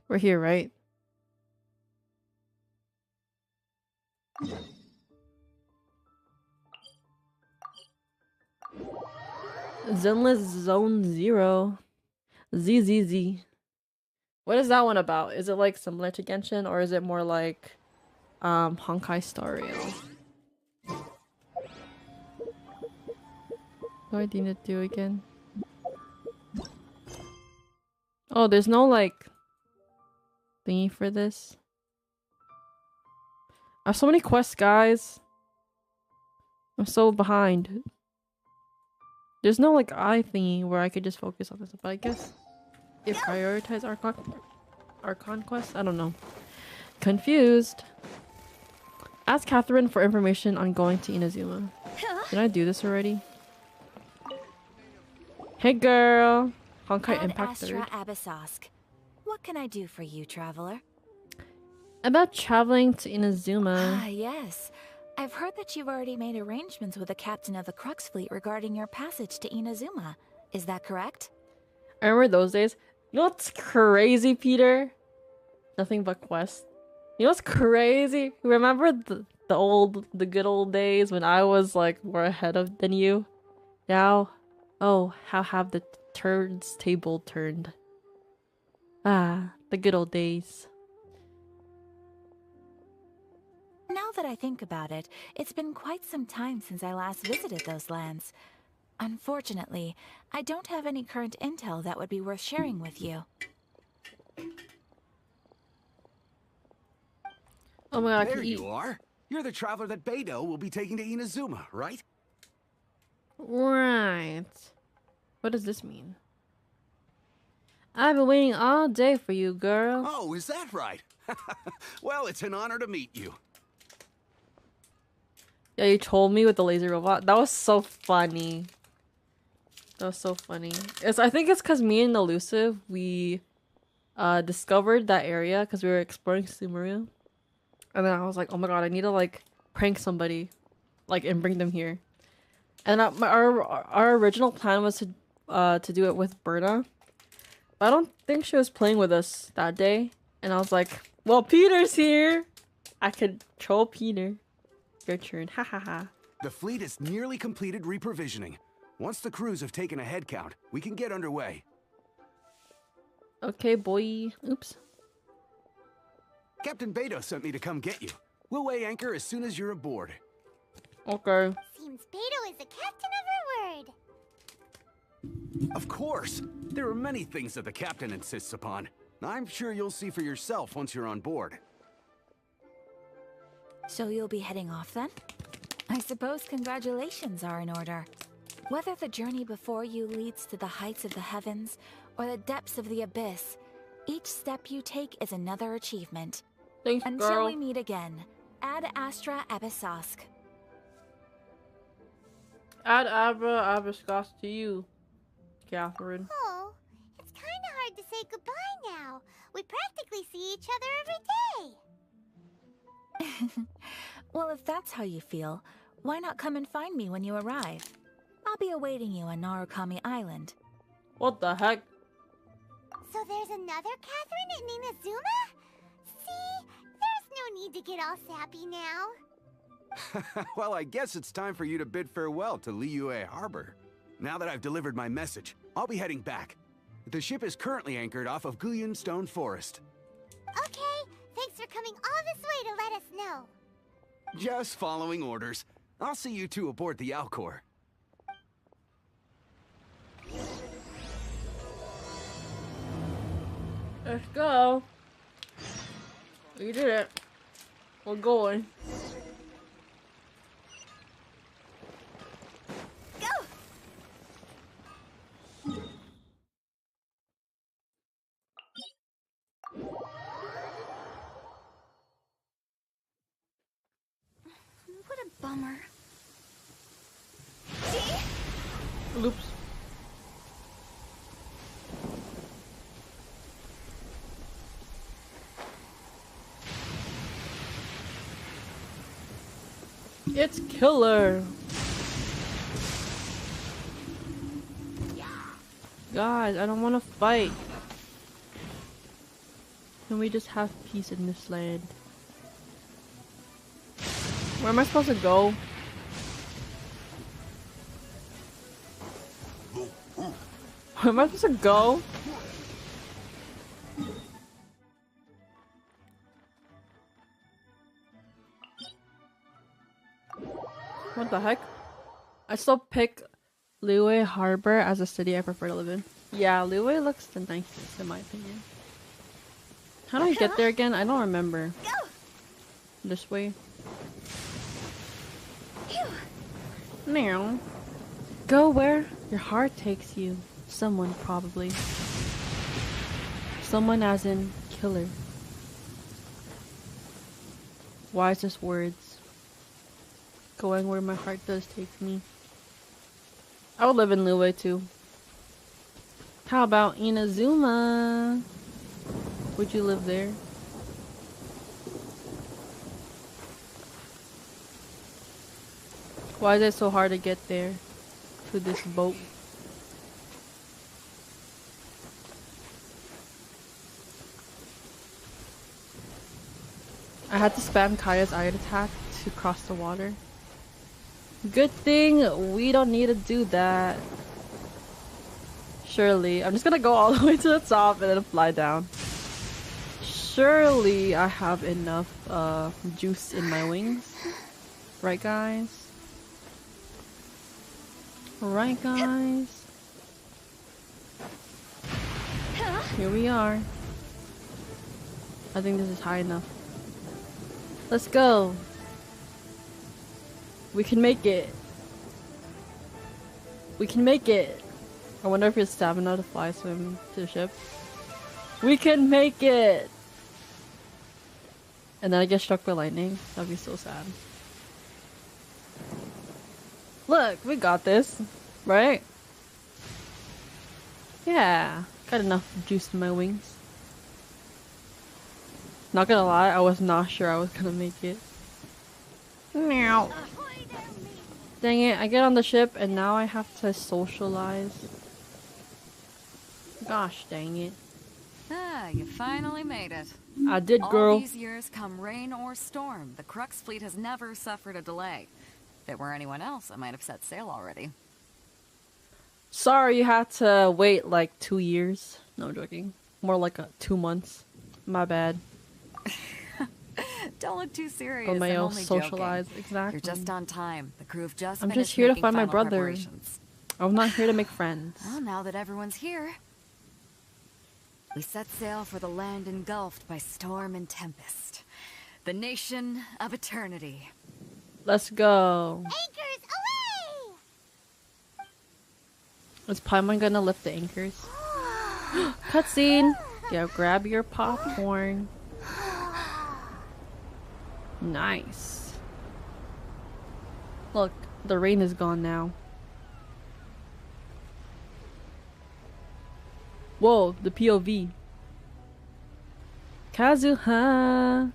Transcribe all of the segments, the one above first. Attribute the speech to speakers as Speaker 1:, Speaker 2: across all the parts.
Speaker 1: We're here, right? Zenless Zone 0. ZZZ. What is that one about? Is it like similar to Genshin or is it more like Honkai Star Rail? What do I need to do again? Oh, there's no like thingy for this. I have so many quests, guys. I'm so behind. There's no like eye thingy where I could just focus on this, but I guess it prioritize our conquest. I don't know. Confused. Ask Catherine for information on going to Inazuma. Did I do this already? Hey girl. Honkai Impact 3rd.
Speaker 2: What can I do for you, traveler?
Speaker 1: About traveling to Inazuma.
Speaker 2: Ah, yes. I've heard that you've already made arrangements with the captain of the Crux Fleet regarding your passage to Inazuma. Is that correct?
Speaker 1: I remember those days. You know what's crazy, Peter? Nothing but quests. You know what's crazy? Remember the good old days when I was like more ahead of than you? Now, oh, how have the turns table turned? Ah, the good old days.
Speaker 2: Now that I think about it, it's been quite some time since I last visited those lands. Unfortunately, I don't have any current intel that would be worth sharing with you.
Speaker 1: Oh my god,
Speaker 3: there you are. You're the traveler that Beidou will be taking to Inazuma, right?
Speaker 1: Right. What does this mean? I've been waiting all day for you, girl.
Speaker 3: Oh, is that right? Well, it's an honor to meet you.
Speaker 1: Yeah, you told me with the laser robot. That was so funny. That was so funny. I think it's because me and Elusive, we discovered that area because we were exploring Sumeru. And then I was like, oh my god, I need to like prank somebody, like, and bring them here. And our original plan was to do it with Berna. But I don't think she was playing with us that day. And I was like, well, Peter's here. I could troll Peter. Your turn. Ha ha ha.
Speaker 3: The fleet is nearly completed reprovisioning. Once the crews have taken a head count, we can get underway.
Speaker 1: Okay, boy. Oops.
Speaker 3: Captain Beidou sent me to come get you. We'll weigh anchor as soon as you're aboard.
Speaker 1: Okay.
Speaker 4: Seems Beidou is the captain of her word.
Speaker 3: Of course. There are many things that the captain insists upon. I'm sure you'll see for yourself once you're on board.
Speaker 2: So you'll be heading off then? I suppose congratulations are in order. Whether the journey before you leads to the heights of the heavens or the depths of the abyss, each step you take is another achievement.
Speaker 1: Thanks,
Speaker 2: Until
Speaker 1: girl.
Speaker 2: we meet again, Ad Astra Abyssosque.
Speaker 1: Ad Abra Abraskos to you, Catherine.
Speaker 4: Oh, it's kind of hard to say goodbye now. We practically see each other every day.
Speaker 2: Well, if that's how you feel, why not come and find me when you arrive? I'll be awaiting you on Narukami Island.
Speaker 1: What the heck?
Speaker 4: So there's another Catherine in Inazuma? See, there's no need to get all sappy now.
Speaker 3: Well, I guess it's time for you to bid farewell to Liyue Harbor. Now that I've delivered my message, I'll be heading back. The ship is currently anchored off of Guyun Stone Forest.
Speaker 4: Okay, thanks for coming all this way to let us know.
Speaker 3: Just following orders. I'll see you two aboard the Alcor.
Speaker 1: Let's go. We did it. We're going.
Speaker 4: Go! What a bummer.
Speaker 1: Oops. It's killer. Guys, I don't want to fight. Can we just have peace in this land? Where am I supposed to go? Where am I supposed to go? What the heck? I still pick Liyue Harbor as a city I prefer to live in. Yeah, Liyue looks the nicest in my opinion. How do I get there again? I don't remember. This way. Meow. Go where your heart takes you. Someone, probably. Someone as in killer. Wisest words. Going where my heart does take me. I would live in Liyue too. How about Inazuma? Would you live there? Why is it so hard to get there? To this boat? I had to spam Kaya's eye attack to cross the water. Good thing we don't need to do that. Surely. I'm just gonna go all the way to the top and then fly down. Surely I have enough juice in my wings. Right, guys? Right, guys? Here we are. I think this is high enough. Let's go. We can make it. We can make it. I wonder if it's stamina to fly swim to the ship. We can make it! And then I get struck by lightning. That'd be so sad. Look, we got this. Right? Yeah. Got enough juice in my wings. Not gonna lie, I was not sure I was gonna make it. Meow. Dang it, I get on the ship and now I have to socialize. Gosh dang it.
Speaker 5: Ah, you finally made it.
Speaker 1: I did, girl.
Speaker 5: All these years, come rain or storm, the Crux fleet has never suffered a delay. If it were anyone else, I might have set sail already.
Speaker 1: Sorry you had to wait like 2 years. No, I'm joking. More like 2 months. My bad.
Speaker 5: Don't look too serious.
Speaker 1: On my
Speaker 5: I'm
Speaker 1: own
Speaker 5: only
Speaker 1: socialize,
Speaker 5: joking.
Speaker 1: exactly.
Speaker 5: You're just on time. The crew have just
Speaker 1: I'm
Speaker 5: finished
Speaker 1: just here to
Speaker 5: making
Speaker 1: find my
Speaker 5: final
Speaker 1: brother.
Speaker 5: preparations.
Speaker 1: I'm not here to make friends.
Speaker 5: Well, now that everyone's here, we set sail for the land engulfed by storm and tempest. The nation of eternity.
Speaker 1: Let's go.
Speaker 4: Anchors away!
Speaker 1: Is Paimon gonna lift the anchors? Cutscene! Yeah, grab your popcorn. Nice. Look, the rain is gone now. Whoa, the POV. Kazuha!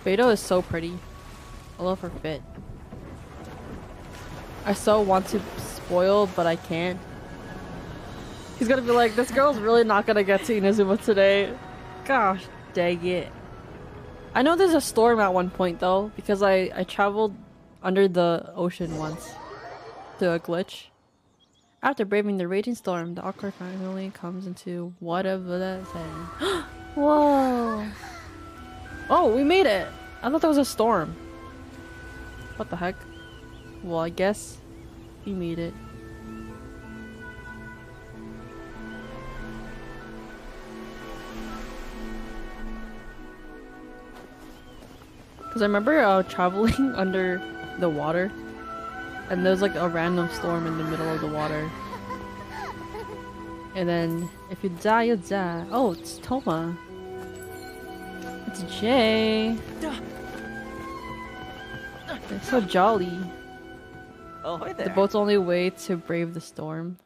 Speaker 1: Beto is so pretty. I love her fit. I so want to spoil, but I can't. He's gonna be like, this girl's really not gonna get to Inazuma today. Gosh, dang it. I know there's a storm at one point though, because I traveled under the ocean once to a glitch. After braving the raging storm, the awkward finally comes into whatever that's saying. Whoa! Oh, we made it! I thought there was a storm. What the heck? Well, I guess we made it. Because I remember traveling under the water, and there's like a random storm in the middle of the water. And then, if you die, you die. Oh, it's Toma. It's Jay. It's so jolly.
Speaker 6: Oh, hi there.
Speaker 1: The boat's only way to brave the storm.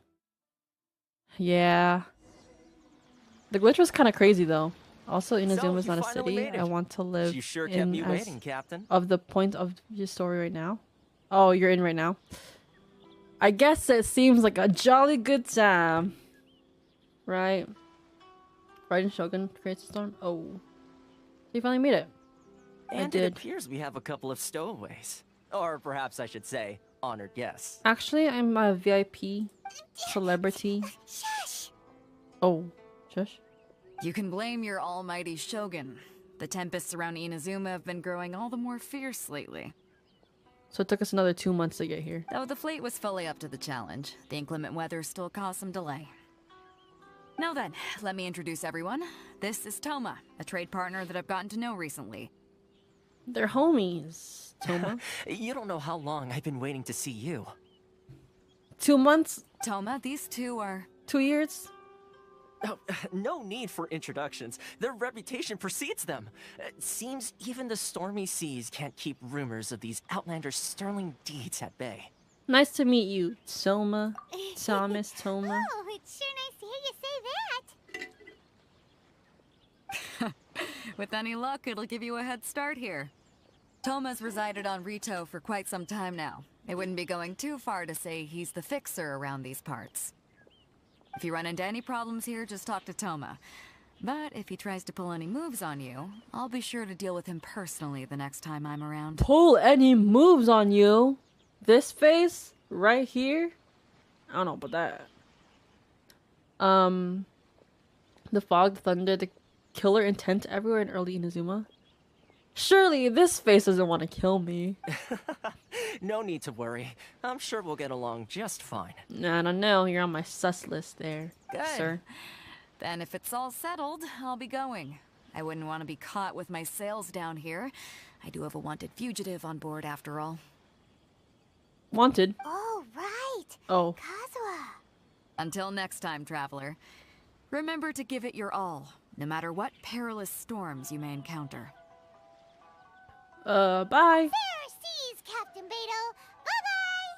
Speaker 1: Yeah. The glitch was kind of crazy though. Also, Inazuma is
Speaker 6: you
Speaker 1: not a
Speaker 6: finally
Speaker 1: city
Speaker 6: made
Speaker 1: I
Speaker 6: it.
Speaker 1: want to live
Speaker 6: You sure kept
Speaker 1: in
Speaker 6: me
Speaker 1: as
Speaker 6: waiting, Captain.
Speaker 1: of the point of your story right now. Oh, you're in right now. I guess it seems like a jolly good time. Right? Raiden Shogun creates a storm. Oh. You finally made it. I
Speaker 6: And
Speaker 1: did.
Speaker 6: it appears we have a couple of stowaways. Or perhaps I should say, honored guests.
Speaker 1: Actually, I'm a VIP celebrity.
Speaker 4: Shush!
Speaker 1: Oh. Shush.
Speaker 5: You can blame your almighty Shogun. The tempests around Inazuma have been growing all the more fierce lately.
Speaker 1: So it took us another 2 months to get here.
Speaker 5: Though the fleet was fully up to the challenge, the inclement weather still caused some delay. Now then, let me introduce everyone. This is Toma, a trade partner that I've gotten to know recently.
Speaker 1: They're homies, Toma.
Speaker 6: You don't know how long I've been waiting to see you.
Speaker 1: 2 months?
Speaker 5: Toma, these two are...
Speaker 1: 2 years?
Speaker 6: Oh, no need for introductions. Their reputation precedes them. Seems even the stormy seas can't keep rumors of these outlanders' sterling deeds at bay.
Speaker 1: Nice to meet you, Toma. Thomas, Toma.
Speaker 4: Oh, it's sure nice to hear you say that.
Speaker 5: With any luck, it'll give you a head start here. Toma's resided on Rito for quite some time now. It wouldn't be going too far to say he's the fixer around these parts. If you run into any problems here, just talk to Toma. But if he tries to pull any moves on you, I'll be sure to deal with him personally the next time I'm around.
Speaker 1: Pull any moves on you? This face? Right here? I don't know about that. The fog, the thunder, the killer intent everywhere in early Inazuma. Surely this face doesn't want to kill me.
Speaker 6: No need to worry. I'm sure we'll get along just fine.
Speaker 1: Nah, I don't know. You're on my sus list there,
Speaker 5: Good.
Speaker 1: sir.
Speaker 5: Then if it's all settled, I'll be going. I wouldn't want to be caught with my sails down here. I do have a wanted fugitive on board after all.
Speaker 1: Wanted.
Speaker 4: Oh, right.
Speaker 1: Oh.
Speaker 4: Kazuha.
Speaker 5: Until next time, traveler. Remember to give it your all, no matter what perilous storms you may encounter.
Speaker 1: Bye.
Speaker 4: Fair seas, Captain Beto. Bye-bye.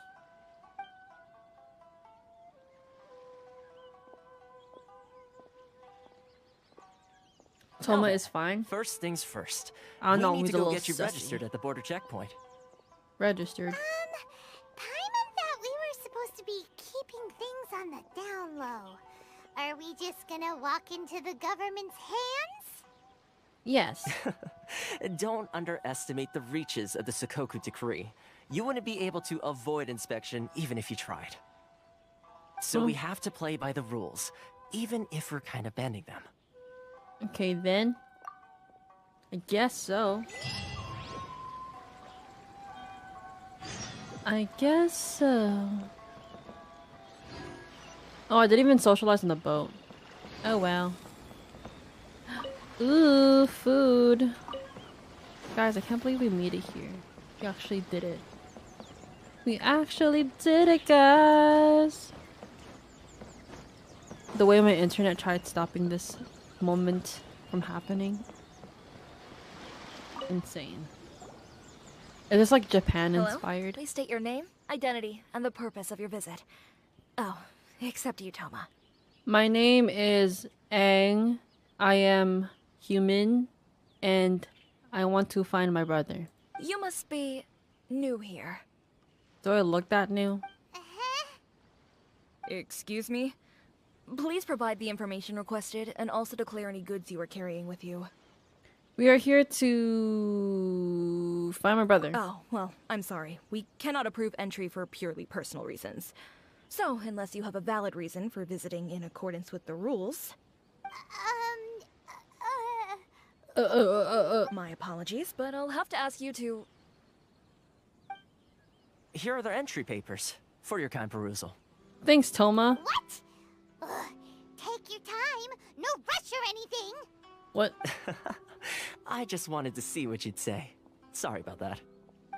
Speaker 1: Toma
Speaker 6: Now
Speaker 1: is fine.
Speaker 6: First things first.
Speaker 1: I don't know,
Speaker 6: We need
Speaker 1: he's
Speaker 6: to
Speaker 1: a
Speaker 6: go
Speaker 1: little
Speaker 6: get you
Speaker 1: sussy.
Speaker 6: registered at the border checkpoint.
Speaker 1: Registered.
Speaker 4: Paimon thought we were supposed to be keeping things on the down low. Are we just gonna walk into the government's hands?
Speaker 1: Yes.
Speaker 6: Don't underestimate the reaches of the Sakoku decree. You wouldn't be able to avoid inspection even if you tried. So we have to play by the rules, even if we're kind of bending them.
Speaker 1: Okay, then. I guess so. I guess so. Oh, I didn't even socialize on the boat. Oh, well. Ooh, food. Guys, I can't believe we made it here. We actually did it. We actually did it, guys! The way my internet tried stopping this moment from happening. Insane. Is this like Japan inspired?
Speaker 7: Please state your name, identity, and the purpose of your visit. Oh, except you, Toma.
Speaker 1: My name is Aang. I am human, and I want to find my brother.
Speaker 7: You must be new here.
Speaker 1: Do I look that new?
Speaker 7: Excuse me? Please provide the information requested and also declare any goods you are carrying with you.
Speaker 1: We are here to find my brother.
Speaker 7: Oh, well, I'm sorry. We cannot approve entry for purely personal reasons. So, unless you have a valid reason for visiting in accordance with the rules... My apologies, but I'll have to ask you to...
Speaker 6: Here are their entry papers for your kind perusal.
Speaker 1: Thanks, Toma.
Speaker 4: What? Ugh, take your time. No rush or anything.
Speaker 1: What?
Speaker 6: I just wanted to see what you'd say. Sorry about that.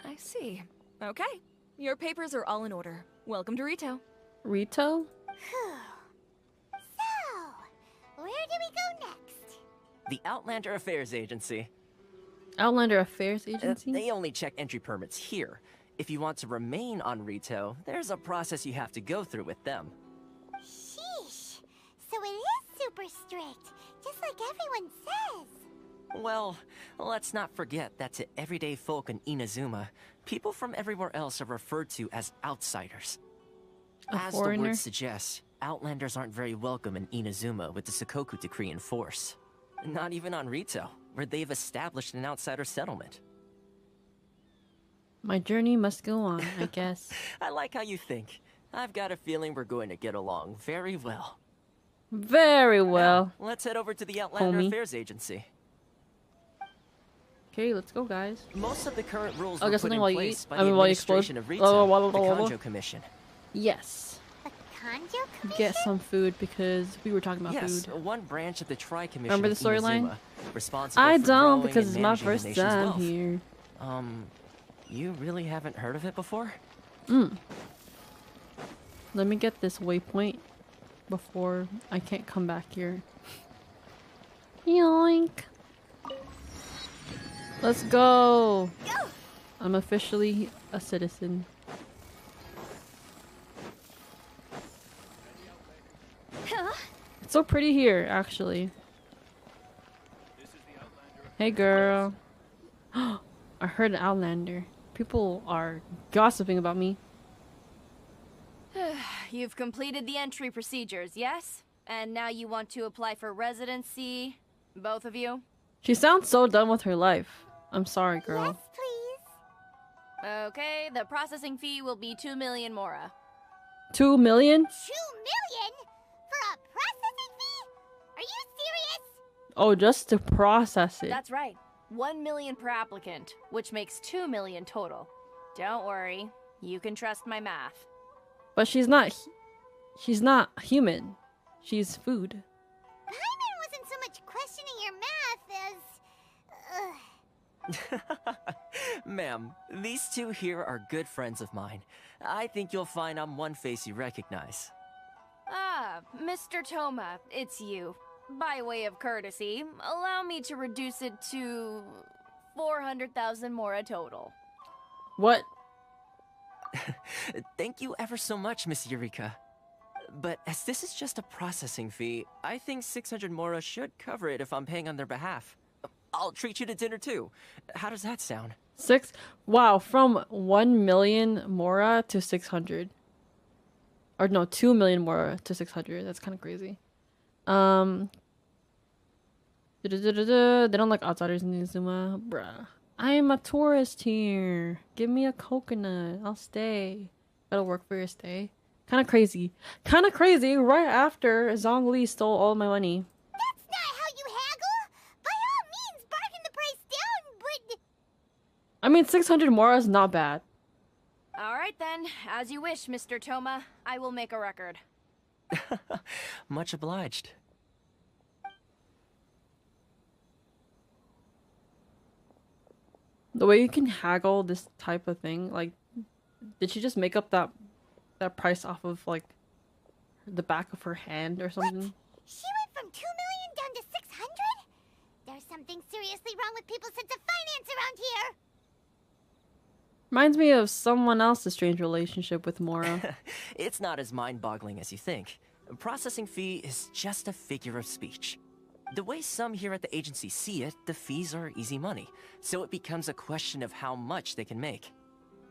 Speaker 7: I see. Okay. Your papers are all in order. Welcome to Rito.
Speaker 1: Rito?
Speaker 4: So, where do we go next?
Speaker 6: The Outlander Affairs Agency.
Speaker 1: Outlander Affairs Agency?
Speaker 6: They only check entry permits here. If you want to remain on Rito, there's a process you have to go through with them.
Speaker 4: Sheesh. So it is super strict. just like everyone says.
Speaker 6: Well, let's not forget that to everyday folk in Inazuma, people from everywhere else are referred to as outsiders. As the
Speaker 1: foreigner?
Speaker 6: word suggests, Outlanders aren't very welcome in Inazuma with the Sakoku Decree in force. Not even on Rito, where they've established an outsider settlement.
Speaker 1: My journey must go on, I guess.
Speaker 6: I like how you think. I've got a feeling we're going to get along very well.
Speaker 1: Very well.
Speaker 6: Now, let's head over to the Outlander
Speaker 1: Homie.
Speaker 6: Affairs Agency.
Speaker 1: Okay, let's go, guys.
Speaker 6: Most of the current rules
Speaker 1: I'll
Speaker 6: were
Speaker 1: get
Speaker 6: put
Speaker 1: something
Speaker 6: in
Speaker 1: while you
Speaker 6: place
Speaker 1: eat.
Speaker 6: by
Speaker 1: I mean,
Speaker 6: the
Speaker 1: while you explode.
Speaker 6: administration of Rito, the
Speaker 1: Blah.
Speaker 6: Kanjo Commission.
Speaker 1: Yes.
Speaker 4: The Kanjo Commission?
Speaker 1: Get some food because we were talking about
Speaker 6: Yes,
Speaker 1: food.
Speaker 6: one branch of the Tri-Commission
Speaker 1: Remember the
Speaker 6: of
Speaker 1: storyline?
Speaker 6: Inazuma, responsible
Speaker 1: I
Speaker 6: for
Speaker 1: don't
Speaker 6: growing
Speaker 1: because
Speaker 6: and
Speaker 1: it's my
Speaker 6: managing the
Speaker 1: first
Speaker 6: nation's
Speaker 1: time
Speaker 6: wealth.
Speaker 1: here.
Speaker 6: You really haven't heard of it before?
Speaker 1: Let me get this waypoint before I can't come back here. Yoink. Let's go. I'm officially a citizen. It's so pretty here, actually. Hey, girl. I heard an Outlander. People are gossiping about me.
Speaker 8: You've completed the entry procedures, yes? And now you want to apply for residency? Both of you?
Speaker 1: She sounds so done with her life. I'm sorry, girl.
Speaker 4: Yes, please.
Speaker 8: Okay, the processing fee will be 2 million mora.
Speaker 1: 2 million?
Speaker 4: 2 million? For a processing fee? Are you serious?
Speaker 1: Oh, just to process it.
Speaker 8: That's right. 1 million per applicant, which makes 2 million total. Don't worry, you can trust my math.
Speaker 1: But she's not human. She's food.
Speaker 4: Paimon wasn't so much questioning your math as...
Speaker 6: Ma'am, these two here are good friends of mine. I think you'll find I'm one face you recognize.
Speaker 8: Ah, Mr. Toma, it's you. By way of courtesy, allow me to reduce it to 400,000 mora total.
Speaker 1: What?
Speaker 6: Thank you ever so much, Miss Eureka. But as this is just a processing fee, I think 600 mora should cover it if I'm paying on their behalf. I'll treat you to dinner too. How does that sound?
Speaker 1: Wow, from 1 million mora to 600. Or no, 2 million mora to 600. That's kind of crazy. They don't like outsiders in Inazuma. Bruh. I'm a tourist here. Give me a coconut. I'll stay. That'll work for your stay. Kind of crazy. Kind of crazy. Right after Zhongli stole all my money.
Speaker 4: That's not how you haggle! By all means, bargain the price down, but...
Speaker 1: I mean, 600 mora is not bad.
Speaker 8: Alright then, as you wish, Mr. Toma. I will make a record.
Speaker 6: Much obliged.
Speaker 1: The way you can haggle this type of thing, like, did she just make up that price off of, like, the back of her hand or something?
Speaker 4: What? She went from 2 million down to 600? There's something seriously wrong with people's sense of finance around here!
Speaker 1: Reminds me of someone else's strange relationship with Mora.
Speaker 6: It's not as mind-boggling as you think. A processing fee is just a figure of speech. The way some here at the agency see it, the fees are easy money, so it becomes a question of how much they can make.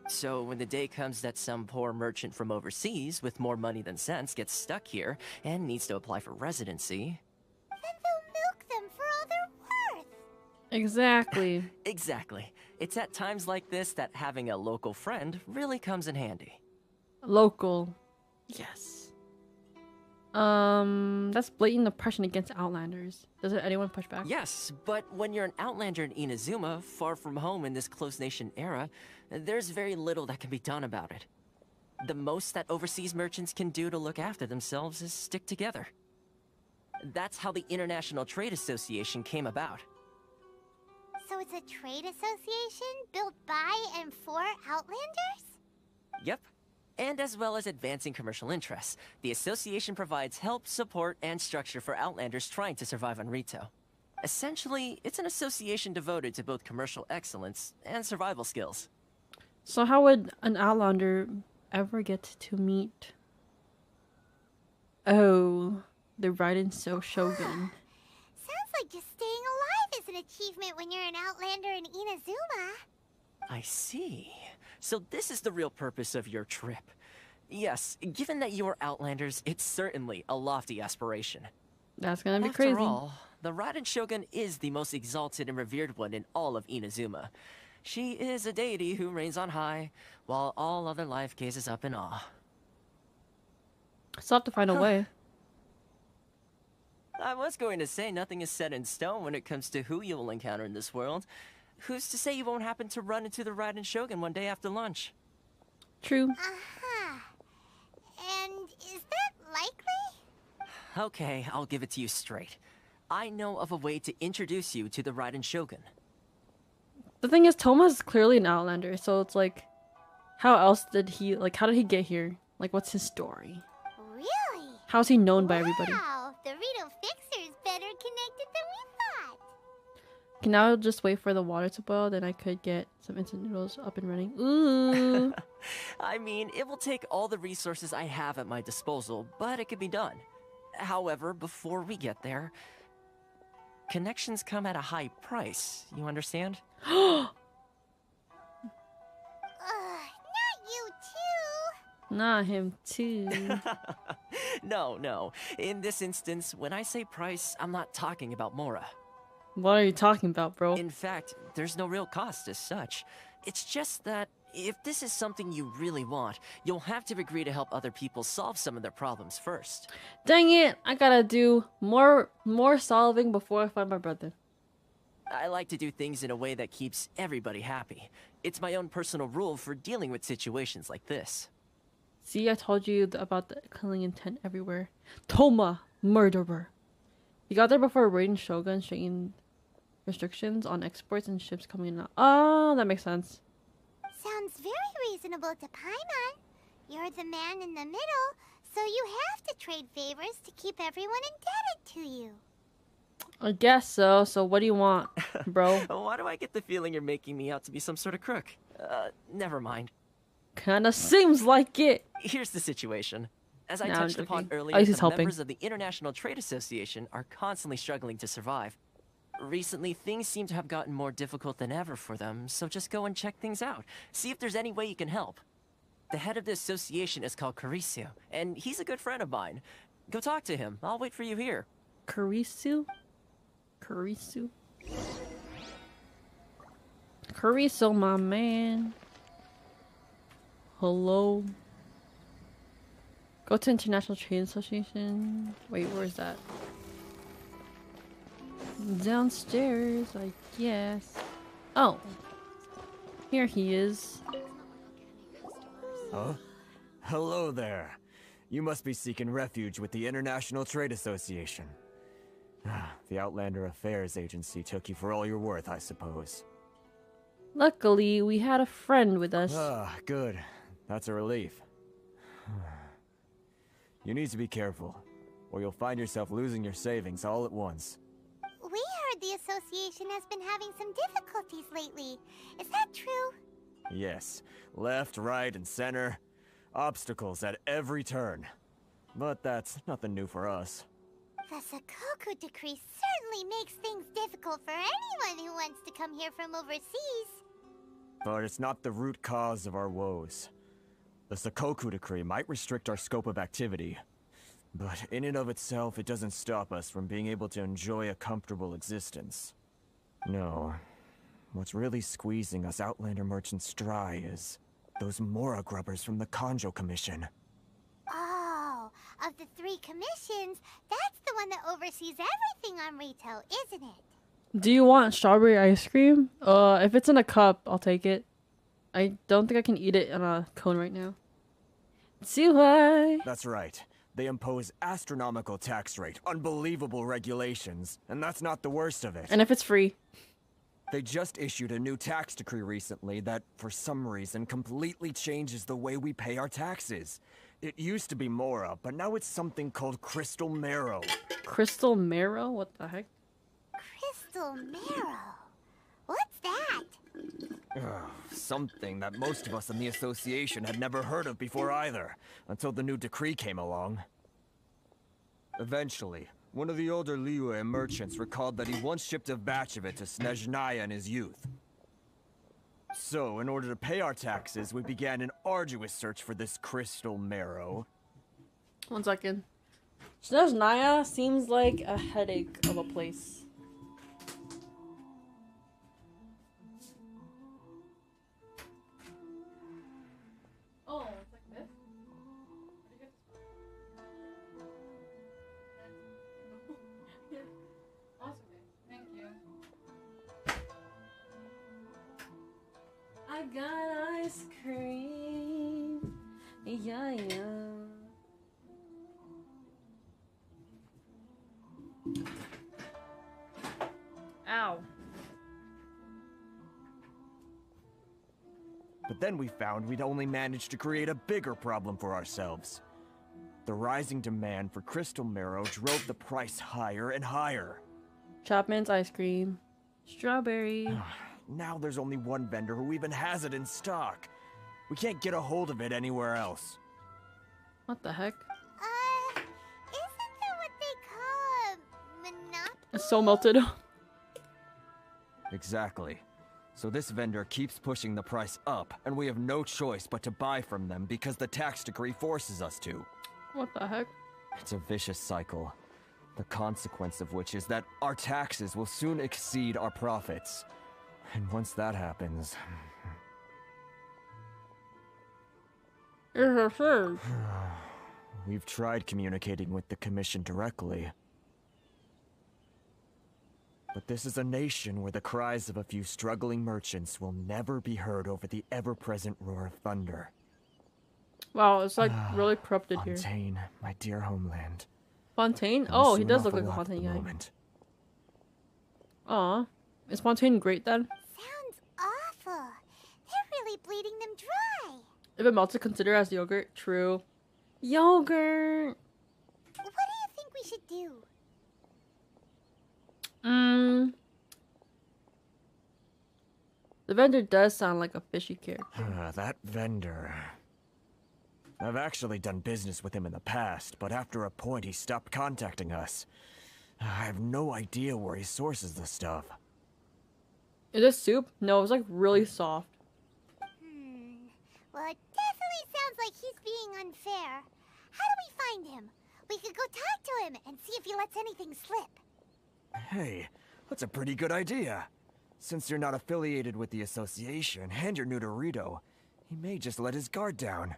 Speaker 6: So when the day comes that some poor merchant from overseas with more money than sense gets stuck here and needs to apply for residency...
Speaker 4: Then they'll milk them for all they're worth!
Speaker 1: Exactly.
Speaker 6: Exactly. It's at times like this that having a local friend really comes in handy.
Speaker 1: Local. Yes. That's blatant oppression against Outlanders. Doesn't anyone push back?
Speaker 6: Yes, but when you're an Outlander in Inazuma, far from home in this closed nation era, there's very little that can be done about it. The most that overseas merchants can do to look after themselves is stick together. That's how the International Trade Association came about.
Speaker 4: So it's a trade association built by and for Outlanders?
Speaker 6: Yep. And as well as advancing commercial interests, the association provides help, support, and structure for Outlanders trying to survive on Rito. Essentially, it's an association devoted to both commercial excellence and survival skills.
Speaker 1: So how would an Outlander ever get to meet... Oh, the Raiden Shogun.
Speaker 4: like just staying alive is an achievement when you're an Outlander in Inazuma.
Speaker 6: I see. So this is the real purpose of your trip. Yes, given that you're Outlanders, it's certainly a lofty aspiration.
Speaker 1: That's gonna be
Speaker 6: After
Speaker 1: crazy.
Speaker 6: all, the Raiden Shogun is the most exalted and revered one in all of Inazuma. She is a deity who reigns on high, while all other life gazes up in awe.
Speaker 1: Still have to find a way.
Speaker 6: I was going to say nothing is set in stone when it comes to who you will encounter in this world. Who's to say you won't happen to run into the Raiden Shogun one day after lunch?
Speaker 1: True.
Speaker 4: Uh-huh. And is that likely?
Speaker 6: Okay, I'll give it to you straight. I know of a way to introduce you to the Raiden Shogun.
Speaker 1: The thing is, Toma's clearly an Outlander, so it's like, how else did he, like, how did he get here? Like, what's his story?
Speaker 4: Really?
Speaker 1: How's he known by everybody?
Speaker 4: Wow, the Rito Fixer's better connected than we thought.
Speaker 1: Can now just wait for the water to boil, then I could get some instant noodles up and running. Ooh.
Speaker 6: I mean, it will take all the resources I have at my disposal, but it could be done. However, before we get there, connections come at a high price, you understand?
Speaker 4: Not you too.
Speaker 1: Not him too.
Speaker 6: No. In this instance, when I say price, I'm not talking about Mora.
Speaker 1: What are you talking about, bro?
Speaker 6: In fact, there's no real cost as such. It's just that if this is something you really want, you'll have to agree to help other people solve some of their problems first.
Speaker 1: Dang it! I gotta do more solving before I find my brother.
Speaker 6: I like to do things in a way that keeps everybody happy. It's my own personal rule for dealing with situations like this.
Speaker 1: See, I told you about the killing intent everywhere. Toma, murderer. You got there before Raiden Shogun straightening restrictions on exports and ships coming in. Oh, that makes sense.
Speaker 4: Sounds very reasonable to Paimon. You're the man in the middle, so you have to trade favors to keep everyone indebted to you.
Speaker 1: I guess so. So what do you want, bro?
Speaker 6: Why do I get the feeling you're making me out to be some sort of crook? Never mind.
Speaker 1: Kinda seems like it.
Speaker 6: Here's the situation. As I
Speaker 1: Nah, I'm
Speaker 6: touched upon
Speaker 1: joking.
Speaker 6: earlier,
Speaker 1: Oh, he's
Speaker 6: the
Speaker 1: helping.
Speaker 6: members of the International Trade Association are constantly struggling to survive. Recently, things seem to have gotten more difficult than ever for them, so just go and check things out. See if there's any way you can help. The head of the association is called Caricio, and he's a good friend of mine. Go talk to him. I'll wait for you here.
Speaker 1: Karisu? Karisu? Karisu, my man. Hello? Go to International Trade Association. Wait, where's that? Downstairs, I guess. Oh. Here he is.
Speaker 9: Huh? Hello there. You must be seeking refuge with the International Trade Association. The Outlander Affairs Agency took you for all you're worth, I suppose.
Speaker 1: Luckily, we had a friend with us.
Speaker 9: Good. That's a relief. You need to be careful, or you'll find yourself losing your savings all at once.
Speaker 4: We heard the association has been having some difficulties lately. Is that true?
Speaker 9: Yes. Left, right, and center. Obstacles at every turn. But that's nothing new for us.
Speaker 4: The Sakoku decree certainly makes things difficult for anyone who wants to come here from overseas.
Speaker 9: But it's not the root cause of our woes. The Sakoku decree might restrict our scope of activity, but in and of itself, it doesn't stop us from being able to enjoy a comfortable existence. No. What's really squeezing us Outlander merchants dry is those Mora grubbers from the Kanjo Commission.
Speaker 4: Oh, of the 3 commissions, that's the one that oversees everything on Rito, isn't it?
Speaker 1: Do you want strawberry ice cream? If it's in a cup, I'll take it. I don't think I can eat it in a cone right now. See why?
Speaker 9: That's right. They impose astronomical tax rate, unbelievable regulations, and that's not the worst of it.
Speaker 1: And if it's free?
Speaker 9: They just issued a new tax decree recently that, for some reason, completely changes the way we pay our taxes. It used to be Mora, but now it's something called Crystal Marrow.
Speaker 1: Crystal Marrow? What the heck?
Speaker 4: Crystal Marrow? What's that?
Speaker 9: Something that most of us in the association had never heard of before either, until the new decree came along. Eventually, one of the older Liyue merchants recalled that he once shipped a batch of it to Snezhnaya in his youth. So, in order to pay our taxes, we began an arduous search for this crystal marrow.
Speaker 1: 1 second. Snezhnaya seems like a headache of a place. Oh, it's like this? Awesome. Thank you. I got ice cream. Yeah, yeah. Ow.
Speaker 9: But then we found we'd only managed to create a bigger problem for ourselves. The rising demand for crystal marrow drove the price higher and higher.
Speaker 1: Chapman's ice cream. Strawberry.
Speaker 9: Now there's only one vendor who even has it in stock. We can't get a hold of it anywhere else.
Speaker 1: What the heck?
Speaker 4: Isn't that what they call a monopoly?
Speaker 1: It's so melted.
Speaker 9: Exactly. So this vendor keeps pushing the price up, and we have no choice but to buy from them because the tax decree forces us to.
Speaker 1: What the heck?
Speaker 9: It's a vicious cycle. The consequence of which is that our taxes will soon exceed our profits. And once that happens... We've tried communicating with the Commission directly. But this is a nation where the cries of a few struggling merchants will never be heard over the ever-present roar of thunder.
Speaker 1: Wow, it's like really corrupted here.
Speaker 9: Fontaine, my dear homeland.
Speaker 1: Fontaine?
Speaker 9: I'm
Speaker 1: Oh, he
Speaker 9: soon
Speaker 1: does
Speaker 9: off
Speaker 1: look like a
Speaker 9: lot at
Speaker 1: Fontaine
Speaker 9: the
Speaker 1: guy.
Speaker 9: moment.
Speaker 1: Aw. Is Fontaine great then?
Speaker 4: Sounds awful. They're really bleeding them dry.
Speaker 1: If it melted, consider as yogurt. True. Yogurt!
Speaker 4: What do you think we should do?
Speaker 1: The vendor does sound like a fishy character.
Speaker 9: That vendor... I've actually done business with him in the past, but after a point he stopped contacting us. I have no idea where he sources the stuff.
Speaker 1: Is it soup? No, it's like really soft.
Speaker 4: Well, it definitely sounds like he's being unfair. How do we find him? We could go talk to him and see if he lets anything slip.
Speaker 9: Hey, that's a pretty good idea. Since you're not affiliated with the association and you're new to Rito, he may just let his guard down.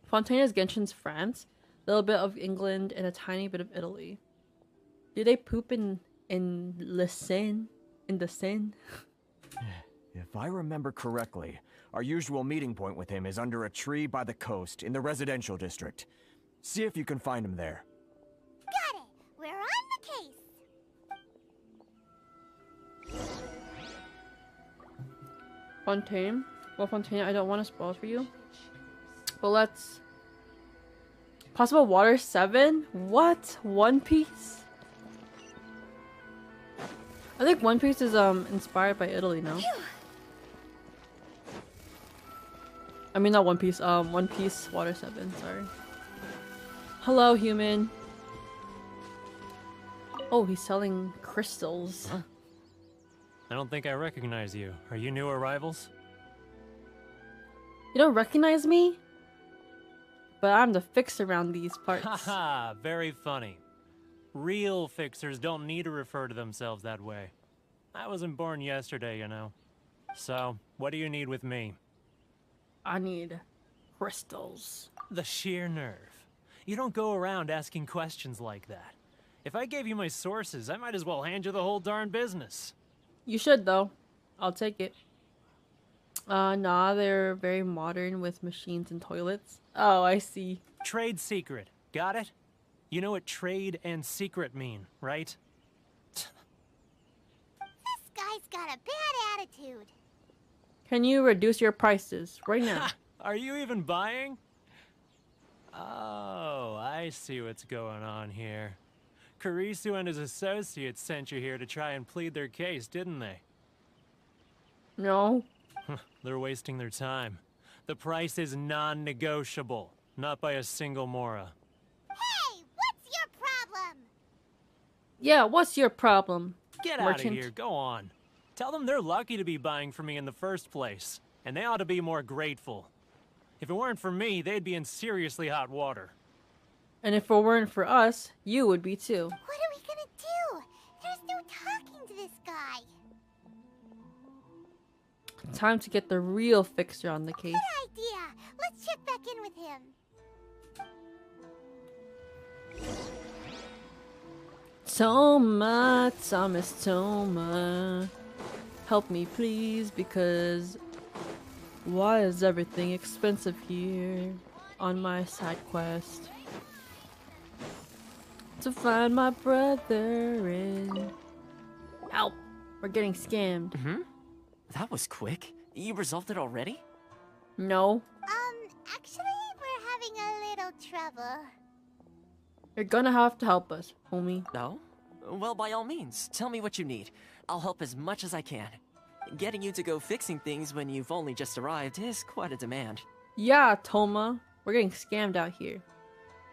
Speaker 1: Fontaine is Genshin's France, a little bit of England, and a tiny bit of Italy. Do they poop in the Seine? In the Seine?
Speaker 9: If I remember correctly, our usual meeting point with him is under a tree by the coast in the residential district. See if you can find him there.
Speaker 4: Got it! We're on the case!
Speaker 1: Fontaine? Well, Fontaine, I don't want to spoil for you. But let's... Possible water 7? What? One Piece? I think One Piece is inspired by Italy now. I mean not One Piece, One Piece Water 7, sorry. Hello, human. Oh, he's selling crystals.
Speaker 10: Huh? I don't think I recognize you. Are you new arrivals?
Speaker 1: You don't recognize me? But I'm the fixer around these parts.
Speaker 10: Haha, very funny. Real fixers don't need to refer to themselves that way. I wasn't born yesterday, you know. So, what do you need with me?
Speaker 1: I need crystals.
Speaker 10: The sheer nerve. You don't go around asking questions like that. If I gave you my sources, I might as well hand you the whole darn business.
Speaker 1: You should, though. I'll take it. Nah, they're very modern with machines and toilets. Oh, I see.
Speaker 10: Trade secret. Got it? You know what trade and secret mean, right?
Speaker 4: This guy's got a bad attitude.
Speaker 1: Can you reduce your prices right now?
Speaker 10: Are you even buying? Oh, I see what's going on here. Kurisu and his associates sent you here to try and plead their case, didn't they?
Speaker 1: No.
Speaker 10: They're wasting their time. The price is non-negotiable, not by a single Mora.
Speaker 4: Hey, what's your problem?
Speaker 1: Yeah, what's your problem?
Speaker 10: Get out of here, go on. Tell them they're lucky to be buying from me in the first place, and they ought to be more grateful. If it weren't for me, they'd be in seriously hot water.
Speaker 1: And if it weren't for us, you would be too.
Speaker 4: What are we gonna do? There's no talking to this guy.
Speaker 1: Time to get the real fixer on the case.
Speaker 4: Good idea. Let's check back in with him.
Speaker 1: Toma, Thomas Toma. Help me please, because why is everything expensive here on my side quest? To find my brother in... Help! We're getting scammed.
Speaker 6: Mm-hmm. That was quick. You resolved it already?
Speaker 1: No.
Speaker 4: Actually, we're having a little trouble.
Speaker 1: You're gonna have to help us, homie.
Speaker 6: No? Well, by all means, tell me what you need. I'll help as much as I can. Getting you to go fixing things when you've only just arrived is quite a demand.
Speaker 1: Yeah, Toma. We're getting scammed out here.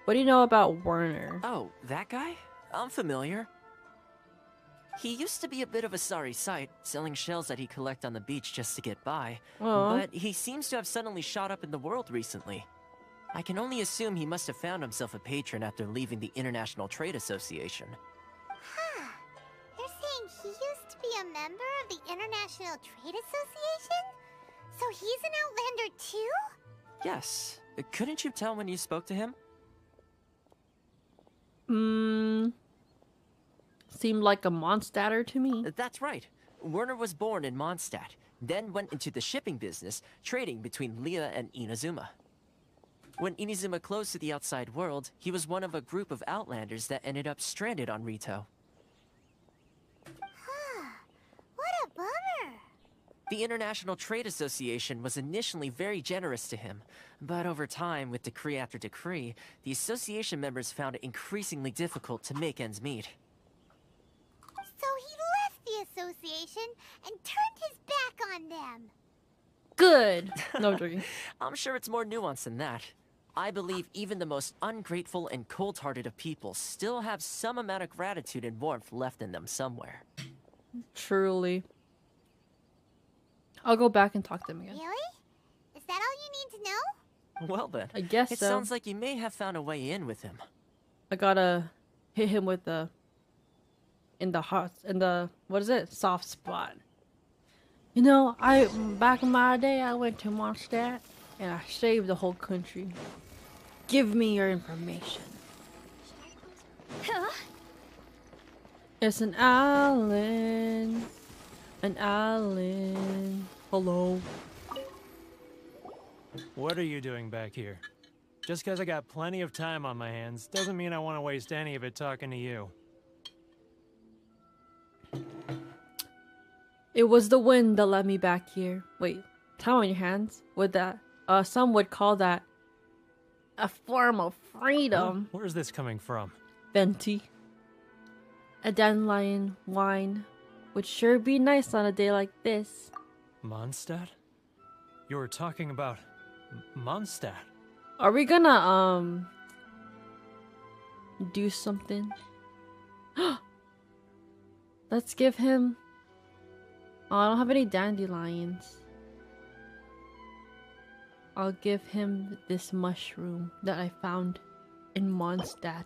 Speaker 1: What do you know about Werner?
Speaker 6: Oh, that guy? I'm familiar. He used to be a bit of a sorry sight, selling shells that he'd collect on the beach just to get by.
Speaker 1: Aww.
Speaker 6: But he seems to have suddenly shot up in the world recently. I can only assume he must have found himself a patron after leaving the International Trade Association.
Speaker 4: Huh. You're saying he used to be a member of the International Trade Association? So he's an Outlander too?
Speaker 6: Yes. Couldn't you tell when you spoke to him?
Speaker 1: Seemed like a Mondstadter to me.
Speaker 6: That's right. Werner was born in Mondstadt, then went into the shipping business, trading between Leah and Inazuma. When Inazuma closed to the outside world, he was one of a group of Outlanders that ended up stranded on Rito.
Speaker 4: Huh. What a bummer.
Speaker 6: The International Trade Association was initially very generous to him, but over time, with decree after decree, the association members found it increasingly difficult to make ends meet.
Speaker 4: So he left the association and turned his back on them.
Speaker 1: Good. No joking.
Speaker 6: I'm sure it's more nuanced than that. I believe even the most ungrateful and cold-hearted of people still have some amount of gratitude and warmth left in them somewhere.
Speaker 1: Truly. I'll go back and talk to him again.
Speaker 4: Really? Is that all you need to know?
Speaker 6: Well then,
Speaker 1: I guess
Speaker 6: it
Speaker 1: so.
Speaker 6: sounds like you may have found a way in with him.
Speaker 1: I gotta hit him with the... what is it? Soft spot. You know, back in my day, I went to Mondstadt and I saved the whole country. Give me your information.
Speaker 4: Huh?
Speaker 1: It's an island. An island. Hello.
Speaker 10: What are you doing back here? Just because I got plenty of time on my hands doesn't mean I want to waste any of it talking to you.
Speaker 1: It was the wind that led me back here. Wait, time on your hands? Would that, some would call that a form of freedom.
Speaker 10: Where's this coming from?
Speaker 1: Venti. A dandelion wine would sure be nice on a day like this.
Speaker 10: Mondstadt? You were talking about Mondstadt.
Speaker 1: Are we gonna, do something? Let's give him... Oh, I don't have any dandelions. I'll give him this mushroom that I found in Mondstadt.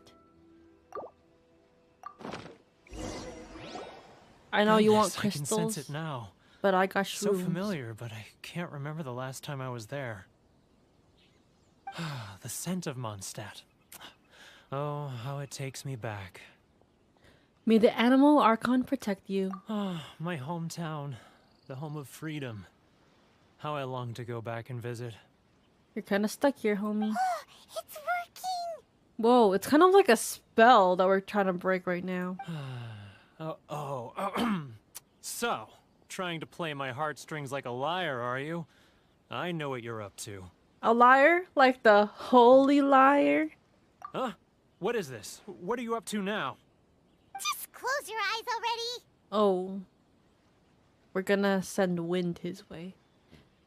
Speaker 1: I know you want crystals,
Speaker 10: I can sense it now.
Speaker 1: But I got shrooms.
Speaker 10: So familiar, but I can't remember the last time I was there. The scent of Mondstadt. Oh, how it takes me back.
Speaker 1: May the animal Archon protect you.
Speaker 10: Oh, my hometown. The home of freedom. How I long to go back and visit.
Speaker 1: You're kind of stuck here, homie.
Speaker 4: It's working!
Speaker 1: Whoa, it's kind of like a spell that we're trying to break right now.
Speaker 10: So, trying to play my heartstrings like a liar, are you? I know what you're up to.
Speaker 1: A liar? Like the holy liar?
Speaker 10: Huh? What is this? What are you up to now?
Speaker 4: Just close your eyes already!
Speaker 1: Oh. We're gonna send wind his way.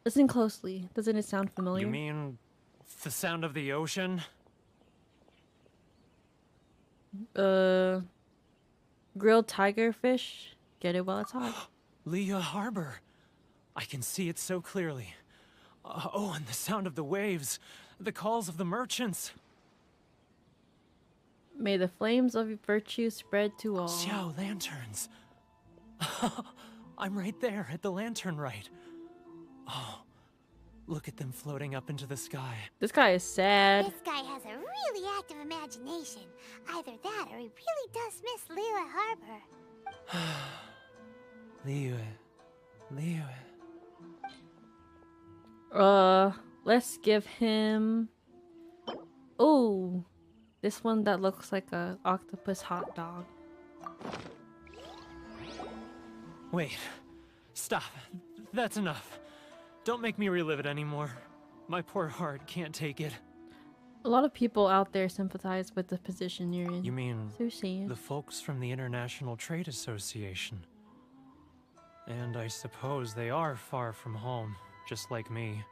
Speaker 1: Listen closely. Doesn't it sound familiar?
Speaker 10: You mean the sound of the ocean?
Speaker 1: Grilled tiger fish. Get it while it's hot.
Speaker 10: Liyue Harbor. I can see it so clearly. Oh, and the sound of the waves. The calls of the merchants.
Speaker 1: May the flames of virtue spread to all.
Speaker 10: Xiao lanterns. I'm right there at the lantern right. Oh, look at them floating up into the sky.
Speaker 1: This guy is sad.
Speaker 4: This guy has a really active imagination. Either that or he really does miss Liyue Harbor.
Speaker 10: Liyue.
Speaker 1: Let's give him... Ooh. This one that looks like a octopus hot dog.
Speaker 10: Wait. Stop. That's enough. Don't make me relive it anymore. My poor heart can't take it.
Speaker 1: A lot of people out there sympathize with the position you're in.
Speaker 10: You mean
Speaker 1: So sad.
Speaker 10: the folks from the International Trade Association? And I suppose they are far from home, just like me.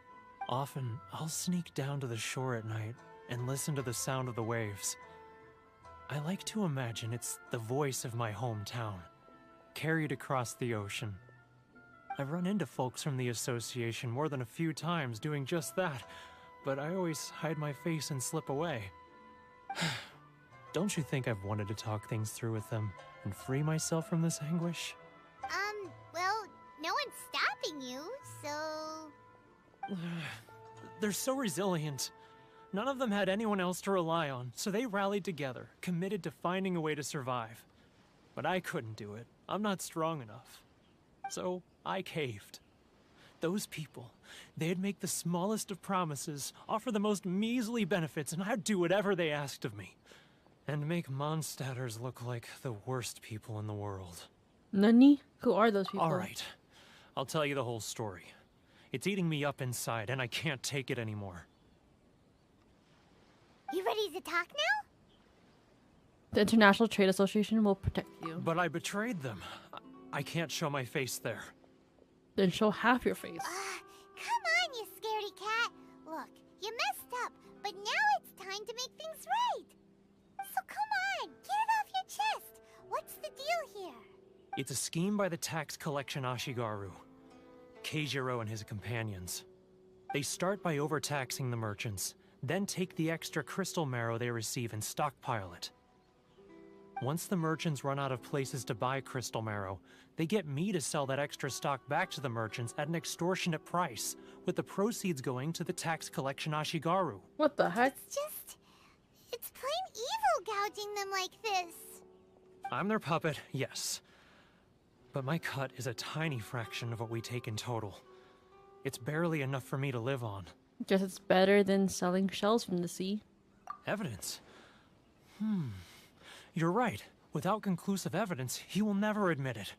Speaker 10: Often, I'll sneak down to the shore at night and listen to the sound of the waves. I like to imagine it's the voice of my hometown, carried across the ocean. I've run into folks from the association more than a few times doing just that, but I always hide my face and slip away. Don't you think I've wanted to talk things through with them and free myself from this anguish?
Speaker 4: Well, no one's stopping you, so...
Speaker 10: They're so resilient. None of them had anyone else to rely on, so they rallied together, committed to finding a way to survive. But I couldn't do it. I'm not strong enough. So I caved. Those people, they'd make the smallest of promises, offer the most measly benefits, and I'd do whatever they asked of me. And make Mondstadters look like the worst people in the world.
Speaker 1: Nani? Who are those people?
Speaker 10: Alright, I'll tell you the whole story. It's eating me up inside, and I can't take it anymore.
Speaker 4: You ready to talk now?
Speaker 1: The International Trade Association will protect you.
Speaker 10: But I betrayed them. I can't show my face there.
Speaker 1: Then show half your face.
Speaker 4: Come on, you scaredy cat. Look, you messed up, but now it's time to make things right. So come on, get it off your chest. What's the deal here?
Speaker 10: It's a scheme by the tax collection Ashigaru, Keijiro and his companions. They start by overtaxing the merchants, then take the extra crystal marrow they receive and stockpile it. Once the merchants run out of places to buy crystal marrow, they get me to sell that extra stock back to the merchants at an extortionate price, with the proceeds going to the tax collection Ashigaru.
Speaker 1: What the heck?
Speaker 4: It's plain evil gouging them like this.
Speaker 10: I'm their puppet, yes. But my cut is a tiny fraction of what we take in total. It's barely enough for me to live on.
Speaker 1: Guess it's better than selling shells from the sea.
Speaker 10: Evidence? You're right. Without conclusive evidence, he will never admit it.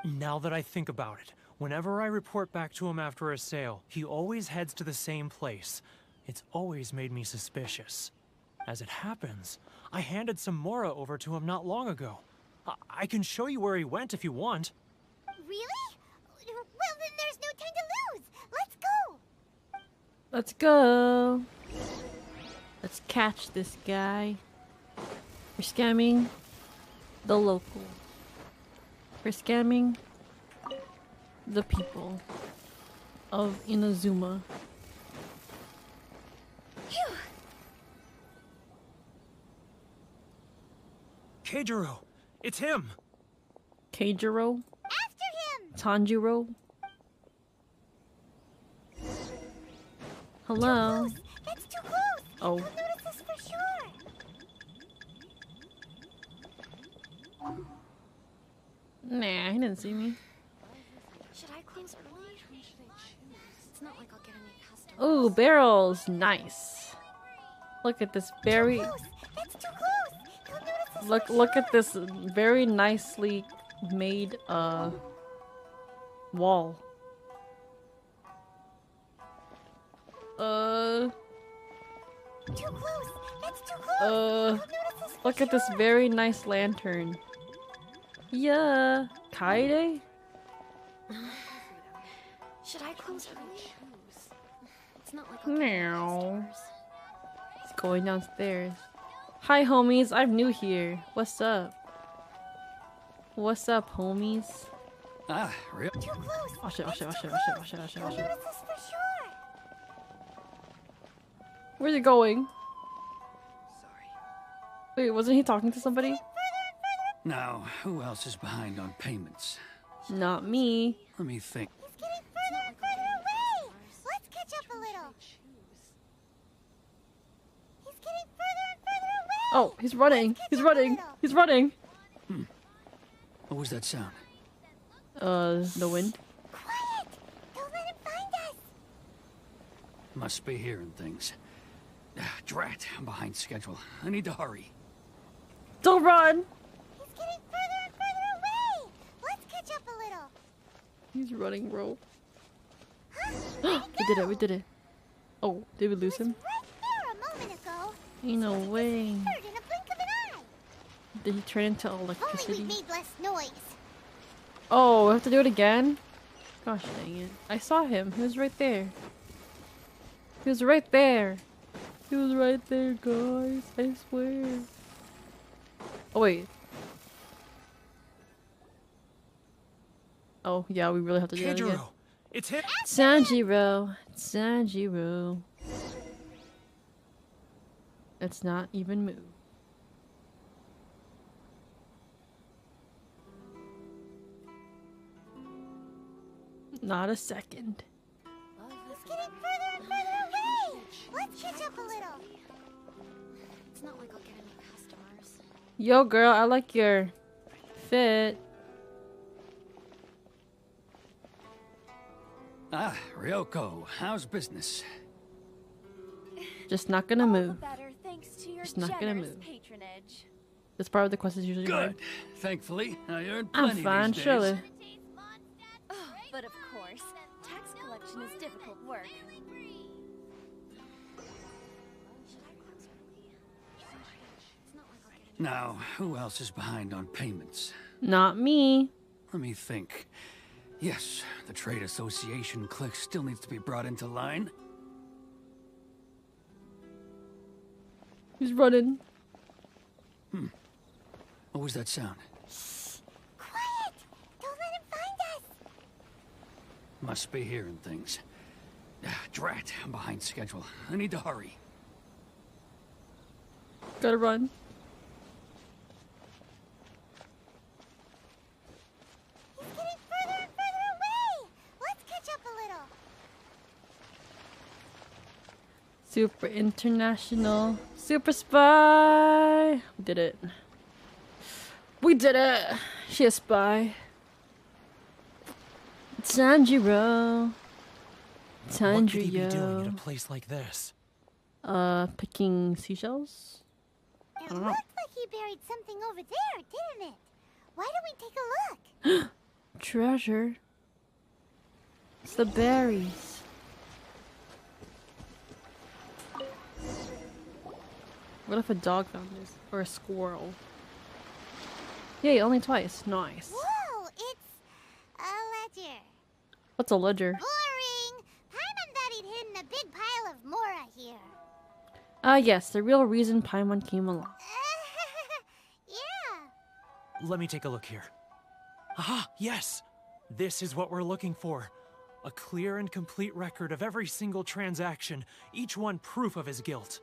Speaker 10: Now that I think about it, whenever I report back to him after a sale, he always heads to the same place. It's always made me suspicious. As it happens, I handed some Mora over to him not long ago. I can show you where he went if you want.
Speaker 4: Really? Well, then there's no time to lose. Let's go.
Speaker 1: Let's go. Let's catch this guy. We're scamming the local. We're scamming the people of Inazuma.
Speaker 4: Phew.
Speaker 10: Keijiro! It's him!
Speaker 1: Keijiro?
Speaker 4: After him!
Speaker 1: Tanjiro? Hello?
Speaker 4: Too close. That's too close!
Speaker 1: Oh.
Speaker 4: He'll notice us for sure!
Speaker 1: Nah, he didn't see me.
Speaker 7: Should I close early? It's not like I'll get any customers.
Speaker 1: Ooh, barrels. Nice. Look at this very...
Speaker 4: That's too close! He'll notice us
Speaker 1: Look at this very nicely made wall.
Speaker 4: Too close! That's too close! He'll notice us for
Speaker 1: Look at this
Speaker 4: sure.
Speaker 1: very nice lantern. Yeah. Kaide?
Speaker 7: Should I close early? It's not like I'll get any
Speaker 1: Meow.
Speaker 7: customers.
Speaker 1: It's going downstairs. Hi homies, I'm new here. What's up? What's up, homies?
Speaker 11: Ah, real.
Speaker 4: Too close.
Speaker 1: Oh shit, oh shit, oh
Speaker 4: It's
Speaker 1: shit,
Speaker 4: too
Speaker 1: oh shit, oh
Speaker 4: close.
Speaker 1: shit, oh shit,
Speaker 4: They'll
Speaker 1: oh shit.
Speaker 4: notice us for sure.
Speaker 1: Where's he going?
Speaker 11: Sorry.
Speaker 1: Wait, wasn't he talking to somebody?
Speaker 11: Now, who else is behind on payments?
Speaker 1: Not me.
Speaker 11: Let me think.
Speaker 4: He's getting further and further away. Let's catch up a little. He's getting further and further away.
Speaker 1: Oh, he's running. He's running. He's running.
Speaker 11: What was that sound?
Speaker 1: The wind.
Speaker 4: Quiet. Don't let him find us.
Speaker 11: Must be hearing things. Ah, drat, I'm behind schedule. I need to hurry.
Speaker 1: Don't run.
Speaker 4: He's getting further and further away. Let's catch up a little.
Speaker 1: He's running, bro.
Speaker 4: Huh?
Speaker 1: We did it. We did it. Oh, did we lose him?
Speaker 4: Right there a moment ago.
Speaker 1: Ain't no way.
Speaker 4: Heard in a blink of an eye.
Speaker 1: Did he turn into
Speaker 4: Only
Speaker 1: electricity?
Speaker 4: we made less noise.
Speaker 1: Oh, we have to do it again? Gosh dang it. I saw him. He was right there. He was right there. He was right there, guys. I swear. Oh, wait. Oh, yeah, we really have to do that again.
Speaker 10: Kejiro, it's him.
Speaker 1: Sanjiro. Sanjiro. Let's not even move. Not a second.
Speaker 4: He's getting further and further away. Let's catch up a little.
Speaker 12: It's not like I'll get any customers.
Speaker 1: Yo, girl, I like your fit.
Speaker 11: Ah, Ryoko, how's business?
Speaker 1: Just not gonna move.
Speaker 8: Better thanks to your
Speaker 1: Just not gonna
Speaker 8: generous
Speaker 1: move.
Speaker 8: patronage.
Speaker 1: This part of the quest is usually
Speaker 11: Good.
Speaker 1: hard.
Speaker 11: Thankfully, I earned
Speaker 1: I'm
Speaker 11: plenty
Speaker 1: fine,
Speaker 11: these days.
Speaker 1: surely.
Speaker 8: Oh, but of course, tax collection is difficult work.
Speaker 11: Now, who else is behind on payments?
Speaker 1: Not me.
Speaker 11: Let me think. Yes, the trade association clique still needs to be brought into line.
Speaker 1: He's running.
Speaker 11: What was that sound?
Speaker 4: Quiet. Don't let him find us.
Speaker 11: Must be hearing things. Ah, drat, I'm behind schedule. I need to hurry.
Speaker 1: Gotta run.
Speaker 4: He's getting further and further away. Let's catch up a little.
Speaker 1: Super international. Super spy. We did it. We did it. She a spy. Tanjiro.
Speaker 10: What could he be doing at a
Speaker 1: Tanjiro.
Speaker 10: place like this?
Speaker 1: Picking seashells?
Speaker 4: It
Speaker 1: don't know.
Speaker 4: looked like he buried something over there, didn't it? Why don't we take a look?
Speaker 1: Treasure. It's the berries. What if a dog found this? Or a squirrel? Yay, only twice. Nice.
Speaker 4: Whoa, it's a ledger.
Speaker 1: What's a ledger?
Speaker 4: Boring. Paimon thought he'd hidden a big pile of Mora here.
Speaker 1: Yes, the real reason Paimon came along.
Speaker 4: Yeah.
Speaker 10: Let me take a look here. Aha, yes! This is what we're looking for. A clear and complete record of every single transaction, each one proof of his guilt.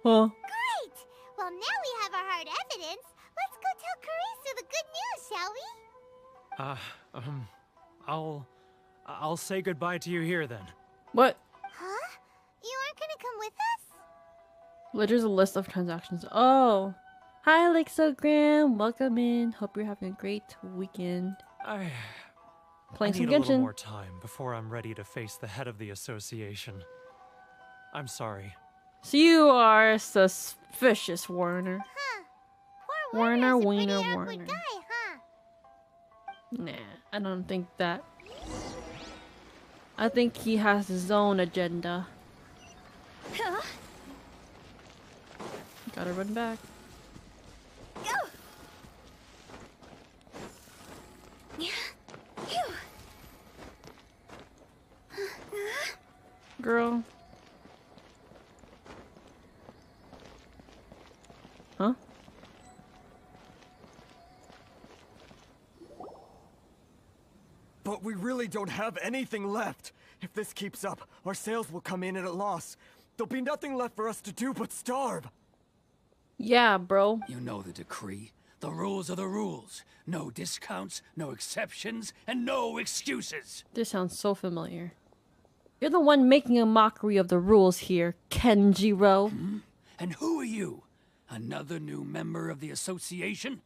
Speaker 1: Huh?
Speaker 4: Great. Well, now we have our hard evidence. Let's go tell Karisu the good news, shall we?
Speaker 10: I'll say goodbye to you here then.
Speaker 1: What?
Speaker 4: Huh? You aren't gonna come with us?
Speaker 1: Ledger's a list of transactions. Oh. Hi, Lexogram. Welcome in. Hope you're having a great weekend.
Speaker 10: I
Speaker 1: Playing some
Speaker 10: need a little
Speaker 1: Genshin.
Speaker 10: more time before I'm ready to face the head of the association. I'm sorry.
Speaker 1: So you are suspicious, Warner.
Speaker 4: Huh. Poor
Speaker 1: Warner,
Speaker 4: Warner's a pretty
Speaker 1: Wiener,
Speaker 4: awkward
Speaker 1: Warner.
Speaker 4: guy, huh?
Speaker 1: Nah, I don't think that. I think he has his own agenda. Gotta run back. Girl. Huh?
Speaker 9: don't have anything left. If this keeps up, our sales will come in at a loss. There'll be nothing left for us to do but starve.
Speaker 1: Yeah, bro.
Speaker 11: You know the decree. The rules are the rules. No discounts, no exceptions, and no excuses.
Speaker 1: This sounds so familiar. You're the one making a mockery of the rules here, Kenjiro.
Speaker 11: Hmm? And who are you? Another new member of the association?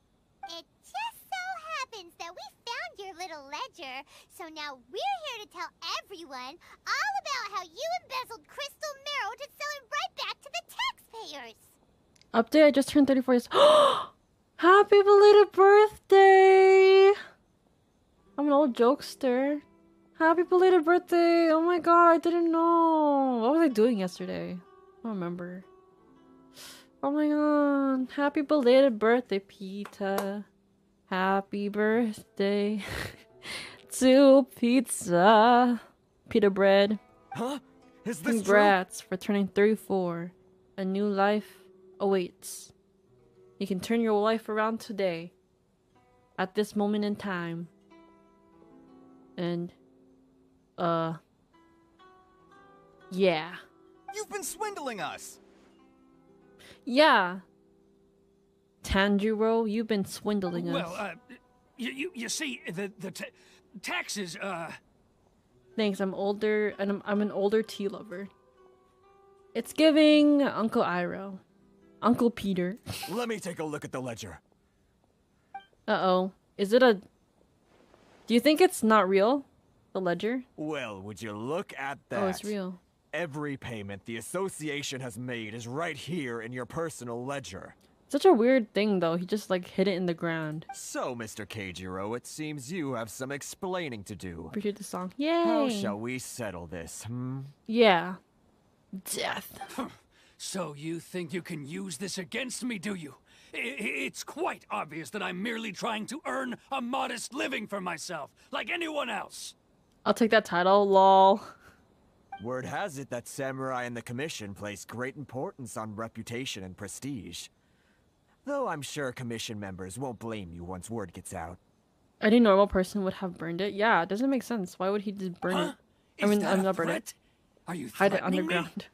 Speaker 4: It just so happens that we found your little ledger, so now we're here to tell everyone all about how you embezzled crystal marrow to sell it right back to the taxpayers.
Speaker 1: Update, I just turned 34 years. Happy belated birthday! I'm an old jokester. Happy belated birthday! Oh my god, I didn't know. What was I doing yesterday? I don't remember. Oh my god. Happy belated birthday, Pita. Happy birthday to pizza. Pita bread.
Speaker 9: Huh? Is this
Speaker 1: Congrats for turning 34. A new life awaits. You can turn your life around today. At this moment in time. And, yeah.
Speaker 13: You've been swindling us!
Speaker 1: Yeah. Tanjiro, you've been swindling us.
Speaker 11: Well, you see, the taxes,
Speaker 1: Thanks, I'm older, and I'm an older tea lover. It's giving Uncle Iroh. Uncle Peter.
Speaker 9: Let me take a look at the ledger.
Speaker 1: Uh-oh. Is it a... Do you think it's not real? The ledger?
Speaker 9: Well, would you look at that?
Speaker 1: Oh, it's real.
Speaker 9: Every payment the association has made is right here in your personal ledger.
Speaker 1: Such a weird thing, though. He just, like, hid it in the ground.
Speaker 9: So, Mr. Keijiro, it seems you have some explaining to do.
Speaker 1: Appreciate the song. Yay!
Speaker 9: How shall we settle this, hmm?
Speaker 1: Yeah. Death.
Speaker 11: So you think you can use this against me, do you? It's quite obvious that I'm merely trying to earn a modest living for myself, like anyone else.
Speaker 1: I'll take that title, lol.
Speaker 9: Word has it that samurai and the commission place great importance on reputation and prestige. Though I'm sure commission members won't blame you once word gets out.
Speaker 1: Any normal person would have burned it. Yeah, it doesn't make sense. Why would he just burn it? I mean, I'm not burn it.
Speaker 11: Are you
Speaker 1: hide it underground?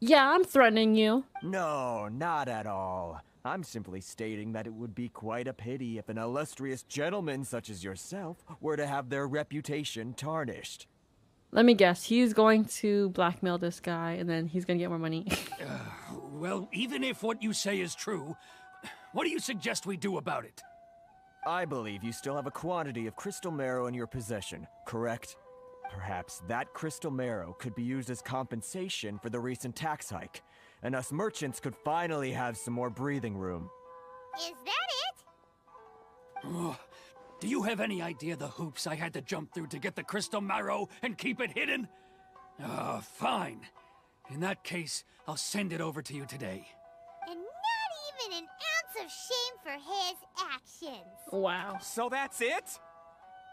Speaker 1: Yeah, I'm threatening you.
Speaker 9: No, not at all. I'm simply stating that it would be quite a pity if an illustrious gentleman such as yourself were to have their reputation tarnished.
Speaker 1: Let me guess. He's going to blackmail this guy, and then he's gonna get more money.
Speaker 11: Well, even if what you say is true, what do you suggest we do about it?
Speaker 9: I believe you still have a quantity of crystal marrow in your possession, correct? Perhaps that crystal marrow could be used as compensation for the recent tax hike, and us merchants could finally have some more breathing room.
Speaker 4: Is that it?
Speaker 11: Oh, do you have any idea the hoops I had to jump through to get the crystal marrow and keep it hidden? Fine. In that case, I'll send it over to you today.
Speaker 4: And not even an ounce of shame for his actions.
Speaker 1: Wow.
Speaker 13: So that's it?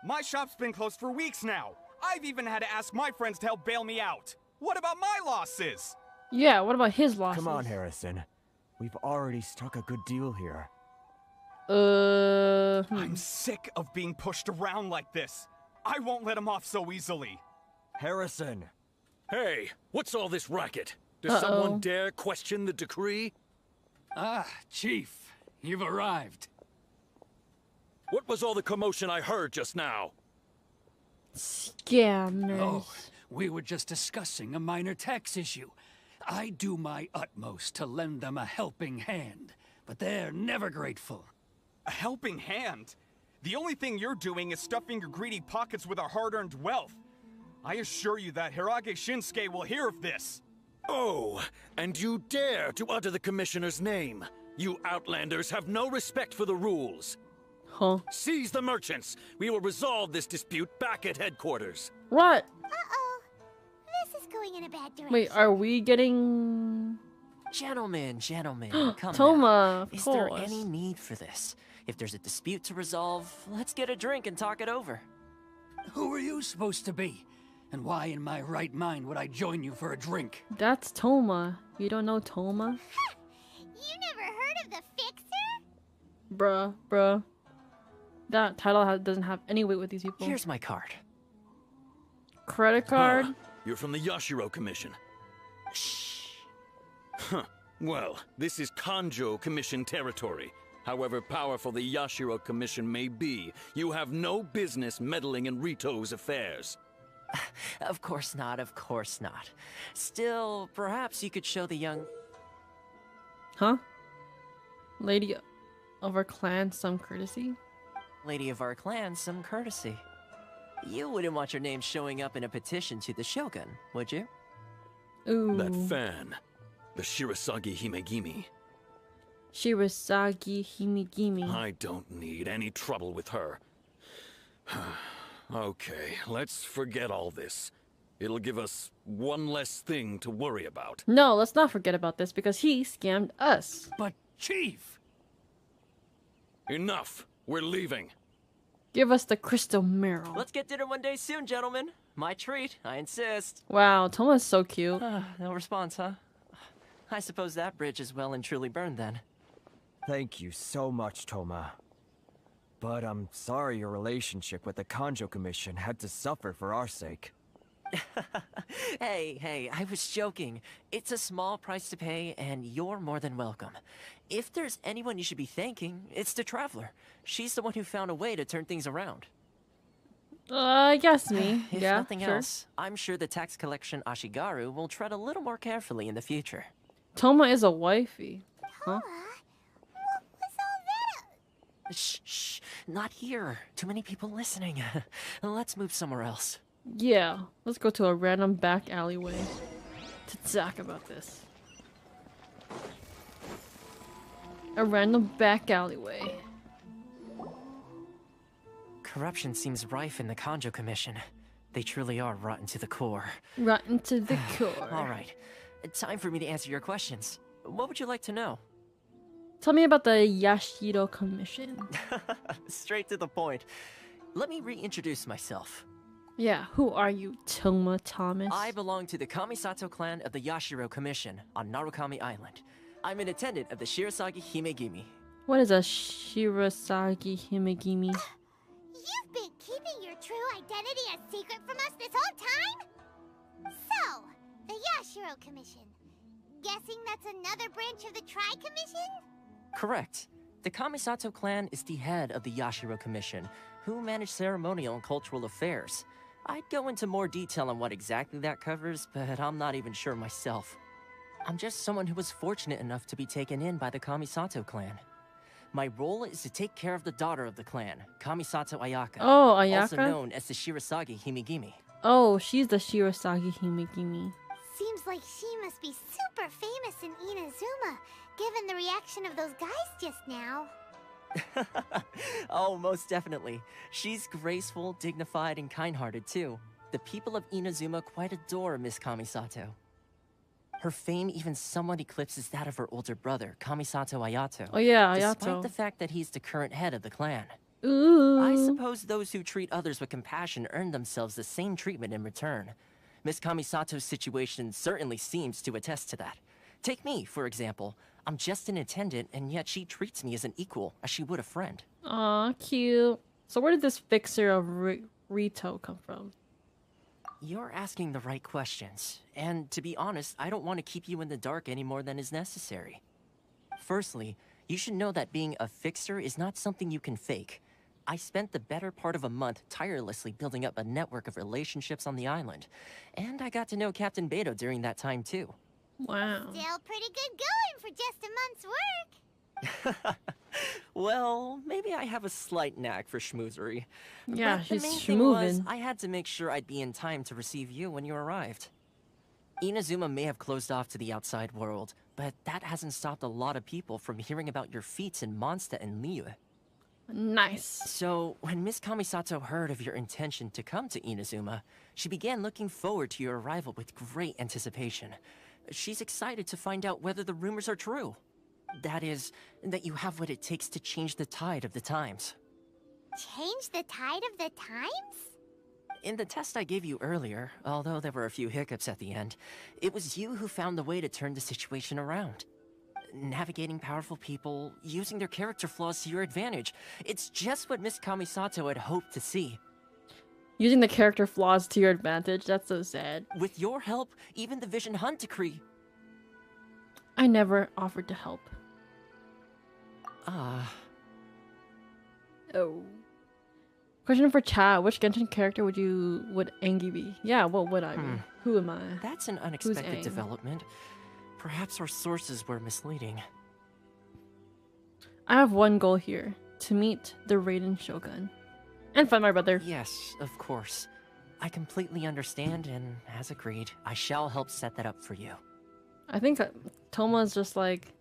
Speaker 13: My shop's been closed for weeks now. I've even had to ask my friends to help bail me out. What about my losses?
Speaker 1: Yeah, what about his losses?
Speaker 9: Come on, Harrison. We've already struck a good deal here.
Speaker 13: I'm sick of being pushed around like this. I won't let him off so easily.
Speaker 9: Harrison.
Speaker 14: Hey, what's all this racket? Does someone dare question the decree?
Speaker 11: Ah, Chief, you've arrived.
Speaker 14: What was all the commotion I heard just now?
Speaker 1: Scammers.
Speaker 11: Oh, we were just discussing a minor tax issue. I do my utmost to lend them a helping hand, but they're never grateful.
Speaker 13: A helping hand? The only thing you're doing is stuffing your greedy pockets with our hard-earned wealth. I assure you that Hirage Shinsuke will hear of this.
Speaker 14: Oh, and you dare to utter the commissioner's name. You outlanders have no respect for the rules.
Speaker 1: Huh?
Speaker 14: Seize the merchants. We will resolve this dispute back at headquarters.
Speaker 1: What?
Speaker 4: Uh-oh. This is going in a bad direction.
Speaker 1: Wait, are we getting...
Speaker 6: Gentlemen, come
Speaker 1: Toma,
Speaker 6: now.
Speaker 1: of
Speaker 6: Is
Speaker 1: course.
Speaker 6: there any need for this? If there's a dispute to resolve, let's get a drink and talk it over.
Speaker 11: Who are you supposed to be? And why in my right mind would I join you for a drink?
Speaker 1: That's Toma. You don't know Toma?
Speaker 4: You never heard of the Fixer?
Speaker 1: Bruh. That title doesn't have any weight with these people.
Speaker 6: Here's my card.
Speaker 1: Credit card?
Speaker 14: You're from the Yashiro Commission.
Speaker 6: Shh.
Speaker 14: Huh. Well, this is Kanjo Commission territory. However powerful the Yashiro Commission may be, you have no business meddling in Rito's affairs.
Speaker 6: Of course not, of course not. Still, perhaps you could show the young...
Speaker 1: Huh? Lady of our clan some courtesy?
Speaker 6: Lady of our clan some courtesy. You wouldn't want your name showing up in a petition to the Shogun, would you?
Speaker 1: Ooh.
Speaker 14: That fan. The Shirasagi Himegimi.
Speaker 1: Shirasagi Himegimi.
Speaker 14: I don't need any trouble with her. Okay, let's forget all this. It'll give us one less thing to worry about.
Speaker 1: No, let's not forget about this because he scammed us.
Speaker 11: But, Chief!
Speaker 14: Enough! We're leaving.
Speaker 1: Give us the crystal marrow.
Speaker 6: Let's get dinner one day soon, gentlemen. My treat, I insist.
Speaker 1: Wow, Toma's so cute.
Speaker 6: No response, huh? I suppose that bridge is well and truly burned then.
Speaker 9: Thank you so much, Toma. But I'm sorry your relationship with the Kanjo Commission had to suffer for our sake.
Speaker 6: Hey, I was joking. It's a small price to pay, and you're more than welcome. If there's anyone you should be thanking, it's the Traveler. She's the one who found a way to turn things around.
Speaker 1: I guess me.
Speaker 6: If
Speaker 1: yeah,
Speaker 6: nothing
Speaker 1: sure.
Speaker 6: else, I'm sure the tax collection Ashigaru will tread a little more carefully in the future.
Speaker 1: Toma is a wifey. Huh?
Speaker 4: What was all that?
Speaker 6: Shh, not here. Too many people listening. Let's move somewhere else.
Speaker 1: Yeah, let's go to a random back alleyway to talk about this. A random back alleyway.
Speaker 6: Corruption seems rife in the Kanjo Commission. They truly are rotten to the core.
Speaker 1: Rotten to the core.
Speaker 6: All right, time for me to answer your questions. What would you like to know?
Speaker 1: Tell me about the Yashiro Commission.
Speaker 6: Straight to the point. Let me reintroduce myself.
Speaker 1: Yeah, who are you, Toma Thomas?
Speaker 6: I belong to the Kamisato clan of the Yashiro Commission on Narukami Island. I'm an attendant of the Shirasagi Himegimi.
Speaker 1: What is a Shirasagi Himegimi?
Speaker 4: You've been keeping your true identity a secret from us this whole time? So, the Yashiro Commission. Guessing that's another branch of the Tri-Commission?
Speaker 6: Correct. The Kamisato clan is the head of the Yashiro Commission, who manage ceremonial and cultural affairs. I'd go into more detail on what exactly that covers, but I'm not even sure myself. I'm just someone who was fortunate enough to be taken in by the Kamisato clan. My role is to take care of the daughter of the clan, Kamisato Ayaka.
Speaker 1: Oh, Ayaka?
Speaker 6: Also known as the Shirasagi Himegimi.
Speaker 1: Oh, she's the Shirasagi Himegimi.
Speaker 4: Seems like she must be super famous in Inazuma, given the reaction of those guys just now.
Speaker 6: Oh, most definitely. She's graceful, dignified, and kind-hearted too. The people of Inazuma quite adore Miss Kamisato. Her fame even somewhat eclipses that of her older brother, Kamisato Ayato.
Speaker 1: Oh yeah, Ayato.
Speaker 6: Despite the fact that he's the current head of the clan.
Speaker 1: Ooh.
Speaker 6: I suppose those who treat others with compassion earn themselves the same treatment in return. Miss Kamisato's situation certainly seems to attest to that. Take me, for example. I'm just an attendant, and yet she treats me as an equal, as she would a friend.
Speaker 1: Aw, cute. So where did this fixer of Rito come from?
Speaker 6: You're asking the right questions. And to be honest, I don't want to keep you in the dark any more than is necessary. Firstly, you should know that being a fixer is not something you can fake. I spent the better part of a month tirelessly building up a network of relationships on the island. And I got to know Captain Beto during that time too.
Speaker 1: Wow.
Speaker 4: Still pretty good going for just a month's work.
Speaker 6: Well, maybe I have a slight knack for schmoozery.
Speaker 1: Yeah,
Speaker 6: but
Speaker 1: she's
Speaker 6: the main thing was,
Speaker 1: schmoovin'.
Speaker 6: I had to make sure I'd be in time to receive you when you arrived. Inazuma may have closed off to the outside world, but that hasn't stopped a lot of people from hearing about your feats in Mondstadt and Liyue.
Speaker 1: Nice.
Speaker 6: So, when Miss Kamisato heard of your intention to come to Inazuma, she began looking forward to your arrival with great anticipation. She's excited to find out whether the rumors are true. That is, that you have what it takes to change the tide of the times.
Speaker 4: Change the tide of the times?
Speaker 6: In the test I gave you earlier, although there were a few hiccups at the end, it was you who found the way to turn the situation around. navigating powerful people, using their character flaws to your advantage. It's just what Miss Kamisato had hoped to see.
Speaker 1: Using the character flaws to your advantage, that's so sad.
Speaker 6: With your help, even the Vision Hunt decree.
Speaker 1: I never offered to help. Oh. Question for chat. Which Genshin character would Aangy be? Yeah, what would I be? Who am I?
Speaker 6: That's an unexpected development. Perhaps our sources were misleading.
Speaker 1: I have one goal here. To meet the Raiden Shogun. And find my brother.
Speaker 6: Yes, of course. I completely understand, and as agreed, I shall help set that up for you.
Speaker 1: I think Toma's just like,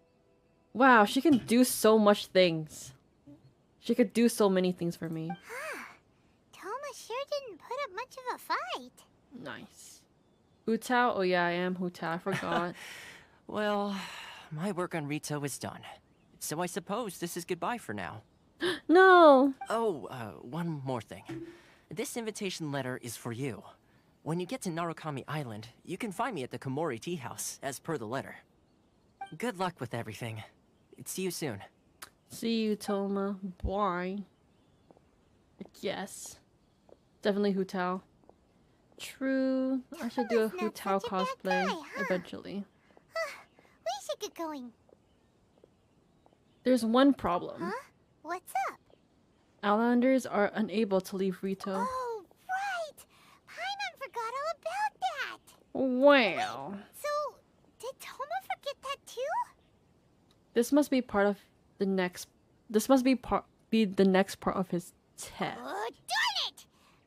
Speaker 1: wow, she can do so much things. She could do so many things for me.
Speaker 4: Toma sure didn't put up much of a fight.
Speaker 1: Nice. Hutao? Oh yeah, I am Hutao. I forgot.
Speaker 6: Well, my work on Rito is done. So I suppose this is goodbye for now.
Speaker 1: No!
Speaker 6: Oh, one more thing. This invitation letter is for you. When you get to Narukami Island, you can find me at the Komori Tea House, as per the letter. Good luck with everything. See you soon.
Speaker 1: See you, Toma. Bye. Yes. Definitely Hutao. True. I should do a Hutao cosplay eventually.
Speaker 4: We should get going.
Speaker 1: There's one problem.
Speaker 4: Huh? What's up?
Speaker 1: Outlanders are unable to leave Rito.
Speaker 4: Oh, right! Paimon forgot all about that!
Speaker 1: Wow.
Speaker 4: So, did Toma forget that too?
Speaker 1: This must be part of the next... This must be the next part of his test.
Speaker 4: Oh, darn it!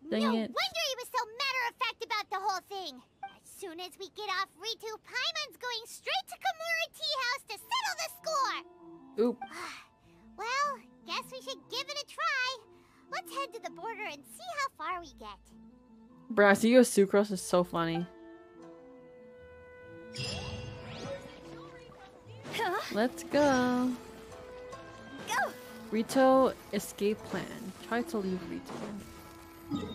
Speaker 1: Dang
Speaker 4: no
Speaker 1: it.
Speaker 4: wonder he was so matter-of-fact about the whole thing. As soon as we get off Ritu, Paimon's going straight to Komori Tea House to settle the score!
Speaker 1: Oop.
Speaker 4: Well, guess we should give it a try. Let's head to the border and see how far we get.
Speaker 1: Bruh, I see you as Sucrose is so funny. Let's go.
Speaker 4: Go!
Speaker 1: Rito escape plan. Try to leave Rito.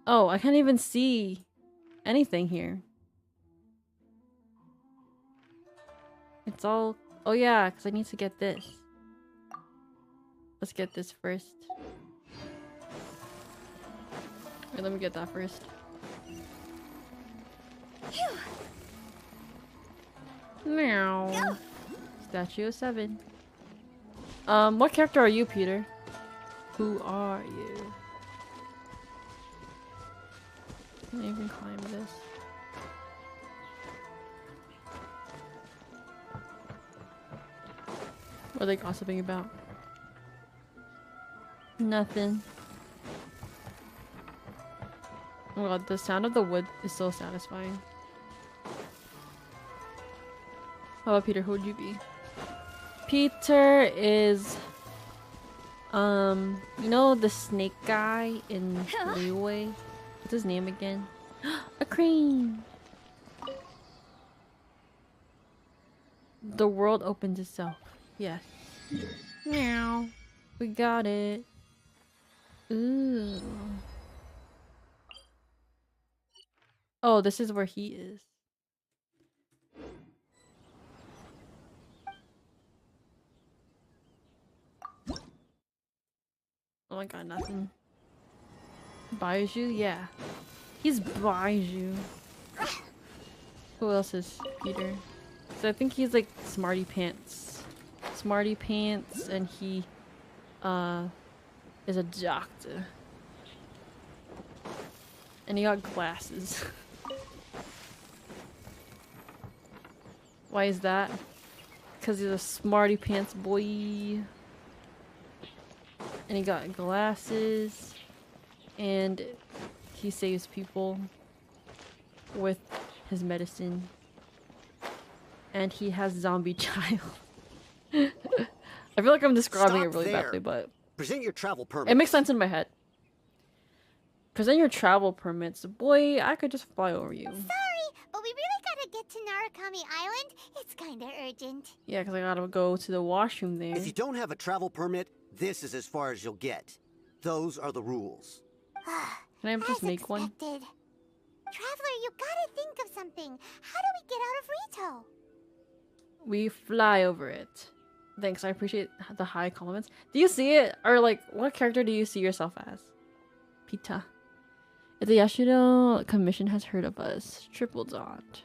Speaker 1: Oh, I can't even see anything here. It's all... Oh yeah, because I need to get this. Let's get this first. Wait, let me get that first. Meow.
Speaker 4: Go.
Speaker 1: Statue of 7. What character are you, Peter? Who are you? Can I even climb this? What are they gossiping about? Nothing. Oh my god, the sound of the wood is so satisfying. How about Peter? Who would you be? Peter is... you know the snake guy in Leeway? What's his name again? A crane! The world opens itself. Yes. Meow. We got it. Ooh. Oh, this is where he is. Oh my god, nothing. Baiju? Yeah. He's Baiju. Who else is Peter? So I think he's like Smarty Pants. Smarty Pants, and he is a doctor. And he got glasses. Why is that? Because he's a Smarty Pants boy. And he got glasses. And he saves people with his medicine. And he has zombie child. I feel like I'm describing it really badly, but
Speaker 15: present your travel permit.
Speaker 1: It makes sense in my head. Present your travel permits. Boy, I could just fly over you.
Speaker 4: Sorry, but we really gotta get to Narukami Island. It's kinda urgent.
Speaker 1: Yeah, because I gotta go to the washroom there.
Speaker 15: If you don't have a travel permit, this is as far as you'll get. Those are the rules.
Speaker 1: Can I just make one?
Speaker 4: Traveler, you gotta think of something. How do we get out of Rito?
Speaker 1: We fly over it. Thanks, I appreciate the high compliments. Do you see it? Or like, what character do you see yourself as? Pita. If the Yashiro Commission has heard of us, triple dot.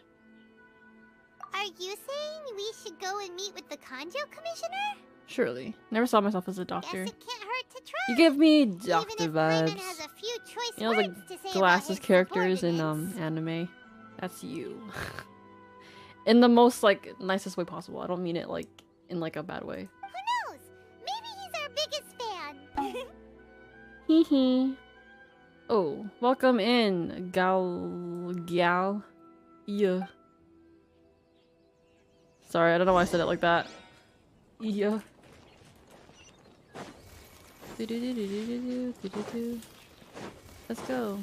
Speaker 4: Are you saying we should go and meet with the Kanjo Commissioner?
Speaker 1: Surely. Never saw myself as a doctor.
Speaker 4: Guess it can't hurt to try.
Speaker 1: You give me doctor
Speaker 4: Even if
Speaker 1: vibes.
Speaker 4: Paimon has a few choice
Speaker 1: You know, like
Speaker 4: words to say about
Speaker 1: glasses
Speaker 4: his
Speaker 1: characters in anime. That's you. In the most like nicest way possible. I don't mean it like in like a bad way.
Speaker 4: Who knows? Maybe he's our biggest fan.
Speaker 1: Hee hee. Oh, welcome in, gal. Yeah. Sorry, I don't know why I said it like that. Yeah. Let's go.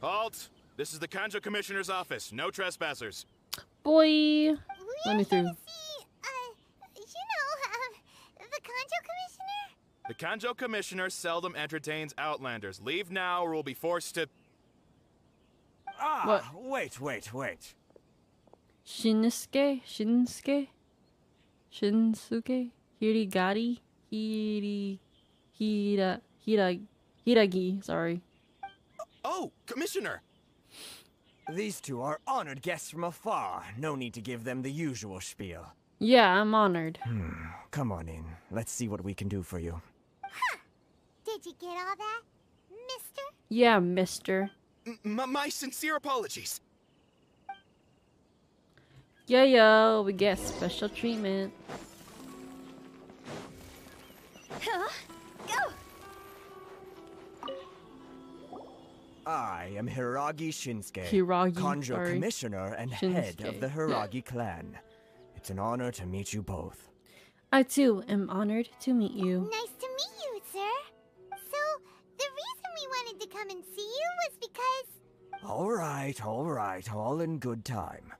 Speaker 16: Halt! This is the Kanjo Commissioner's office. No trespassers.
Speaker 1: Boy. Let me through.
Speaker 4: The Kanjo Commissioner?
Speaker 16: The Kanjo Commissioner seldom entertains Outlanders. Leave now or we'll be forced to...
Speaker 9: Ah, wait.
Speaker 1: Shinsuke? Hiragari? Hiragi, sorry.
Speaker 16: Oh, Commissioner!
Speaker 9: These two are honored guests from afar. No need to give them the usual spiel.
Speaker 1: Yeah, I'm honored.
Speaker 9: Come on in. Let's see what we can do for you.
Speaker 4: Huh. Did you get all that, mister?
Speaker 1: Yeah, mister.
Speaker 16: My sincere apologies.
Speaker 1: Yeah, we get special treatment.
Speaker 4: Go!
Speaker 9: I am Hiragi Shinsuke,
Speaker 1: Hiragi,
Speaker 9: Commissioner and head of the Hiragi clan. It's an honor to meet you both.
Speaker 1: I too am honored to meet you.
Speaker 4: Nice to meet you, sir. So, the reason we wanted to come and see you was because...
Speaker 9: All right, all in good time.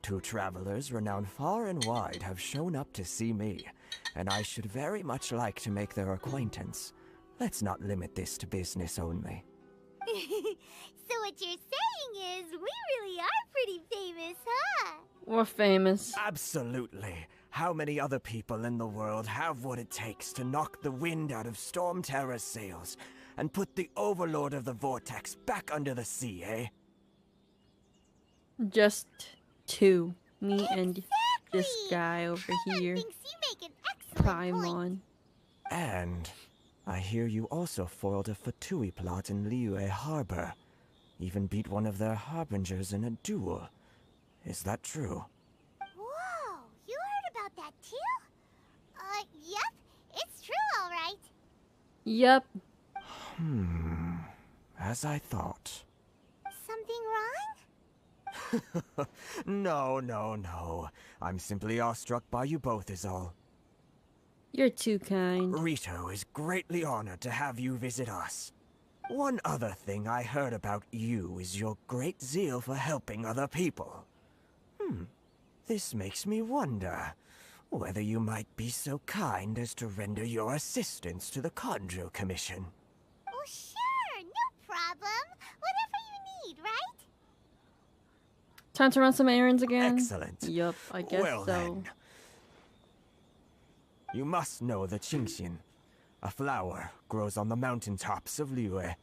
Speaker 9: Two travelers renowned far and wide have shown up to see me, and I should very much like to make their acquaintance. Let's not limit this to business only.
Speaker 4: So what you're saying is, we really are pretty famous, huh?
Speaker 1: We're famous.
Speaker 9: Absolutely. How many other people in the world have what it takes to knock the wind out of Storm Terror's sails and put the Overlord of the Vortex back under the sea, eh?
Speaker 1: Just two. Me and this guy over here. Paimon.
Speaker 9: And I hear you also foiled a Fatui plot in Liyue Harbor. Even beat one of their harbingers in a duel. Is that true?
Speaker 4: Whoa, you heard about that too? Yep, it's true, all right.
Speaker 1: Yep.
Speaker 9: As I thought.
Speaker 4: Something wrong?
Speaker 9: No. I'm simply awestruck by you both is all.
Speaker 1: You're too kind.
Speaker 9: Rito is greatly honored to have you visit us. One other thing I heard about you is your great zeal for helping other people. This makes me wonder whether you might be so kind as to render your assistance to the Kanjo Commission.
Speaker 4: Oh, sure, no problem. Whatever you need, right?
Speaker 1: Time to run some errands again?
Speaker 9: Excellent.
Speaker 1: Yup, I guess
Speaker 9: well,
Speaker 1: so.
Speaker 9: Then. You must know the Qingshin. A flower grows on the mountaintops of Liyue.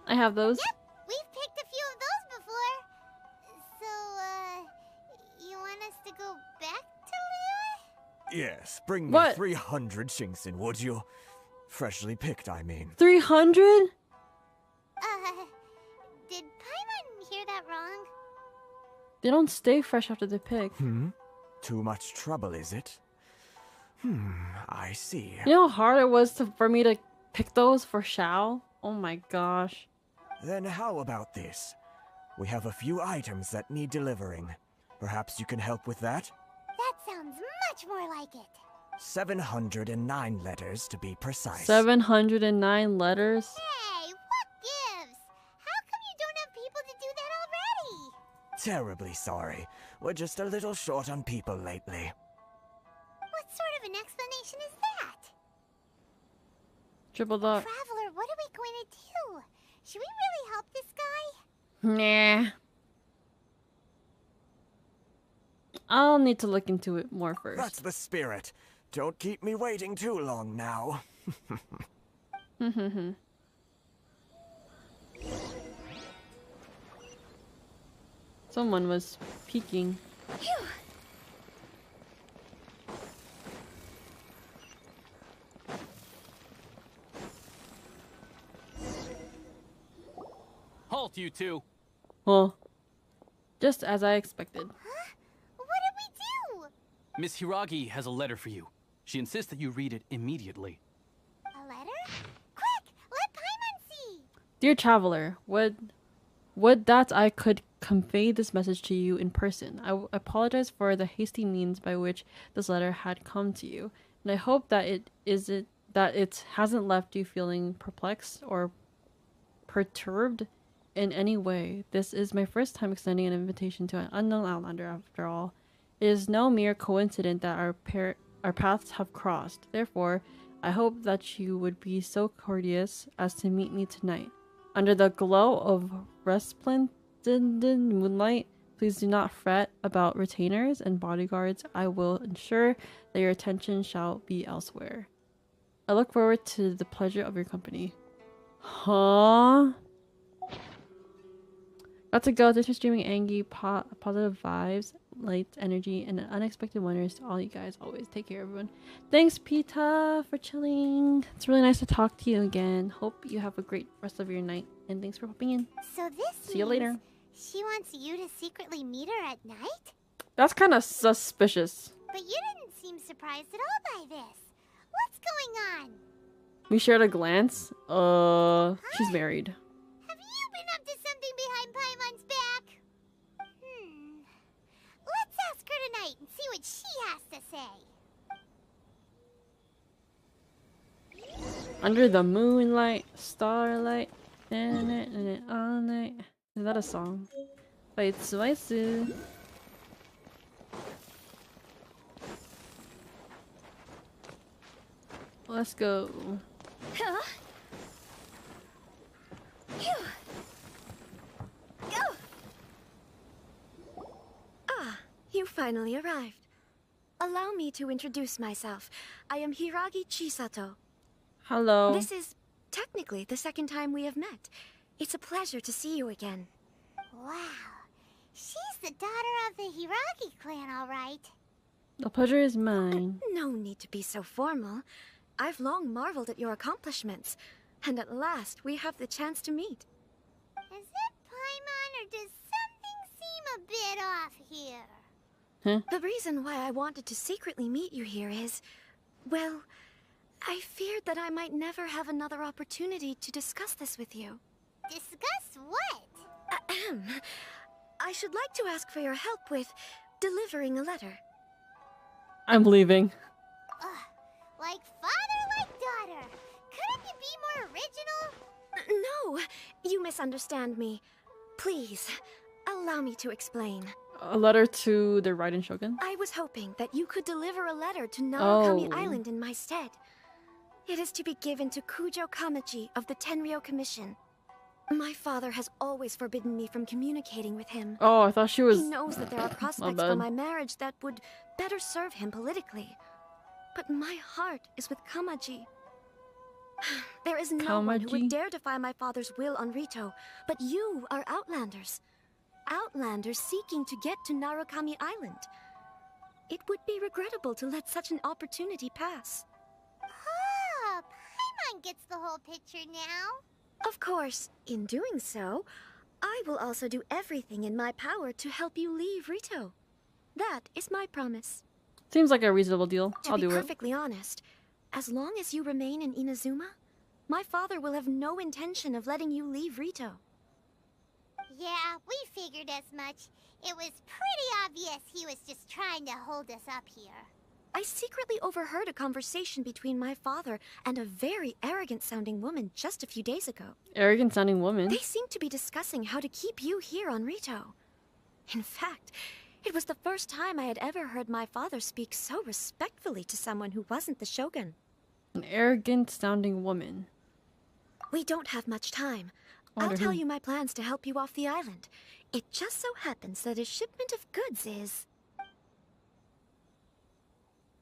Speaker 1: I have those.
Speaker 4: Yep, we've picked a few of those before. So, you want us to go back to Liyue?
Speaker 9: Yes, bring me 300 Qingshin, would you? Freshly picked, I mean.
Speaker 1: 300?
Speaker 4: Did Paimon hear that wrong?
Speaker 1: They don't stay fresh after they pick.
Speaker 9: Too much trouble, is it? I see.
Speaker 1: You know how hard it was for me to pick those for Shao? Oh my gosh.
Speaker 9: Then how about this? We have a few items that need delivering. Perhaps you can help with that?
Speaker 4: That sounds much more like it.
Speaker 9: 709 letters to be precise.
Speaker 1: 709 letters?
Speaker 4: Hey, what gives? How come you don't have people to do that already?
Speaker 9: Terribly sorry. We're just a little short on people lately.
Speaker 4: What sort of an explanation is that?
Speaker 1: Triple dot.
Speaker 4: Traveler, what are we going to do? Should we really help this guy?
Speaker 1: Nah. I'll need to look into it more first.
Speaker 9: That's the spirit. Don't keep me waiting too long now.
Speaker 1: Someone was peeking.
Speaker 12: Phew.
Speaker 17: Halt, you two!
Speaker 1: Well, just as I expected.
Speaker 4: Huh? What did we do?
Speaker 17: Miss Hiragi has a letter for you. She insists that you read it immediately.
Speaker 4: A letter? Quick, let Paimon see!
Speaker 1: Dear traveler, would that I could convey this message to you in person. I apologize for the hasty means by which this letter had come to you, and I hope that it hasn't left you feeling perplexed or perturbed in any way. This is my first time extending an invitation to an unknown outlander after all. It is no mere coincidence that our paths have crossed. Therefore, I hope that you would be so courteous as to meet me tonight. Under the glow of resplendent moonlight, please do not fret about retainers and bodyguards. I will ensure that your attention shall be elsewhere. I look forward to the pleasure of your company. Huh? Got to go. Thanks for streaming, Aangy. Positive vibes, lights, energy, and unexpected wonders to all you guys. Always take care, everyone. Thanks, Pita, for chilling. It's really nice to talk to you again. Hope you have a great rest of your night, and thanks for popping in.
Speaker 4: So this
Speaker 1: See you later.
Speaker 4: She wants you to secretly meet her at night?
Speaker 1: That's kind of suspicious.
Speaker 4: But you didn't seem surprised at all by this. What's going on?
Speaker 1: We shared a glance. She's married.
Speaker 4: Have you been up to something behind Paimon's back? Let's ask her tonight and see what she has to say.
Speaker 1: Under the moonlight, starlight, and it all night. Is that a song? By Tsuwaisu. Let's go.
Speaker 12: Huh? Phew. Go.
Speaker 18: Ah, you finally arrived. Allow me to introduce myself. I am Hiragi Chisato.
Speaker 1: Hello.
Speaker 18: This is technically the second time we have met. It's a pleasure to see you again.
Speaker 4: Wow. She's the daughter of the Hiragi clan, all right.
Speaker 1: The pleasure is mine.
Speaker 18: No need to be so formal. I've long marveled at your accomplishments, and at last we have the chance to meet.
Speaker 4: Is it Paimon, or does something seem a bit off here?
Speaker 1: Huh?
Speaker 18: The reason why I wanted to secretly meet you here is, well, I feared that I might never have another opportunity to discuss this with you.
Speaker 4: Discuss what?
Speaker 18: Ahem. I should like to ask for your help with delivering a letter.
Speaker 1: I'm leaving.
Speaker 4: Like father, like daughter. Couldn't you be more original?
Speaker 18: No, you misunderstand me. Please, allow me to explain.
Speaker 1: A letter to the Raiden Shogun?
Speaker 18: I was hoping that you could deliver a letter to Narukami
Speaker 1: Oh.
Speaker 18: Island in my stead. It is to be given to Kujo Kamaji of the Tenryou Commission. My father has always forbidden me from communicating with him.
Speaker 1: Oh, I thought she was...
Speaker 18: He knows that there are prospects for my marriage that would better serve him politically. But my heart is with Kamaji. There is no one who would
Speaker 1: Kamaji?
Speaker 18: dare defy my father's will on Rito, but you are outlanders. Outlanders seeking to get to Narukami Island. It would be regrettable to let such an opportunity pass.
Speaker 4: Oh, Paimon gets the whole picture now.
Speaker 18: Of course, in doing so, I will also do everything in my power to help you leave Rito. That is my promise.
Speaker 1: Seems like a reasonable deal. I'll do
Speaker 18: To be
Speaker 1: it.
Speaker 18: perfectly honest, as long as you remain in Inazuma, my father will have no intention of letting you leave Rito.
Speaker 4: Yeah, we figured as much. It was pretty obvious he was just trying to hold us up here.
Speaker 18: I secretly overheard a conversation between my father and a very arrogant-sounding woman just a few days ago.
Speaker 1: Arrogant sounding woman.
Speaker 18: They seemed to be discussing how to keep you here on Rito. In fact, it was the first time I had ever heard my father speak so respectfully to someone who wasn't the Shogun.
Speaker 1: An arrogant sounding woman.
Speaker 18: We don't have much time.
Speaker 1: Wonder
Speaker 18: I'll tell
Speaker 1: who-
Speaker 18: you my plans to help you off the island. It just so happens that a shipment of goods is...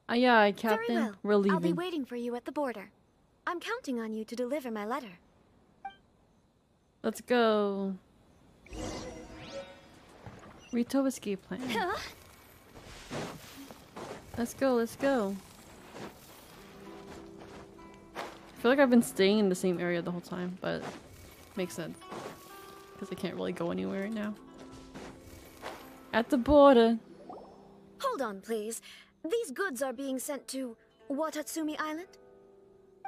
Speaker 1: Aye, aye, Captain.
Speaker 18: Very well.
Speaker 1: We're leaving.
Speaker 18: I'll be waiting for you at the border. I'm counting on you to deliver my letter.
Speaker 1: Let's go. Rito escape plan. Let's go, let's go. I feel like I've been staying in the same area the whole time, but makes sense. Because I can't really go anywhere right now. At the border.
Speaker 18: Hold on, please. These goods are being sent to Watatsumi Island?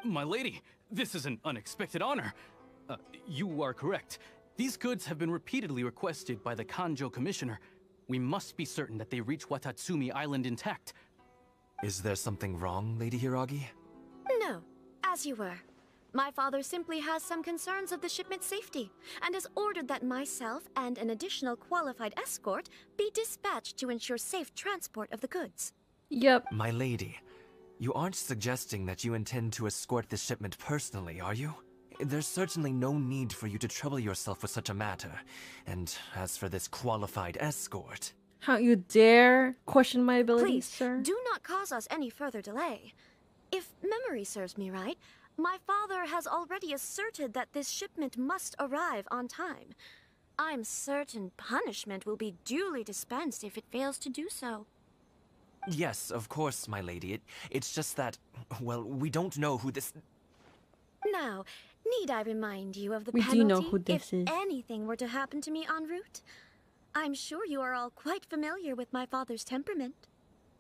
Speaker 17: My lady, this is an unexpected honor. You are correct. These goods have been repeatedly requested by the Kanjo Commissioner. We must be certain that they reach Watatsumi Island intact.
Speaker 19: Is there something wrong, Lady Hiragi?
Speaker 18: No, as you were. My father simply has some concerns of the shipment's safety, and has ordered that myself and an additional qualified escort be dispatched to ensure safe transport of the goods.
Speaker 1: Yep.
Speaker 19: My lady, you aren't suggesting that you intend to escort this shipment personally, are you? There's certainly no need for you to trouble yourself with such a matter. And as for this qualified escort...
Speaker 1: How you dare question my abilities,
Speaker 18: Please,
Speaker 1: sir?
Speaker 18: do not cause us any further delay. If memory serves me right, my father has already asserted that this shipment must arrive on time. I'm certain punishment will be duly dispensed if it fails to do so.
Speaker 19: Yes, of course, my lady. It's just that, well, we don't know who this...
Speaker 18: Now, need I remind you of the
Speaker 1: We
Speaker 18: penalty
Speaker 1: do know who this
Speaker 18: if
Speaker 1: is.
Speaker 18: anything were to happen to me en route? I'm sure you are all quite familiar with my father's temperament.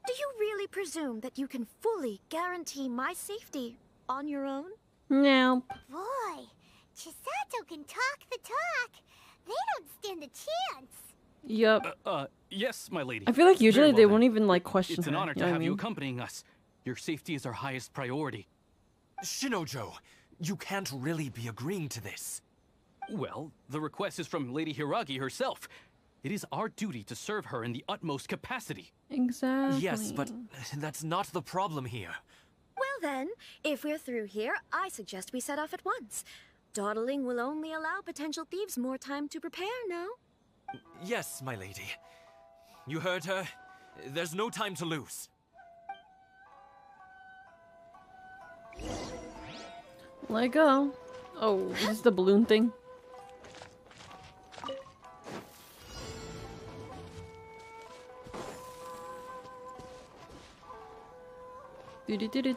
Speaker 18: Do you really presume that you can fully guarantee my safety on your own?
Speaker 1: No.
Speaker 4: Boy, Chisato can talk the talk. They don't stand a chance.
Speaker 1: Yep.
Speaker 17: Yes, my lady.
Speaker 1: I feel like usually
Speaker 17: Very well
Speaker 1: they
Speaker 17: then.
Speaker 1: won't even like question
Speaker 17: It's an
Speaker 1: her,
Speaker 17: honor
Speaker 1: you
Speaker 17: to
Speaker 1: know what I
Speaker 17: have you
Speaker 1: mean?
Speaker 17: accompanying us. Your safety is our highest priority.
Speaker 19: Shinojo, you can't really be agreeing to this.
Speaker 17: Well, the request is from Lady Hiragi herself. It is our duty to serve her in the utmost capacity.
Speaker 1: Exactly.
Speaker 19: Yes, but that's not the problem here.
Speaker 18: Well then, if we're through here, I suggest we set off at once. Dawdling will only allow potential thieves more time to prepare, no?
Speaker 19: Yes, my lady. You heard her. There's no time to lose.
Speaker 1: Let go. Oh, this is the balloon thing.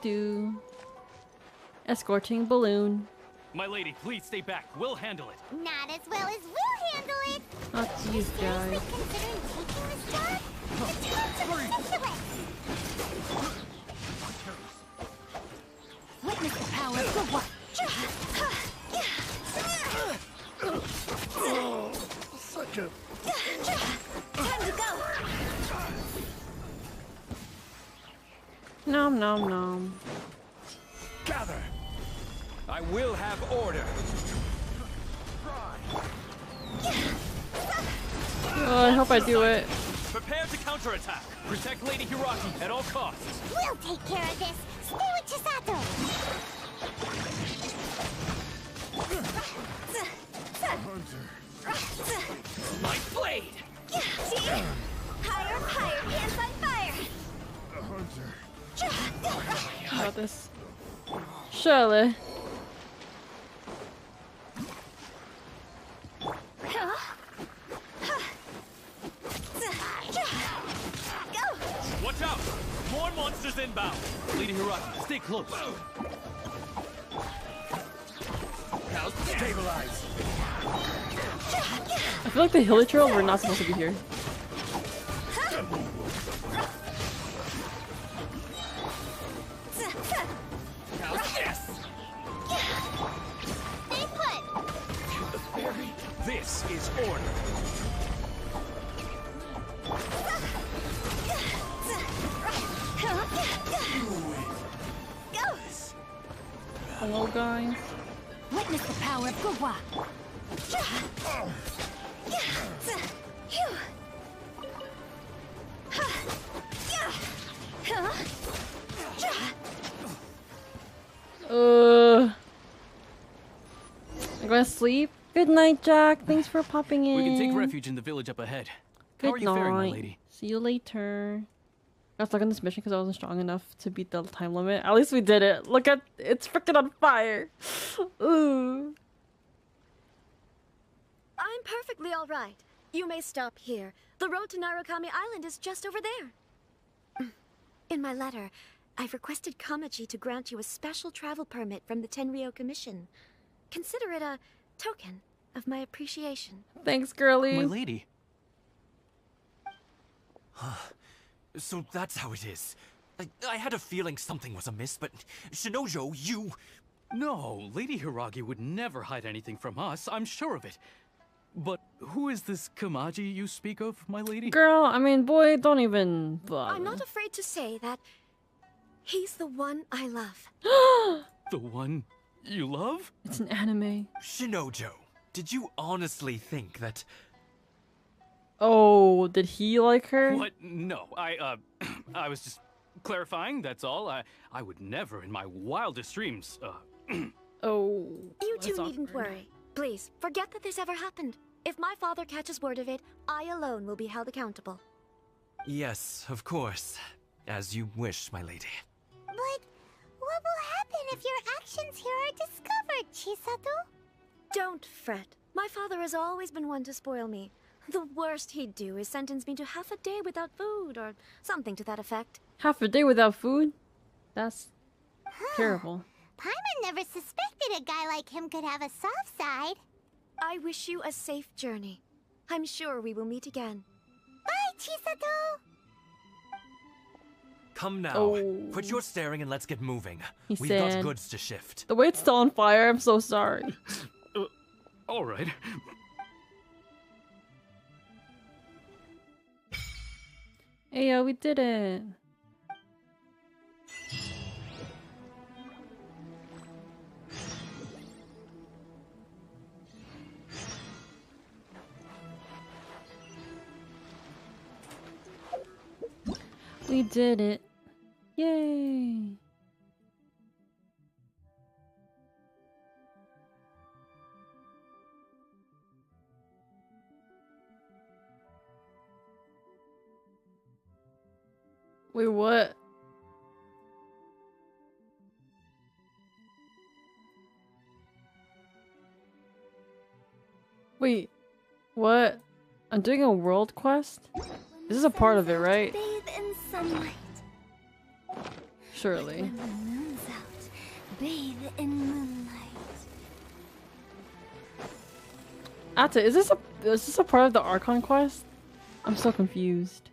Speaker 1: Do. Escorting balloon.
Speaker 17: My lady, please stay back. We'll handle it.
Speaker 4: Not as well as we'll handle it.
Speaker 1: Not these guys.
Speaker 4: Considering taking this job? The terms are ridiculous. Witness the power of the one.
Speaker 11: Such a...
Speaker 4: Time to go.
Speaker 1: Nom nom nom.
Speaker 11: Gather! I will have order.
Speaker 1: Oh, I hope I do it.
Speaker 17: Prepare to counterattack. Protect Lady Hiragi at all costs.
Speaker 4: We'll take care of this. Stay with Chisato.
Speaker 11: My blade!
Speaker 4: See? Higher, higher, hands on fire.
Speaker 1: Got this. Surely.
Speaker 17: Watch out! More monsters inbound. Lady Hiragi, stay close.
Speaker 11: Now stabilize.
Speaker 1: I feel like the hilly trail were not supposed to be here.
Speaker 11: Now yes.
Speaker 4: Stay put.
Speaker 11: This is order.
Speaker 1: Hello, guys.
Speaker 4: Witness the power of Gwa.
Speaker 1: I'm going to sleep. Good night, Jack. Thanks for popping in.
Speaker 17: We can take refuge in the village up ahead. How are you faring, my lady?
Speaker 1: See you later. I got stuck on this mission because I wasn't strong enough to beat the time limit. At least we did it. Look at it's freaking on fire. Ooh.
Speaker 18: I'm perfectly all right. You may stop here. The road to Narukami Island is just over there. In my letter, I've requested Kamaji to grant you a special travel permit from the Tenryou Commission. Consider it a token of my appreciation.
Speaker 1: Thanks, girlie.
Speaker 17: My lady.
Speaker 19: So that's how it is. I had a feeling something was amiss, but Shinojo, you...
Speaker 17: No, Lady Hiragi would never hide anything from us. I'm sure of it. But who is this Kamaji you speak of, my lady?
Speaker 1: Girl, I mean, boy, don't even bother.
Speaker 18: I'm not afraid to say that he's the one I love.
Speaker 17: The one you love?
Speaker 1: It's an anime.
Speaker 19: Shinojo, did you honestly think that...
Speaker 1: Oh, did he like her?
Speaker 17: What? No, I was just clarifying, that's all. I would never in my wildest dreams,
Speaker 1: Oh.
Speaker 18: You two needn't worry. Please, forget that this ever happened. If my father catches word of it, I alone will be held accountable.
Speaker 19: Yes, of course. As you wish, my lady.
Speaker 4: But what will happen if your actions here are discovered, Chisato?
Speaker 18: Don't fret. My father has always been one to spoil me. The worst he'd do is sentence me to half a day without food, or something to that effect.
Speaker 1: Half a day without food? That's terrible.
Speaker 4: Paimon never suspected a guy like him could have a soft side.
Speaker 18: I wish you a safe journey. I'm sure we will meet again.
Speaker 4: Bye, Chisato!
Speaker 19: Come now.
Speaker 1: Oh.
Speaker 19: Quit your staring and let's get moving.
Speaker 1: He
Speaker 19: We've
Speaker 1: said,
Speaker 19: got goods to shift.
Speaker 1: The way it's still on fire, I'm so sorry.
Speaker 17: All right.
Speaker 1: Hey, yo, we did it. We did it. Yay. Wait, what? Wait, what? I'm doing a world quest? This is a part of it, right?
Speaker 4: Bathe in sunlight.
Speaker 1: Surely.
Speaker 4: When the moon's out, bathe in moonlight.
Speaker 1: Atta, is this a part of the Archon quest? I'm so confused.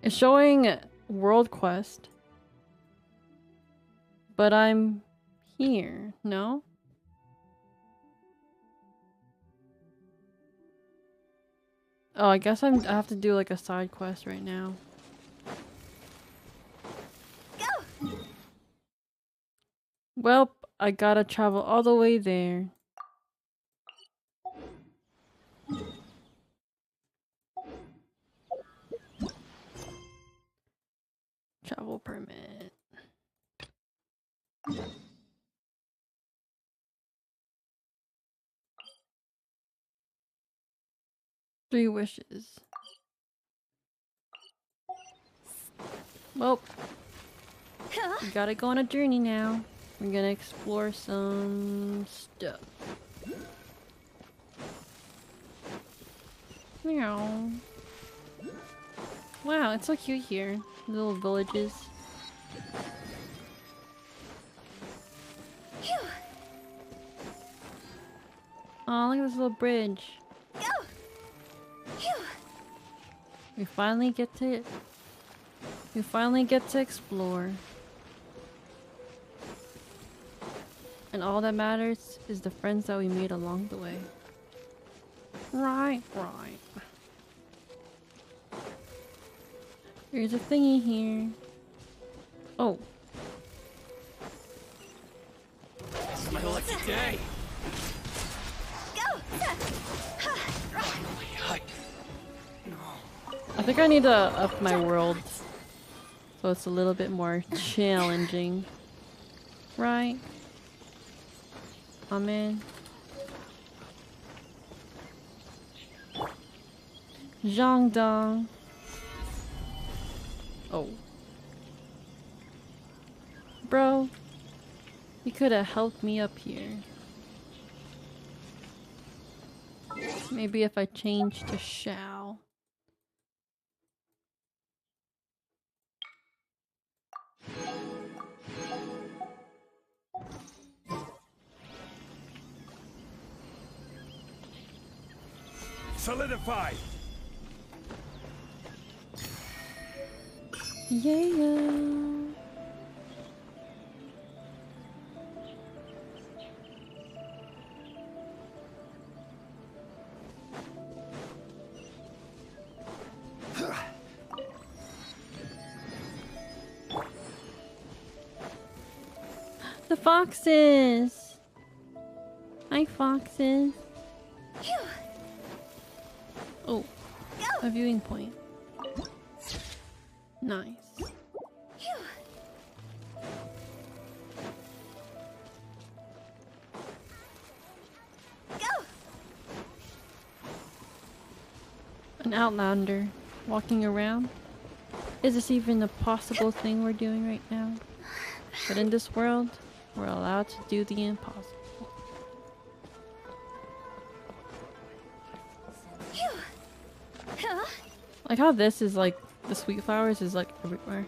Speaker 1: It's showing world quest. But I'm here, no? Oh, I guess I have to do like a side quest right now.
Speaker 4: Go!
Speaker 1: Well, I gotta travel all the way there. Travel permit. 3 wishes. Well, we gotta go on a journey now. We're gonna explore some stuff. Meow. Wow, it's so cute here. Little villages. Oh, look at this little bridge. We finally get to explore. And all that matters is the friends that we made along the way. Right. There's a thingy here. Oh.
Speaker 11: It's my lucky day.
Speaker 1: I think I need to up my world. So it's a little bit more challenging. Right? Amen. Zhangdong. Oh. Bro, you could have helped me up here. Maybe if I change to shall.
Speaker 14: Solidify!
Speaker 1: Yeah. The foxes! Hi, foxes. Oh, a viewing point. Nice. An outlander walking around? Is this even a possible thing we're doing right now? But in this world, we're allowed to do the impossible. Like how this is like, the sweet flowers is like everywhere.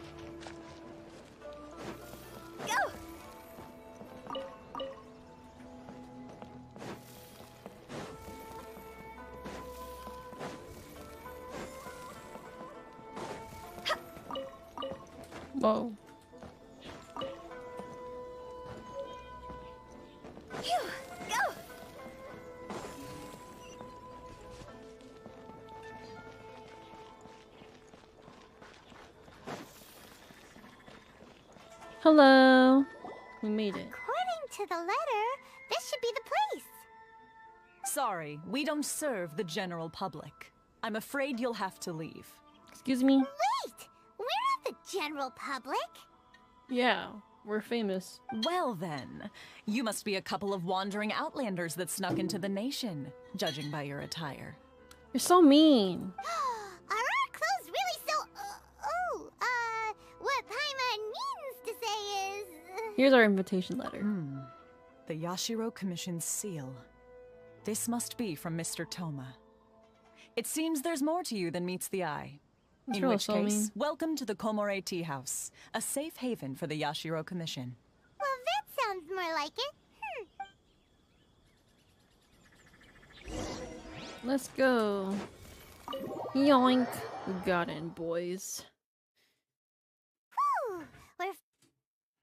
Speaker 1: Whoa. Hello. We made it.
Speaker 4: According to the letter, this should be the place.
Speaker 20: Sorry, we don't serve the general public. I'm afraid you'll have to leave.
Speaker 1: Excuse me?
Speaker 4: Wait! We're not the general public.
Speaker 1: Yeah, we're famous.
Speaker 20: Well then, you must be a couple of wandering outlanders that snuck into the nation, judging by your attire.
Speaker 1: You're so mean.
Speaker 4: Are our clothes really so... what Paimon means to say is...
Speaker 1: Here's our invitation letter.
Speaker 20: The Yashiro Commission's seal. This must be from Mr. Toma. It seems there's more to you than meets the eye. In which case, welcome to the Komore Tea House, a safe haven for the Yashiro Commission.
Speaker 4: Well, that sounds more like it.
Speaker 1: Let's go. Yoink. We got in, boys.
Speaker 4: Whew, we're...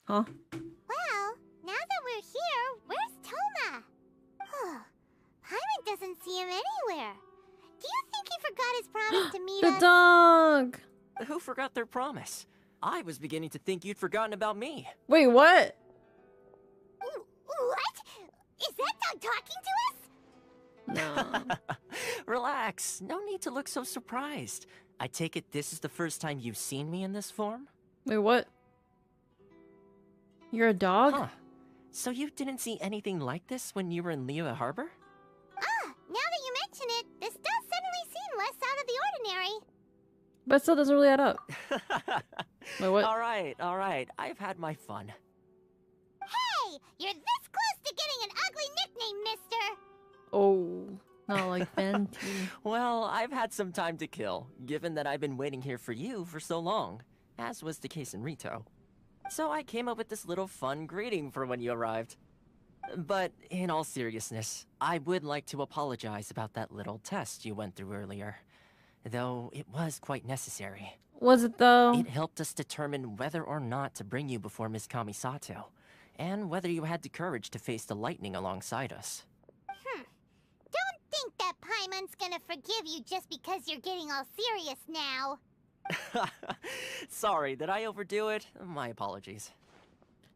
Speaker 1: Huh?
Speaker 4: Well, now that we're here, where's Toma? Paimon doesn't see him anywhere. Do you think he forgot his promise to meet us?
Speaker 1: The dog!
Speaker 6: Who forgot their promise? I was beginning to think you'd forgotten about me.
Speaker 1: Wait, what?
Speaker 4: What? Is that dog talking to us?
Speaker 1: No.
Speaker 6: Relax. No need to look so surprised. I take it this is the first time you've seen me in this form?
Speaker 1: Wait, what? You're a dog?
Speaker 6: Huh. So you didn't see anything like this when you were in Liyue Harbor?
Speaker 4: Now that you mention it, this does suddenly seem less out of the ordinary.
Speaker 1: But it still doesn't really add up. Wait, what?
Speaker 6: Alright. I've had my fun.
Speaker 4: Hey! You're this close to getting an ugly nickname, mister!
Speaker 1: Oh, not like Fenty.
Speaker 6: Well, I've had some time to kill, given that I've been waiting here for you for so long, as was the case in Rito. So I came up with this little fun greeting for when you arrived. But in all seriousness, I would like to apologize about that little test you went through earlier. Though it was quite necessary.
Speaker 1: Was it though?
Speaker 6: It helped us determine whether or not to bring you before Miss Kamisato, and whether you had the courage to face the lightning alongside us.
Speaker 4: Don't think that Paimon's gonna forgive you just because you're getting all serious now.
Speaker 6: Sorry, did I overdo it? My apologies.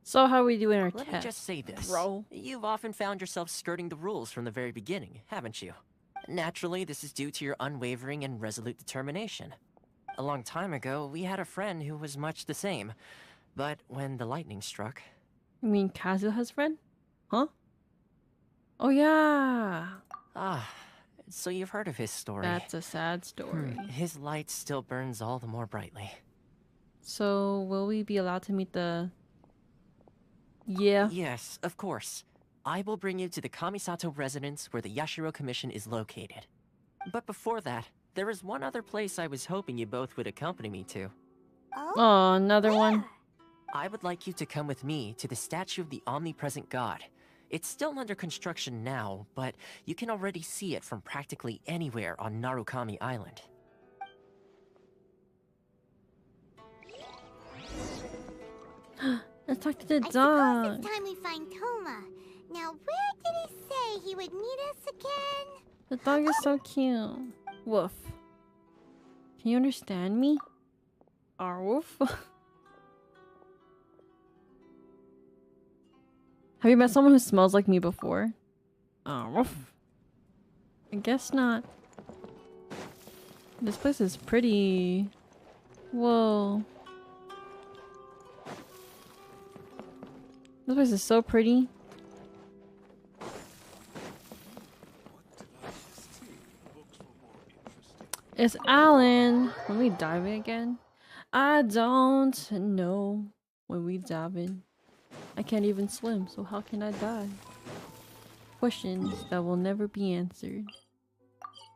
Speaker 1: So how are we doing our
Speaker 6: Let
Speaker 1: test?
Speaker 6: me just say this.
Speaker 1: Bro.
Speaker 6: You've often found yourself skirting the rules from the very beginning, haven't you? Naturally, this is due to your unwavering and resolute determination. A long time ago, we had a friend who was much the same. But when the lightning struck...
Speaker 1: You mean Kazuha's has friend? Huh? Oh yeah!
Speaker 6: Ah, so you've heard of his story.
Speaker 1: That's a sad story.
Speaker 6: His light still burns all the more brightly.
Speaker 1: So, will we be allowed to meet the... Yeah.
Speaker 6: Yes, of course. I will bring you to the Kamisato residence where the Yashiro Commission is located. But before that, there is one other place I was hoping you both would accompany me to.
Speaker 1: Oh, another one.
Speaker 6: I would like you to come with me to the statue of the omnipresent god. It's still under construction now, but you can already see it from practically anywhere on Narukami Island.
Speaker 1: Let's talk to the
Speaker 4: I
Speaker 1: dog.
Speaker 4: suppose it's time we find Toma. Now, where did he say he would meet us again?
Speaker 1: The dog is so cute. Woof. Can you understand me? Woof. Have you met someone who smells like me before? Woof. I guess not. This place is pretty. Whoa. This place is so pretty. It's Alan. When we dive in again? I don't know when we dive in. I can't even swim, so how can I dive? Questions that will never be answered.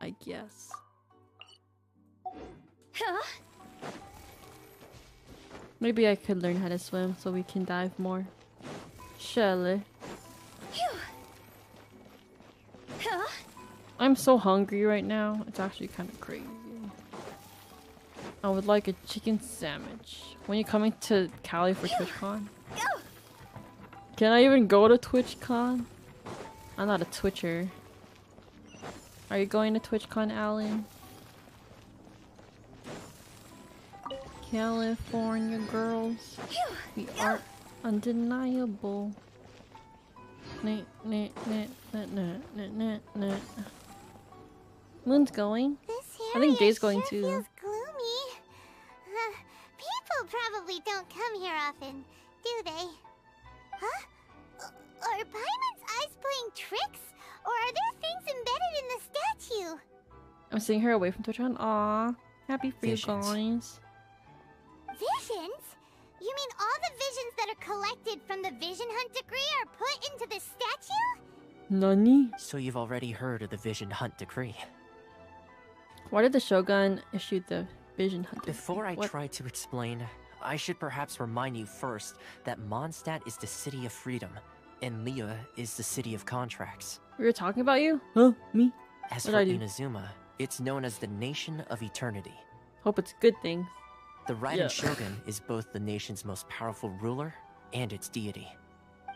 Speaker 1: I guess. Maybe I could learn how to swim so we can dive more. Surely. I'm so hungry right now. It's actually kind of crazy. I would like a chicken sandwich. When you coming to Cali for TwitchCon? Can I even go to TwitchCon? I'm not a Twitcher. Are you going to TwitchCon, Alan? California girls. We are undeniable. Moon's going. I think Day's going too.
Speaker 4: Feels gloomy. People probably don't come here often, do they? Huh? Are Paimon's eyes playing tricks? Or are there things embedded in the statue?
Speaker 1: I'm seeing her away from TwitchCon. Aw, happy for you guys.
Speaker 4: Visions? You mean all the visions that are collected from the Vision Hunt decree are put into the statue?
Speaker 1: Nani?
Speaker 6: So you've already heard of the Vision Hunt decree.
Speaker 1: Why did the Shogun issue the Vision Hunt decree?
Speaker 6: Before I try to explain, I should perhaps remind you first that Mondstadt is the city of freedom, and Liyue is the city of contracts.
Speaker 1: We were talking about you? Huh? Me?
Speaker 6: As
Speaker 1: What
Speaker 6: for
Speaker 1: did I do?
Speaker 6: Inazuma, it's known as the Nation of Eternity.
Speaker 1: Hope it's good things.
Speaker 6: The Raiden Shogun is both the nation's most powerful ruler and its deity.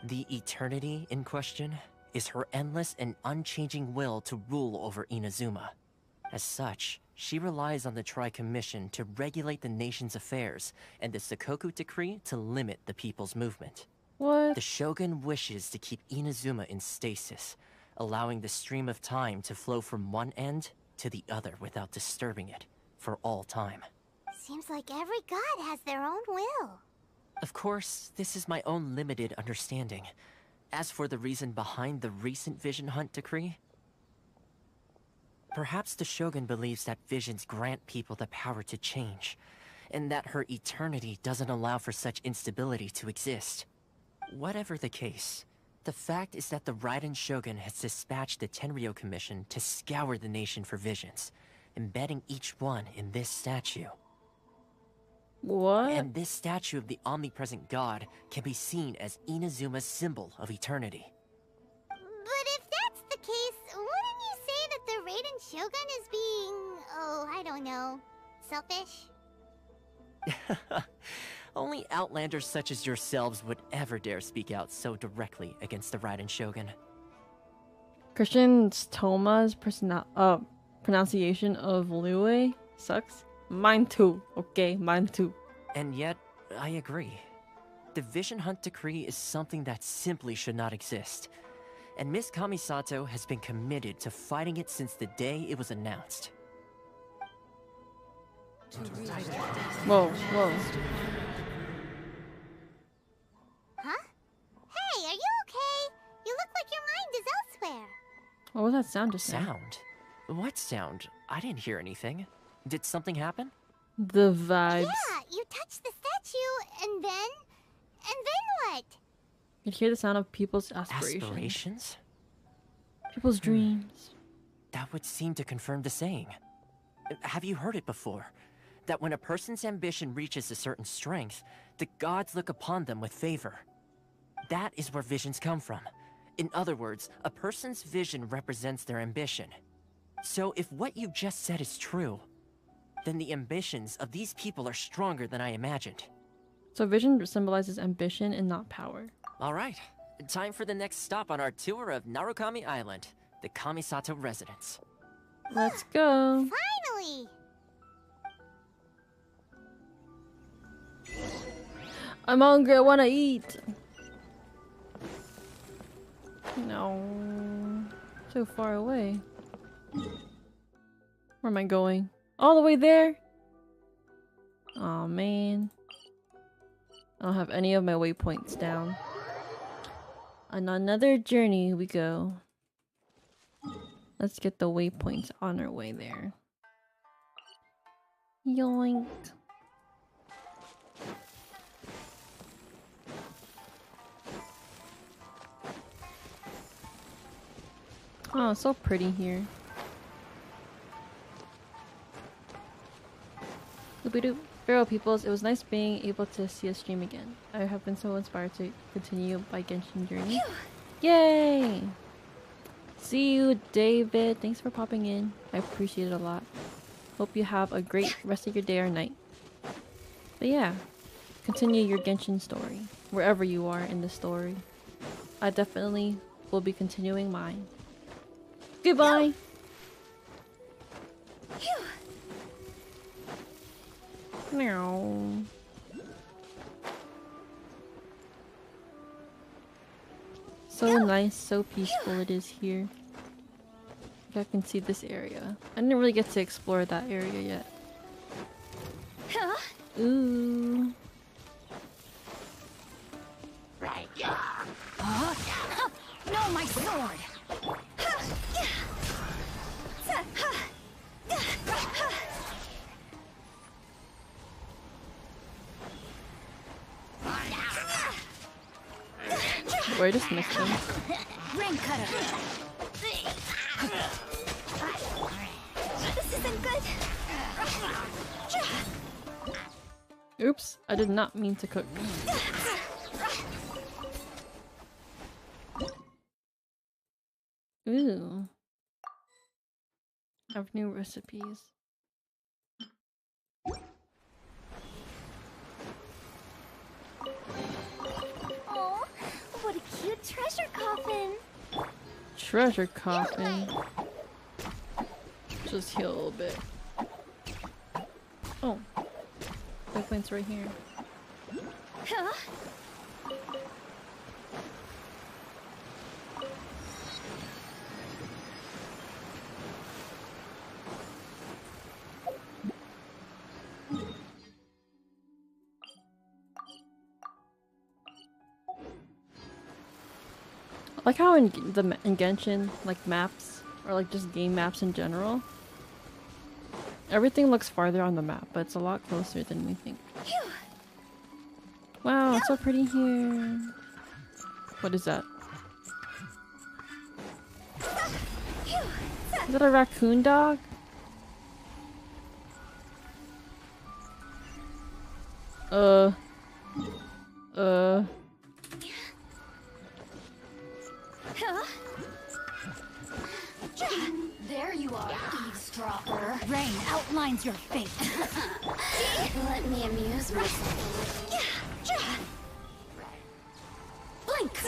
Speaker 6: The Eternity in question is her endless and unchanging will to rule over Inazuma. As such, she relies on the Tri-Commission to regulate the nation's affairs and the Sakoku Decree to limit the people's movement.
Speaker 1: What?
Speaker 6: The Shogun wishes to keep Inazuma in stasis, allowing the stream of time to flow from one end to the other without disturbing it for all time.
Speaker 4: Seems like every god has their own will.
Speaker 6: Of course, this is my own limited understanding. As for the reason behind the recent Vision Hunt decree, perhaps the Shogun believes that visions grant people the power to change, and that her eternity doesn't allow for such instability to exist. Whatever the case, the fact is that the Raiden Shogun has dispatched the Tenryou Commission to scour the nation for visions, embedding each one in this statue.
Speaker 1: What?
Speaker 6: And this statue of the omnipresent god can be seen as Inazuma's symbol of eternity.
Speaker 4: But if that's the case, wouldn't you say that the Raiden Shogun is being, oh, I don't know, selfish?
Speaker 6: Only outlanders such as yourselves would ever dare speak out so directly against the Raiden Shogun.
Speaker 1: Christian Toma's pronunciation of Liyue sucks. Mine too, okay? Mine too.
Speaker 6: And yet, I agree. The Vision Hunt decree is something that simply should not exist. And Miss Kamisato has been committed to fighting it since the day it was announced.
Speaker 1: Whoa, whoa.
Speaker 4: Huh? Hey, are you okay? You look like your mind is elsewhere.
Speaker 1: What was that sound just now?
Speaker 6: Sound? What sound? I didn't hear anything. Did something happen?
Speaker 1: The vibes.
Speaker 4: Yeah, you touched the statue, and then what?
Speaker 1: You could hear the sound of people's aspirations.
Speaker 6: Aspirations?
Speaker 1: People's dreams.
Speaker 6: That would seem to confirm the saying. Have you heard it before? That when a person's ambition reaches a certain strength, the gods look upon them with favor. That is where visions come from. In other words, a person's vision represents their ambition. So if what you just said is true, then the ambitions of these people are stronger than I imagined.
Speaker 1: So vision symbolizes ambition and not power.
Speaker 6: Alright, time for the next stop on our tour of Narukami Island, the Kamisato residence.
Speaker 1: Let's go.
Speaker 4: Finally!
Speaker 1: I'm hungry, I wanna eat. No. So far away. Where am I going? All the way there? Aw, man. I don't have any of my waypoints down. On another journey we go. Let's get the waypoints on our way there. Yoink. Oh, so pretty here. Doopy-doop. Pharaoh peoples, it was nice being able to see a stream again. I have been so inspired to continue my Genshin journey. Yay! See you, David. Thanks for popping in. I appreciate it a lot. Hope you have a great rest of your day or night. But yeah, continue your Genshin story, wherever you are in the story. I definitely will be continuing mine. Goodbye! Meow. So nice, so peaceful it is here. I can see this area. I didn't really get to explore that area yet. Ooh.
Speaker 2: No, my sword!
Speaker 1: Where I just missed him.
Speaker 2: Rain cutter. This isn't good.
Speaker 1: Oops, I did not mean to cook. Ooh. I have new recipes.
Speaker 4: Oh, what a cute treasure coffin!
Speaker 1: Treasure coffin. Just heal a little bit. Oh. Waypoint's right here.
Speaker 2: Huh?
Speaker 1: I like how in Genshin, like maps, or like just game maps in general, everything looks farther on the map, but it's a lot closer than we think. Wow, it's so pretty here. What is that? Is that a raccoon dog?
Speaker 2: There you are, eavesdropper. Rain outlines your fate.
Speaker 12: Let me amuse myself.
Speaker 2: Blink!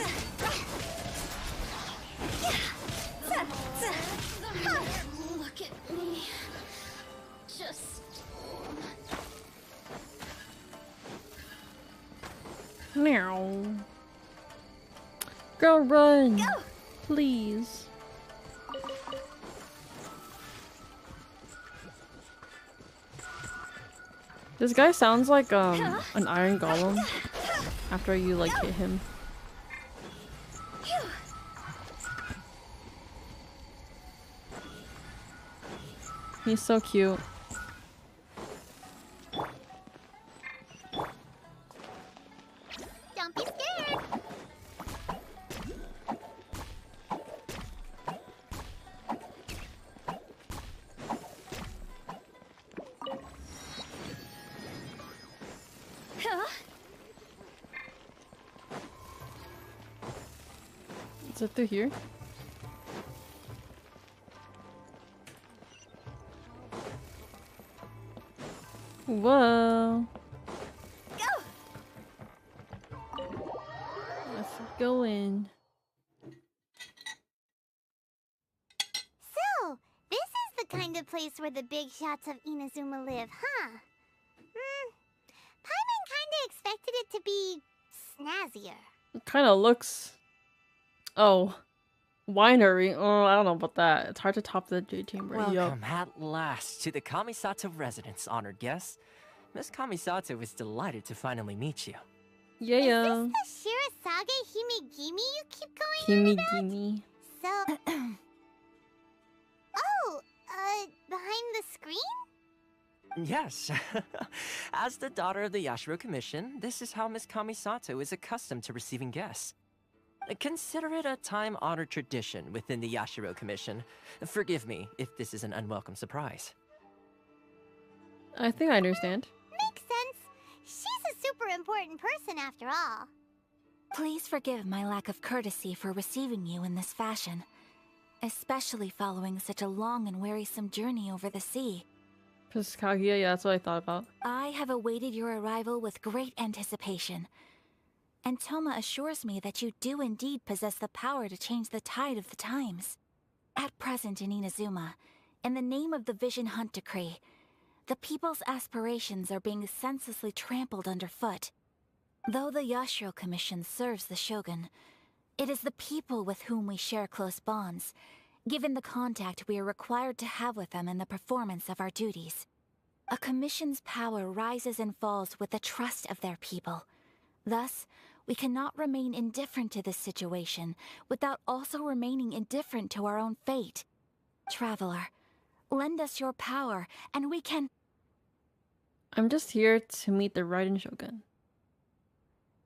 Speaker 12: Look at me. Just...
Speaker 1: Meow. Girl, run! Go. Please. This guy sounds like an iron golem after you like hit him. He's so cute.
Speaker 4: Don't be scared.
Speaker 1: Is it through here? Whoa. Let's go in.
Speaker 4: So, this is the kind of place where the big shots of Inazuma live, huh? Paimon kinda expected it to be snazzier.
Speaker 1: It kind of looks. Oh, winery. Oh, I don't know about that. It's hard to top the Jade Chamber.
Speaker 6: Welcome at last to the Kamisato residence, honored guests. Miss Kamisato is delighted to finally meet you.
Speaker 1: Yeah.
Speaker 4: Is this the Shirasage Himigimi you keep going on about?
Speaker 1: Himigimi.
Speaker 4: So... oh, behind the screen?
Speaker 6: Yes. As the daughter of the Yashiro Commission, this is how Miss Kamisato is accustomed to receiving guests. Consider it a time-honored tradition within the Yashiro Commission. Forgive me if this is an unwelcome surprise.
Speaker 1: I think I understand.
Speaker 4: Makes sense. She's a super important person after all.
Speaker 2: Please forgive my lack of courtesy for receiving you in this fashion, especially following such a long and wearisome journey over the sea.
Speaker 1: Because Kaguya, yeah, that's what I thought about.
Speaker 2: I have awaited your arrival with great anticipation. And Toma assures me that you do indeed possess the power to change the tide of the times. At present in Inazuma, in the name of the Vision Hunt Decree, the people's aspirations are being senselessly trampled underfoot. Though the Yashiro Commission serves the Shogun, it is the people with whom we share close bonds, given the contact we are required to have with them in the performance of our duties. A commission's power rises and falls with the trust of their people. Thus, we cannot remain indifferent to this situation without also remaining indifferent to our own fate. Traveler, lend us your power, and we can...
Speaker 1: I'm just here to meet the Raiden Shogun.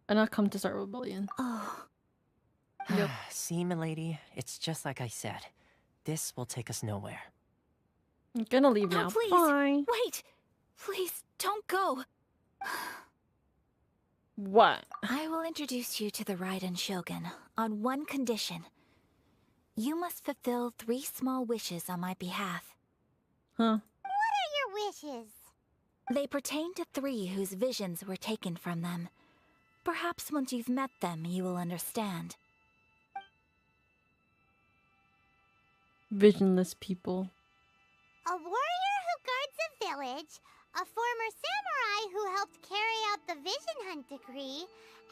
Speaker 1: And not come to start rebellion.
Speaker 2: Oh.
Speaker 1: Yep.
Speaker 6: See, milady, it's just like I said. This will take us nowhere.
Speaker 1: I'm gonna leave now.
Speaker 2: Please,
Speaker 1: bye.
Speaker 2: Wait! Please, don't go!
Speaker 1: What?
Speaker 2: I will introduce you to the Raiden Shogun on one condition. You must fulfill 3 small wishes on my behalf.
Speaker 1: Huh?
Speaker 4: What are your wishes?
Speaker 2: They pertain to 3 whose visions were taken from them. Perhaps once you've met them, you will understand.
Speaker 1: Visionless people.
Speaker 4: A warrior who guards a village, a former samurai who helped carry out the Vision Hunt Decree,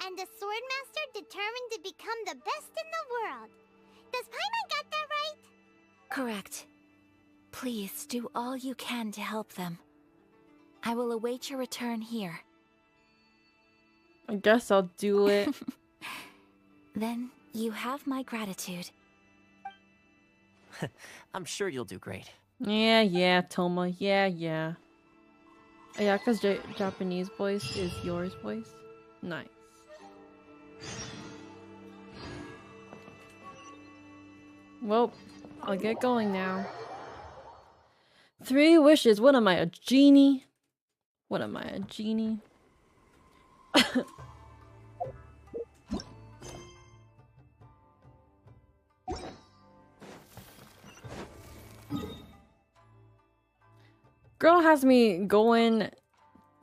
Speaker 4: and a swordmaster determined to become the best in the world. Does Paimon got that right?
Speaker 2: Correct. Please do all you can to help them. I will await your return here.
Speaker 1: I guess I'll do it.
Speaker 2: Then you have my gratitude.
Speaker 6: I'm sure you'll do great.
Speaker 1: Yeah, Toma. Yeah. Ayaka's Japanese voice is yours voice. Nice. Well, I'll get going now. 3 wishes. What am I, a genie? What am I, a genie? Girl has me going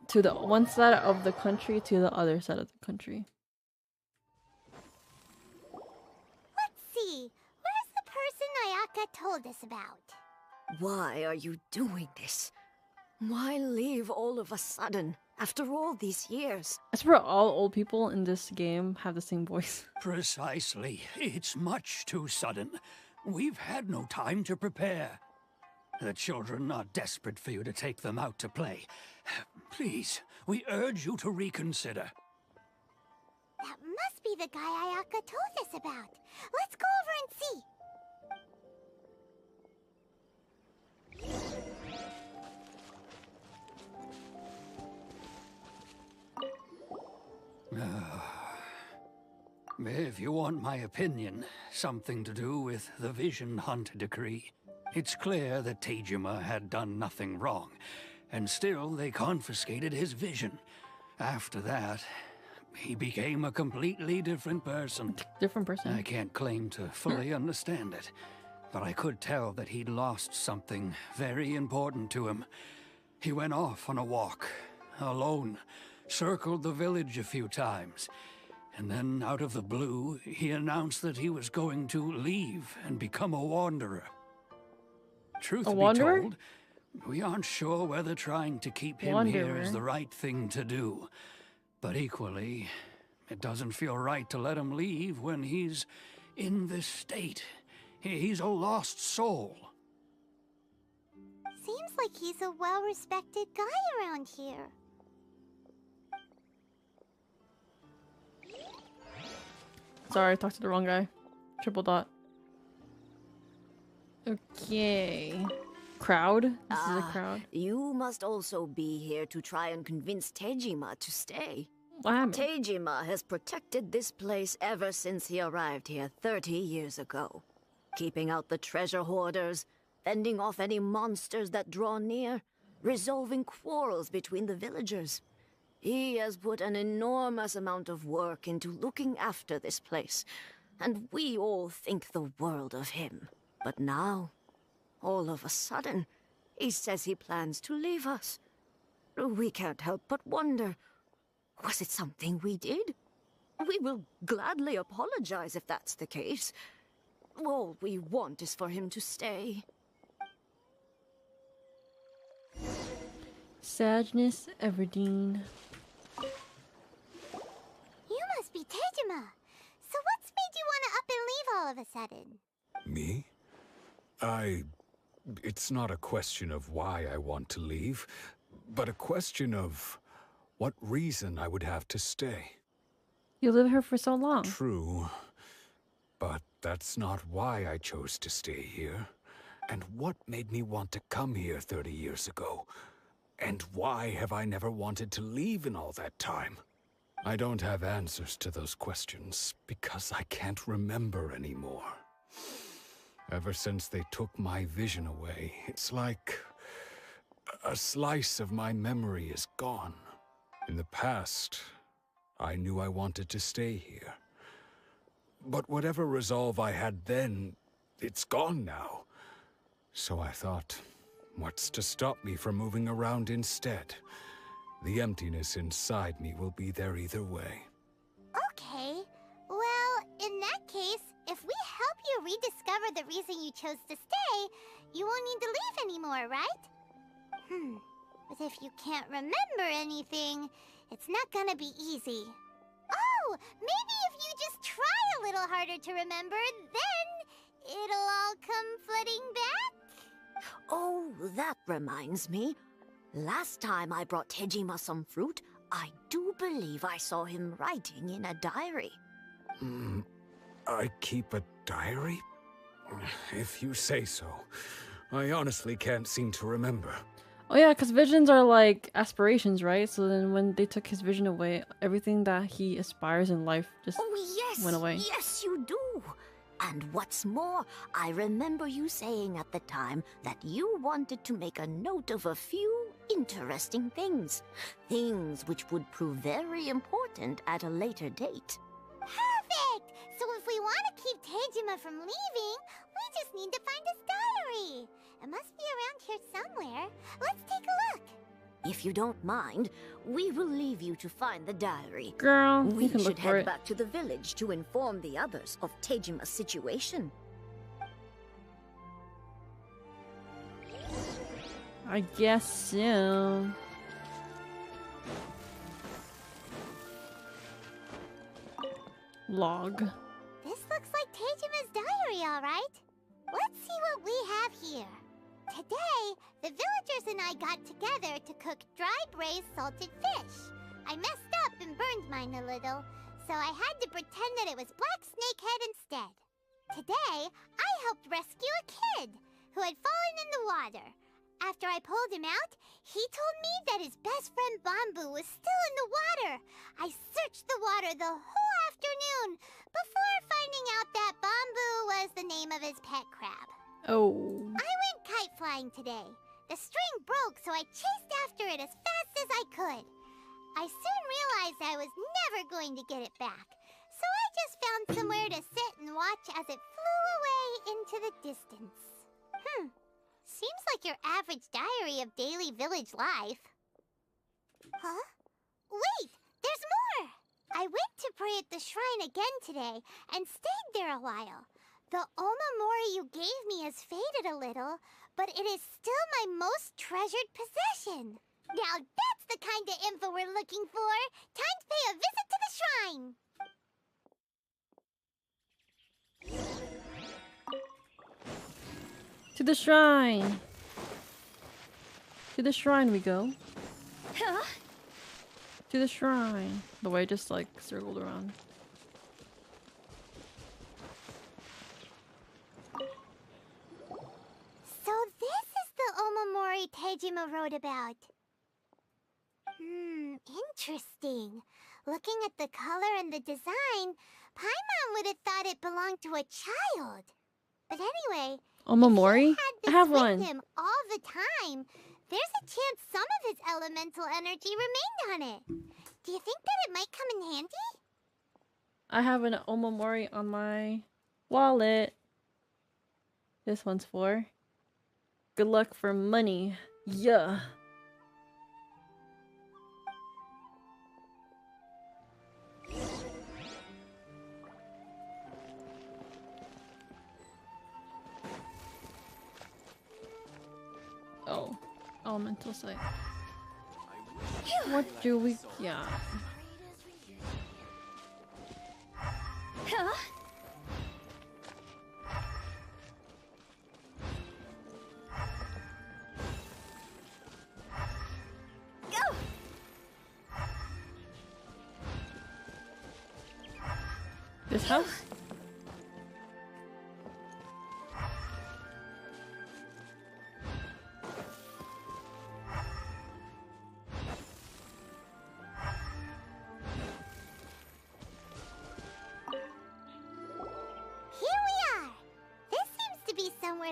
Speaker 1: to the one side of the country to the other side of the country.
Speaker 4: Let's see. Where's the person Ayaka told us about?
Speaker 18: Why are you doing this? Why leave all of a sudden, after all these years?
Speaker 1: I swear all old people in this game have the same voice.
Speaker 11: Precisely. It's much too sudden. We've had no time to prepare. The children are desperate for you to take them out to play. Please, we urge you to reconsider.
Speaker 4: That must be the guy Ayaka told us about. Let's go over and see.
Speaker 11: If you want my opinion, something to do with the Vision Hunt decree. It's clear that Tejima had done nothing wrong, and still they confiscated his vision. After that, he became a completely different person.
Speaker 1: Different person?
Speaker 11: I can't claim to fully understand it, but I could tell that he'd lost something very important to him. He went off on a walk, alone, circled the village a few times, and then, out of the blue, he announced that he was going to leave and become a wanderer. Truth be told, we aren't sure whether trying to keep him here is the right thing to do. But equally, it doesn't feel right to let him leave when he's in this state. He's a lost soul.
Speaker 4: Seems like he's a well-respected guy around here.
Speaker 1: Sorry, I talked to the wrong guy. Triple dot. Okay. Crowd? This is a crowd.
Speaker 21: You must also be here to try and convince Tejima to stay.
Speaker 1: What happened?
Speaker 21: Tejima has protected this place ever since he arrived here 30 years ago. Keeping out the treasure hoarders, fending off any monsters that draw near, resolving quarrels between the villagers. He has put an enormous amount of work into looking after this place, and we all think the world of him. But now, all of a sudden, he says he plans to leave us. We can't help but wonder, was it something we did? We will gladly apologize if that's the case. All we want is for him to stay.
Speaker 1: Sadness, Everdeen.
Speaker 4: You must be Tejima. So what's made you want to up and leave all of a sudden?
Speaker 22: Me? It's not a question of why I want to leave, but a question of what reason I would have to stay.
Speaker 1: You live here for so long.
Speaker 22: True, but that's not why I chose to stay here. And what made me want to come here 30 years ago? And why have I never wanted to leave in all that time? I don't have answers to those questions because I can't remember anymore. Ever since they took my vision away, it's like a slice of my memory is gone. In the past, I knew I wanted to stay here. But whatever resolve I had then, it's gone now. So I thought, what's to stop me from moving around instead? The emptiness inside me will be there either way.
Speaker 4: Okay. Well, in that case, if we help you rediscover the reason you chose to stay, you won't need to leave anymore, right? But if you can't remember anything, it's not gonna be easy. Oh, maybe if you just try a little harder to remember, then it'll all come flooding back?
Speaker 21: Oh, that reminds me. Last time I brought Tejima some fruit, I do believe I saw him writing in a diary.
Speaker 22: I keep a diary? If you say so. I honestly can't seem to remember.
Speaker 1: Oh yeah, because visions are like aspirations, right? So then when they took his vision away, everything that he aspires in life just went away.
Speaker 21: Yes, you do. And what's more, I remember you saying at the time that you wanted to make a note of a few interesting things. Things which would prove very important at a later date.
Speaker 4: Perfect! So if we want to keep Tejima from leaving, we just need to find his diary. It must be around here somewhere. Let's take a look.
Speaker 21: If you don't mind, we will leave you to find the diary.
Speaker 1: Girl,
Speaker 21: we
Speaker 1: you can
Speaker 21: should
Speaker 1: look for
Speaker 21: head
Speaker 1: it.
Speaker 21: back to the village to inform the others of Tejima's situation.
Speaker 1: I guess so. Log.
Speaker 4: This looks like Tejima's diary, all right. Let's see what we have here. Today, the villagers and I got together to cook dry braised salted fish. I messed up and burned mine a little, so I had to pretend that it was black snakehead instead. Today, I helped rescue a kid who had fallen in the water. After I pulled him out, he told me that his best friend Bamboo was still in the water. I searched the water the whole afternoon before finding out that Bamboo was the name of his pet crab.
Speaker 1: Oh.
Speaker 4: I went kite flying today. The string broke, so I chased after it as fast as I could. I soon realized I was never going to get it back, so I just found somewhere to sit and watch as it flew away into the distance. Seems like your average diary of daily village life. Huh? Wait, there's more! I went to pray at the shrine again today and stayed there a while. The omamori you gave me has faded a little, but it is still my most treasured possession. Now that's the kind of info we're looking for. Time to pay a visit to the shrine.
Speaker 1: To the shrine. To the shrine we go.
Speaker 2: Huh?
Speaker 1: To the shrine. The way just like circled around.
Speaker 4: So this is the omamori Tejima wrote about. Interesting. Looking at the color and the design, Paimon would have thought it belonged to a child. But anyway,
Speaker 1: Omamori? I have
Speaker 4: with
Speaker 1: one.
Speaker 4: him all the time, there's a chance some of his elemental energy remained on it. Do you think that it might come in handy?
Speaker 1: I have an omamori on my wallet. This one's for good luck for money. Yeah. Oh, elemental site. What do we got?
Speaker 2: Huh? Go!
Speaker 1: This house?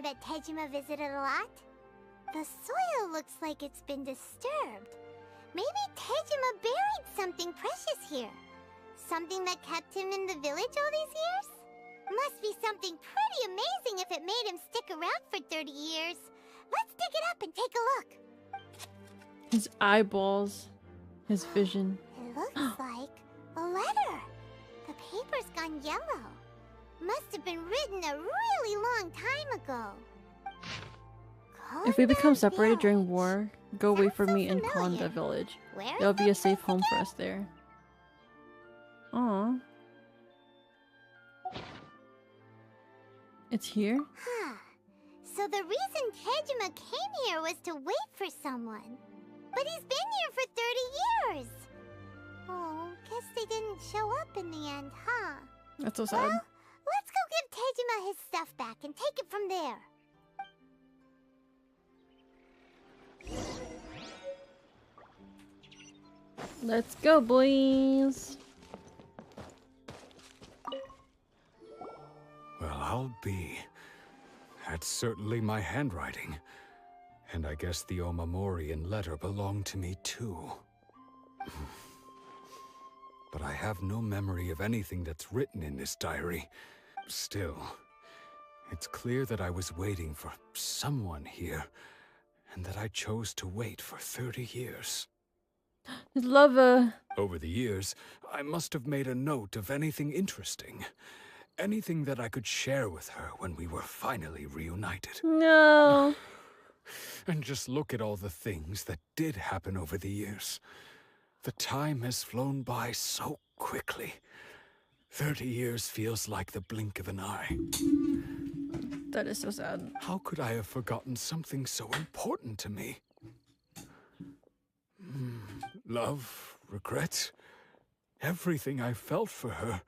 Speaker 4: That Tejima visited a lot. The soil looks like it's been disturbed. Maybe Tejima buried something precious here. Something that kept him in the village all these years? Must be something pretty amazing if it made him stick around for 30 years. Let's dig it up and take a look.
Speaker 1: His eyeballs. His vision.
Speaker 4: It looks like a letter. The paper's gone yellow. Must have been written a really long time ago.
Speaker 1: If we become separated during war, go wait for me in Konda village. There'll be a safe home for us there. Aww. It's here?
Speaker 4: Huh. So the reason Tejima came here was to wait for someone. But he's been here for 30 years. Oh, guess they didn't show up in the end, huh?
Speaker 1: That's so sad.
Speaker 4: Well, let's go give Tejima his stuff back and take it from there.
Speaker 1: Let's go, boys.
Speaker 22: Well, I'll be. That's certainly my handwriting. And I guess the omamori and letter belong to me too. But I have no memory of anything that's written in this diary. Still, it's clear that I was waiting for someone here, and that I chose to wait for 30 years.
Speaker 1: His lover.
Speaker 22: Over the years, I must have made a note of anything interesting. Anything that I could share with her when we were finally reunited.
Speaker 1: No.
Speaker 22: And just look at all the things that did happen over the years. The time has flown by so quickly. 30 years feels like the blink of an eye.
Speaker 1: That is so sad.
Speaker 22: How could I have forgotten something so important to me? Love, regret, everything I felt for her,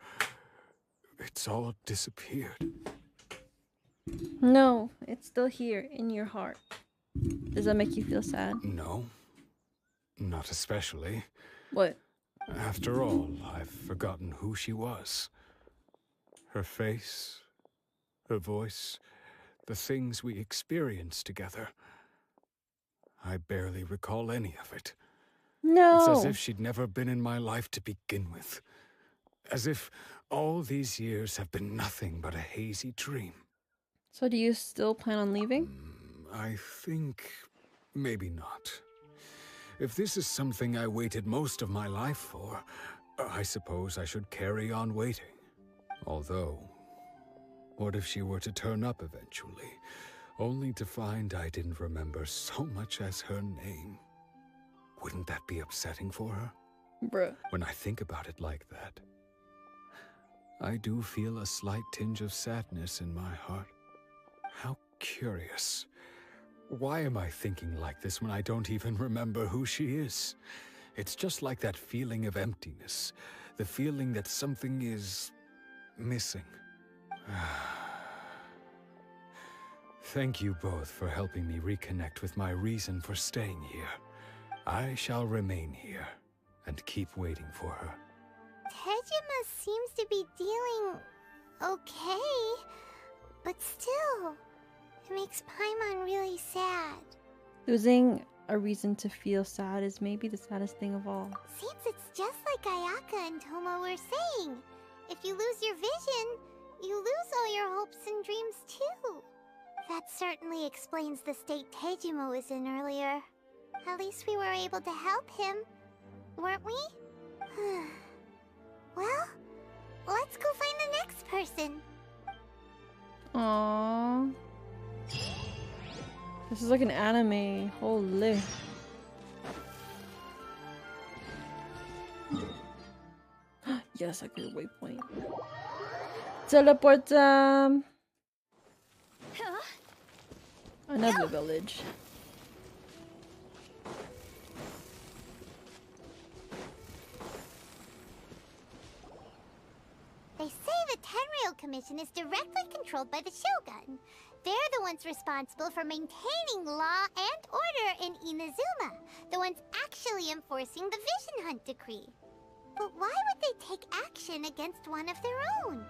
Speaker 22: it's all disappeared.
Speaker 1: No, it's still here in your heart. Does that make you feel sad?
Speaker 22: No, not especially.
Speaker 1: What?
Speaker 22: After all, I've forgotten who she was. Her face, her voice, the things we experienced together. I barely recall any of it.
Speaker 1: No!
Speaker 22: It's as if she'd never been in my life to begin with. As if all these years have been nothing but a hazy dream.
Speaker 1: So do you still plan on leaving?
Speaker 22: I think maybe not. If this is something I waited most of my life for, I suppose I should carry on waiting. Although, what if she were to turn up eventually, only to find I didn't remember so much as her name? Wouldn't that be upsetting for her?
Speaker 1: Bruh.
Speaker 22: When I think about it like that, I do feel a slight tinge of sadness in my heart. How curious. Why am I thinking like this when I don't even remember who she is? It's just like that feeling of emptiness, the feeling that something is missing. Thank you both for helping me reconnect with my reason for staying here. I shall remain here and keep waiting for her.
Speaker 4: Tejima seems to be dealing okay, but still, it makes Paimon really sad.
Speaker 1: Losing a reason to feel sad is maybe the saddest thing of all.
Speaker 4: Seems it's just like Ayaka and Toma were saying. If you lose your vision, you lose all your hopes and dreams too. That certainly explains the state Tejima was in earlier. At least we were able to help him, weren't we? Well, let's go find the next person.
Speaker 1: Aww. This is like an anime. Holy. Yes, I could waypoint. Teleport another village.
Speaker 4: They say the Tenryou Commission is directly controlled by the Shogun. They're the ones responsible for maintaining law and order in Inazuma, the ones actually enforcing the Vision Hunt Decree. But why would they take action against one of their own?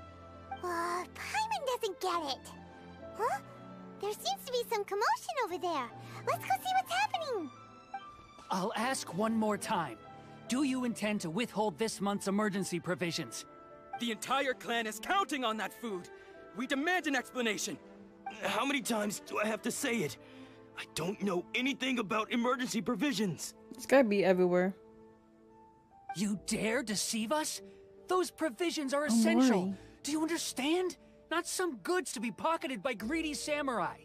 Speaker 4: Paimon doesn't get it. Huh? There seems to be some commotion over there. Let's go see what's happening.
Speaker 3: I'll ask one more time. Do you intend to withhold this month's emergency provisions?
Speaker 13: The entire clan is counting on that food. We demand an explanation.
Speaker 5: How many times do I have to say it? I don't know anything about emergency provisions.
Speaker 1: It's gotta be everywhere.
Speaker 3: You dare deceive us? Those provisions are essential.
Speaker 1: Amori.
Speaker 3: Do you understand? Not some goods to be pocketed by greedy samurai.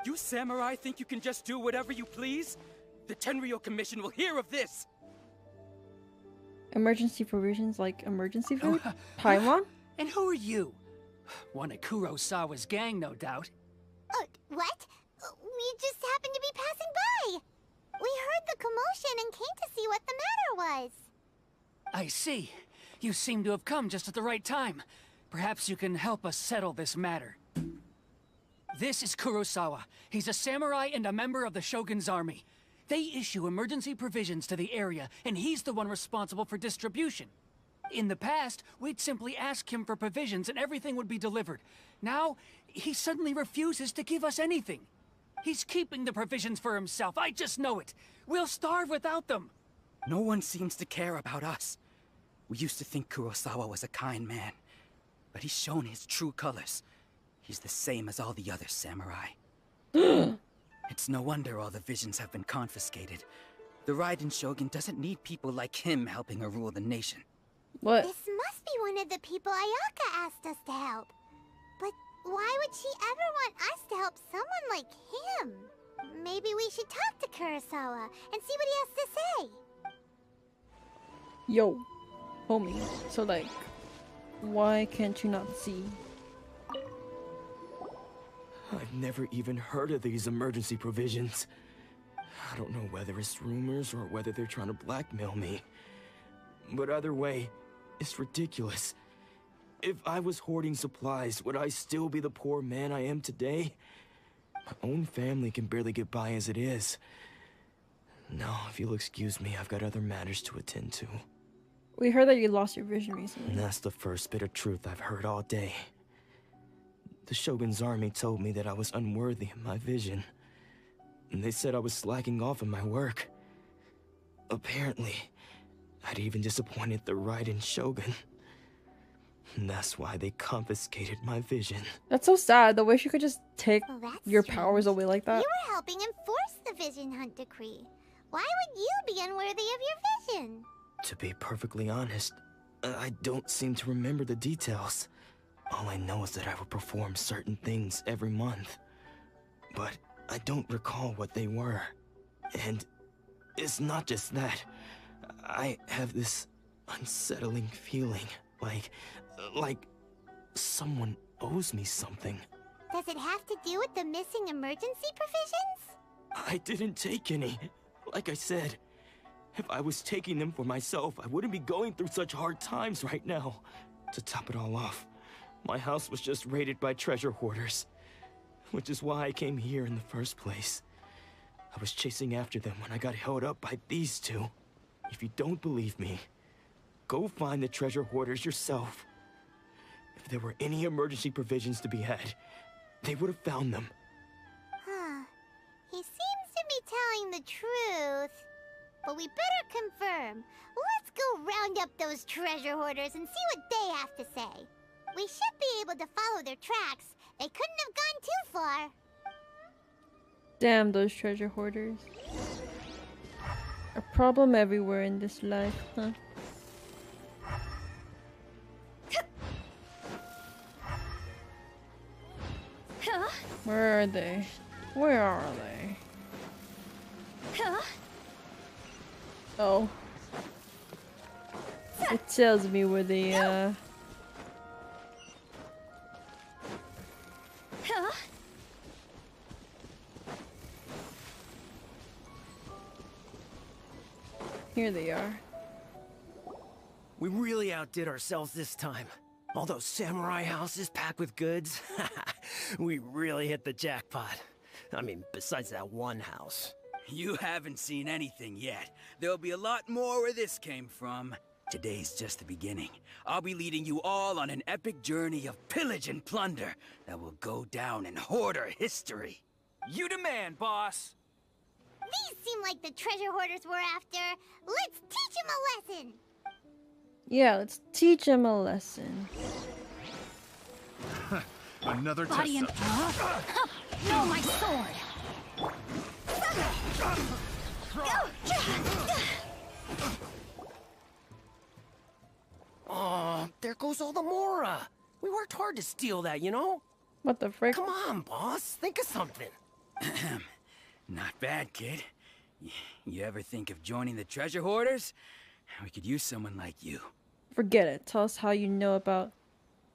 Speaker 13: You samurai think you can just do whatever you please? The Tenryou Commission will hear of this.
Speaker 1: Emergency provisions like emergency food? Paimon?
Speaker 3: And who are you? One of Kurosawa's gang, no doubt.
Speaker 4: What? We just happened to be passing by. We heard the commotion and came to see what the matter was.
Speaker 3: I see. You seem to have come just at the right time. Perhaps you can help us settle this matter. This is Kurosawa. He's a samurai and a member of the Shogun's army. They issue emergency provisions to the area, and he's the one responsible for distribution. In the past, we'd simply ask him for provisions and everything would be delivered. Now, he suddenly refuses to give us anything. He's keeping the provisions for himself, I just know it. We'll starve without them.
Speaker 13: No one seems to care about us. We used to think Kurosawa was a kind man, but he's shown his true colors. He's the same as all the other samurai. It's no wonder all the visions have been confiscated. The Raiden Shogun doesn't need people like him helping her rule the nation.
Speaker 1: What?
Speaker 4: This must be one of the people Ayaka asked us to help. But why would she ever want us to help someone like him? Maybe we should talk to Kurosawa and see what he has to say.
Speaker 1: Yo, homie. So like, why can't you not see?
Speaker 5: I've never even heard of these emergency provisions. I don't know whether it's rumors or whether they're trying to blackmail me. But either way, it's ridiculous. If I was hoarding supplies, would I still be the poor man I am today? My own family can barely get by as it is. Now, if you'll excuse me, I've got other matters to attend to.
Speaker 1: We heard that you lost your vision recently.
Speaker 5: And that's the first bit of truth I've heard all day. The Shogun's army told me that I was unworthy of my vision. And they said I was slacking off in my work. Apparently, I'd even disappointed the Raiden Shogun. And that's why they confiscated my vision.
Speaker 1: That's so sad. The way she could just take
Speaker 4: Well,
Speaker 1: your
Speaker 4: strange.
Speaker 1: powers away like that.
Speaker 4: You were helping enforce the Vision Hunt decree. Why would you be unworthy of your vision?
Speaker 5: To be perfectly honest, I don't seem to remember the details. All I know is that I would perform certain things every month. But I don't recall what they were. And it's not just that. I have this unsettling feeling, like someone owes me something.
Speaker 4: Does it have to do with the missing emergency provisions?
Speaker 5: I didn't take any. Like I said, if I was taking them for myself, I wouldn't be going through such hard times right now. To top it all off, my house was just raided by treasure hoarders, which is why I came here in the first place. I was chasing after them when I got held up by these two. If you don't believe me, go find the treasure hoarders yourself. If there were any emergency provisions to be had, they would have found them.
Speaker 4: Huh. He seems to be telling the truth. But we better confirm. Let's go round up those treasure hoarders and see what they have to say. We should be able to follow their tracks. They couldn't have gone too far.
Speaker 1: Damn those treasure hoarders. A problem everywhere in this life, huh? Where are they? Where are they? Oh. It tells me where they, Here they are.
Speaker 6: We really outdid ourselves this time. All those samurai houses packed with goods. We really hit the jackpot. I mean, besides that one house.
Speaker 13: You haven't seen anything yet. There'll be a lot more where this came from. Today's just the beginning. I'll be leading you all on an epic journey of pillage and plunder that will go down in hoarder history.
Speaker 3: You demand, boss.
Speaker 4: These seem like the treasure hoarders we're after. Let's teach them a lesson.
Speaker 1: Yeah, let's teach them a lesson.
Speaker 16: Another
Speaker 2: Body
Speaker 16: test.
Speaker 2: No, my sword.
Speaker 6: Oh, there goes all the Mora. We worked hard to steal that, you know?
Speaker 1: What the frick?
Speaker 6: Come on, boss. Think of something.
Speaker 13: Not bad, kid. You ever think of joining the treasure hoarders? We could use someone like you.
Speaker 1: Forget it. Tell us how you know about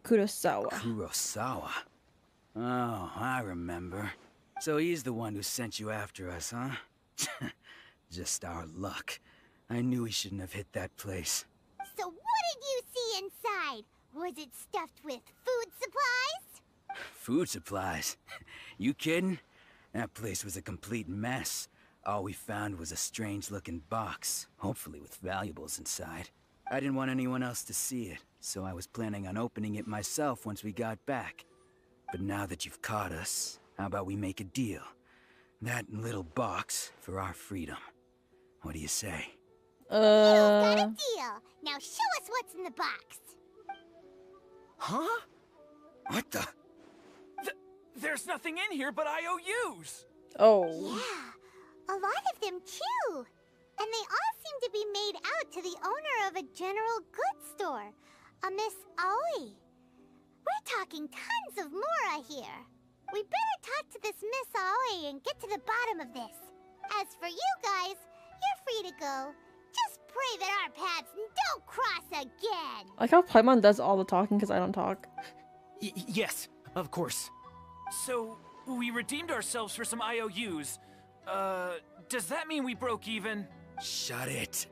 Speaker 1: Kurosawa.
Speaker 13: Kurosawa? Oh, I remember. So he's the one who sent you after us, huh? Just our luck. I knew he shouldn't have hit that place.
Speaker 4: So what did you see inside? Was it stuffed with food supplies?
Speaker 13: Food supplies? You kidding? That place was a complete mess. All we found was a strange-looking box, hopefully with valuables inside. I didn't want anyone else to see it, so I was planning on opening it myself once we got back. But now that you've caught us, how about we make a deal? That little box for our freedom. What do you say?
Speaker 4: You got a deal. Now show us what's in the box.
Speaker 13: Huh? What the?
Speaker 3: There's nothing in here but IOUs.
Speaker 1: Oh.
Speaker 4: Yeah, a lot of them too. And they all seem to be made out to the owner of a general goods store, a Miss Aoi. We're talking tons of Mora here. We better talk to this Miss Aoi and get to the bottom of this. As for you guys, you're free to go. Just pray that our paths don't cross again.
Speaker 1: I like how Paimon does all the talking because I don't talk.
Speaker 6: Yes, of course.
Speaker 3: So,
Speaker 7: We redeemed ourselves for some IOUs. Does that mean we broke even?
Speaker 13: Shut it.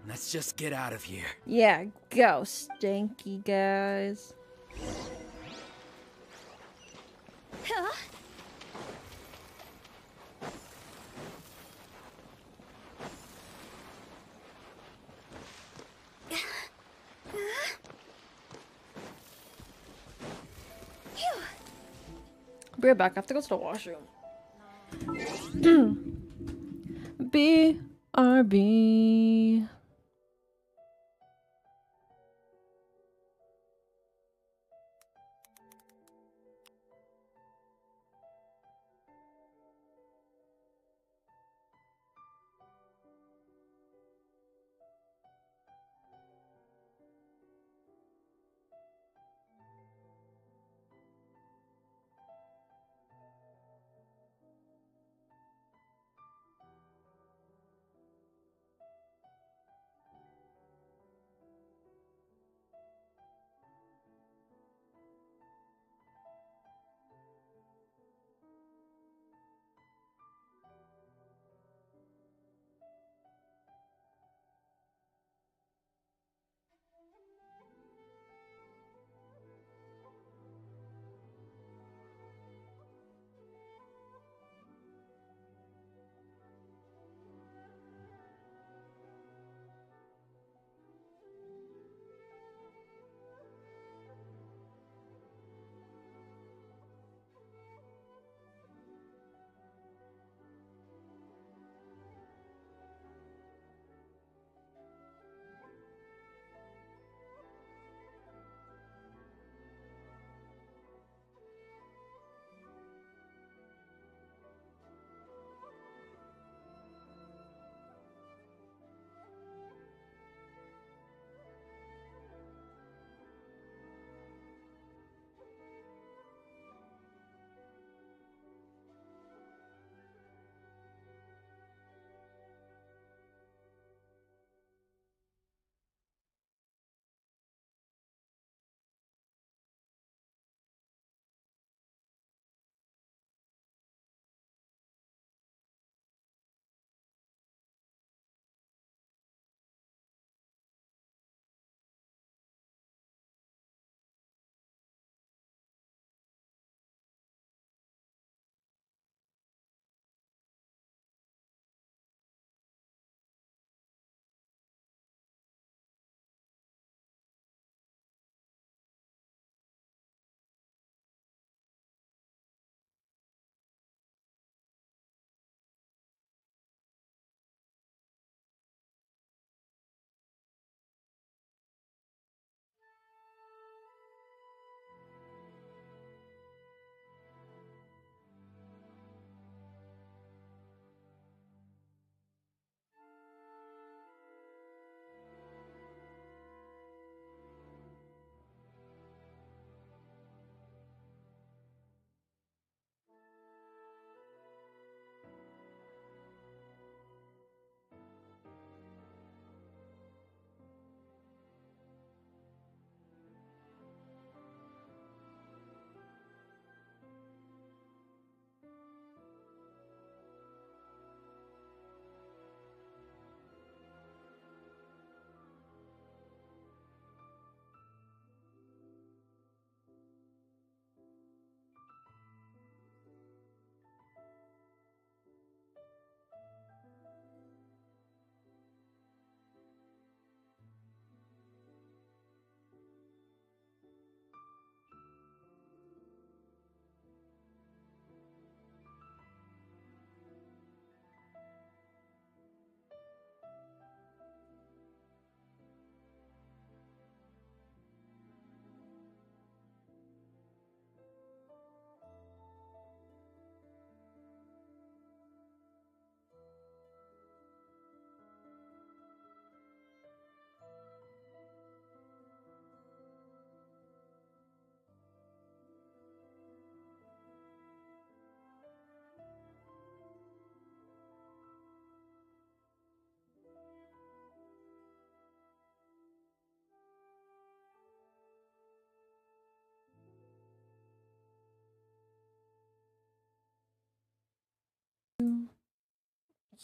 Speaker 13: Let's just get out of here.
Speaker 1: Yeah, go, stanky guys.
Speaker 18: Huh?
Speaker 1: Be right back. I have to go to the washroom. BRB.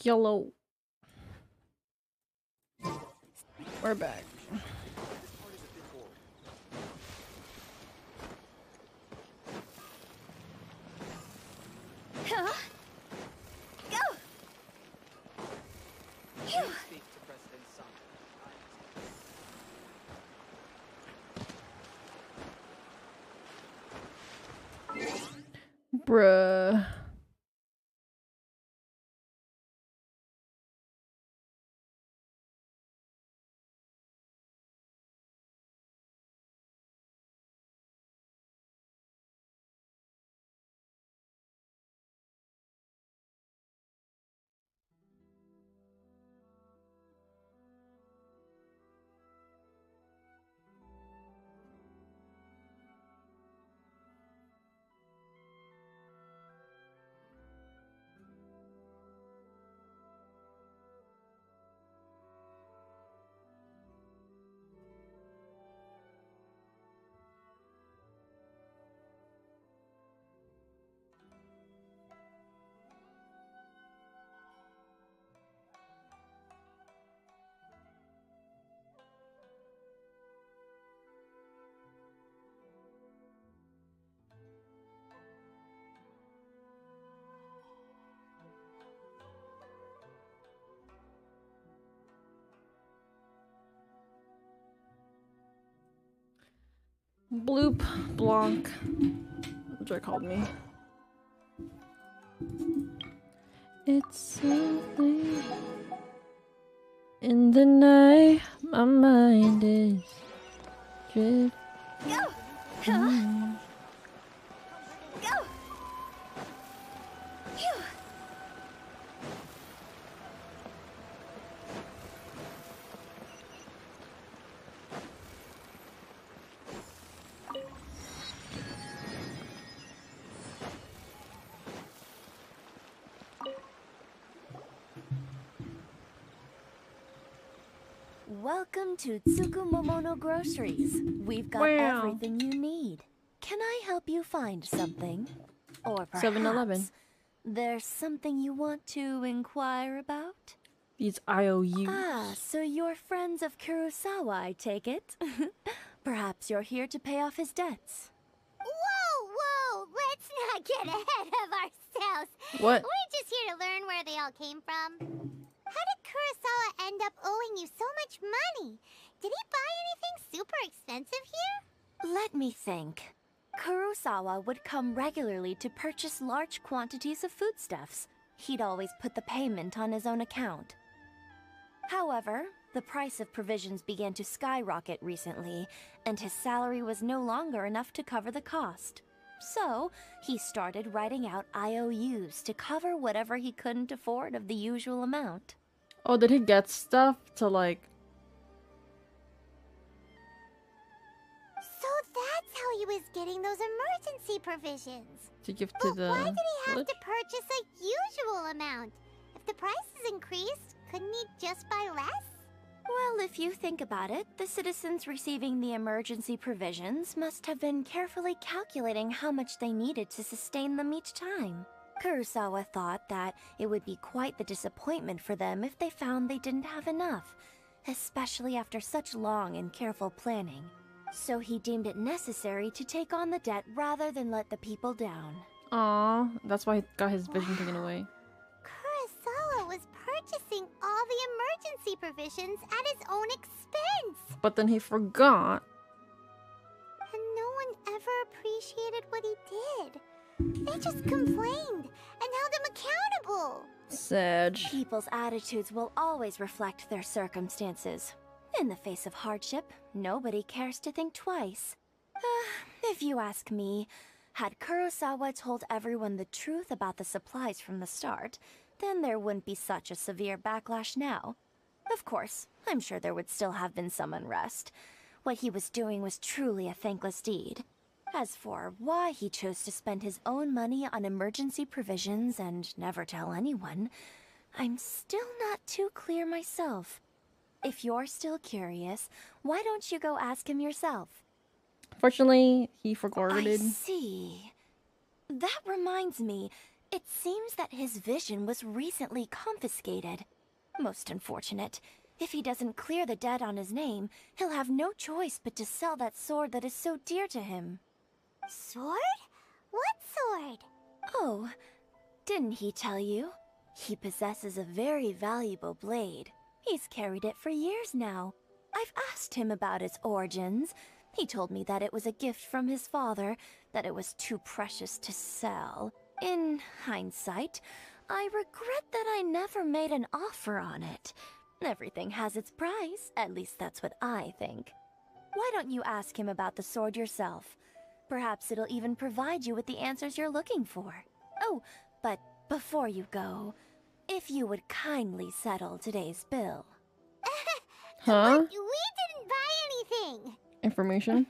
Speaker 1: Yellow. We're back.
Speaker 2: Huh? Go! Phew.
Speaker 1: Bruh. Bloop Blanc. What Joy called me. It's so late in the night, my mind is drifting.
Speaker 2: Go! Huh? Go! Phew. Welcome to Tsukumomono Groceries. We've got everything you need. Can I help you find something? Or perhaps
Speaker 1: 7-Eleven.
Speaker 2: There's something you want to inquire about?
Speaker 1: These IOUs.
Speaker 2: Ah, so you're friends of Kurosawa, I take it? Perhaps you're here to pay off his debts.
Speaker 4: Whoa, whoa! Let's not get ahead of ourselves.
Speaker 1: What?
Speaker 4: We're just here to learn where they all came from. How did Kurosawa end up owing you so much money? Did he buy anything super expensive here?
Speaker 2: Let me think. Kurosawa would come regularly to purchase large quantities of foodstuffs. He'd always put the payment on his own account. However, the price of provisions began to skyrocket recently, and his salary was no longer enough to cover the cost. So, he started writing out IOUs to cover whatever he couldn't afford of the usual amount.
Speaker 1: Oh, did he get stuff to like...
Speaker 4: So that's how he was getting those emergency provisions.
Speaker 1: to give to the
Speaker 4: Why did he have
Speaker 1: village?
Speaker 4: to purchase a usual amount? If the price is increased, couldn't he just buy less?
Speaker 2: Well, if you think about it, the citizens receiving the emergency provisions must have been carefully calculating how much they needed to sustain them each time. Kurosawa thought that it would be quite the disappointment for them if they found they didn't have enough, especially after such long and careful planning. So he deemed it necessary to take on the debt rather than let the people down.
Speaker 1: Aw, that's why he got his vision taken away.
Speaker 4: Kurosawa was purchasing all the emergency provisions at his own expense.
Speaker 1: But then he forgot.
Speaker 4: And no one ever appreciated what he did. They just complained and held him accountable.
Speaker 1: Sad.
Speaker 2: People's attitudes will always reflect their circumstances. In the face of hardship, nobody cares to think twice. If you ask me, had Kurosawa told everyone the truth about the supplies from the start, then there wouldn't be such a severe backlash now. Of course, I'm sure there would still have been some unrest. What he was doing was truly a thankless deed. As for why he chose to spend his own money on emergency provisions and never tell anyone, I'm still not too clear myself. If you're still curious, why don't you go ask him yourself?
Speaker 1: Fortunately, he forgot
Speaker 2: I
Speaker 1: it.
Speaker 2: see. That reminds me,
Speaker 8: It seems that his vision was recently confiscated. Most unfortunate. If he doesn't clear the debt on his name, he'll have no choice but to sell that sword that is so dear to him.
Speaker 4: Sword? What sword?
Speaker 8: Oh, didn't he tell you? He possesses a very valuable blade. He's carried it for years now. I've asked him about its origins. He told me that it was a gift from his father, that it was too precious to sell. In hindsight, I regret that I never made an offer on it. Everything has its price, at least that's what I think. Why don't you ask him about the sword yourself? Perhaps it'll even provide you with the answers you're looking for. Oh, but before you go, if you would kindly settle today's bill.
Speaker 1: Huh?
Speaker 4: But we didn't buy anything.
Speaker 1: Information?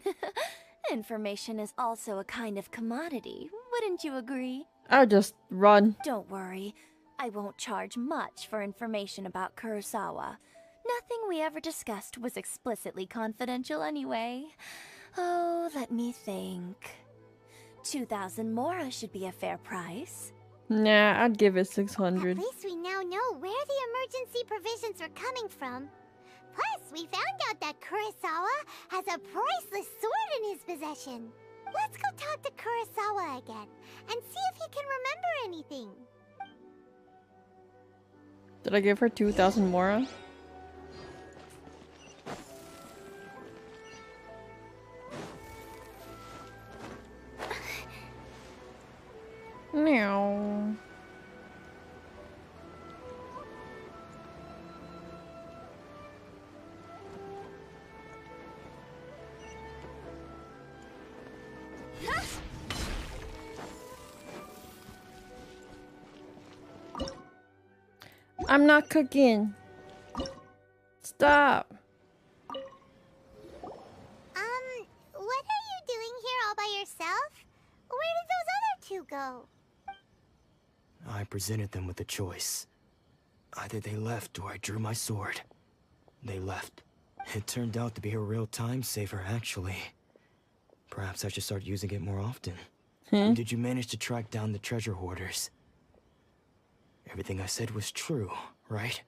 Speaker 8: Information is also a kind of commodity, wouldn't you agree?
Speaker 1: I'll just run.
Speaker 8: Don't worry, I won't charge much for information about Kurosawa. Nothing we ever discussed was explicitly confidential anyway. Oh, let me think. 2,000 mora should be a fair price.
Speaker 1: Nah, I'd give it 600.
Speaker 4: At least we now know where the emergency provisions are coming from. Plus, we found out that Kurosawa has a priceless sword in his possession. Let's go talk to Kurosawa again and see if he can remember anything.
Speaker 1: Did I give her 2,000 mora? Meow. I'm not cooking. Stop.
Speaker 4: What are you doing here all by yourself? Where did those other two go?
Speaker 5: I presented them with a choice. Either they left or I drew my sword. They left. It turned out to be a real time saver, actually. Perhaps I should start using it more often. Did you manage to track down the treasure hoarders? Everything I said was true, right?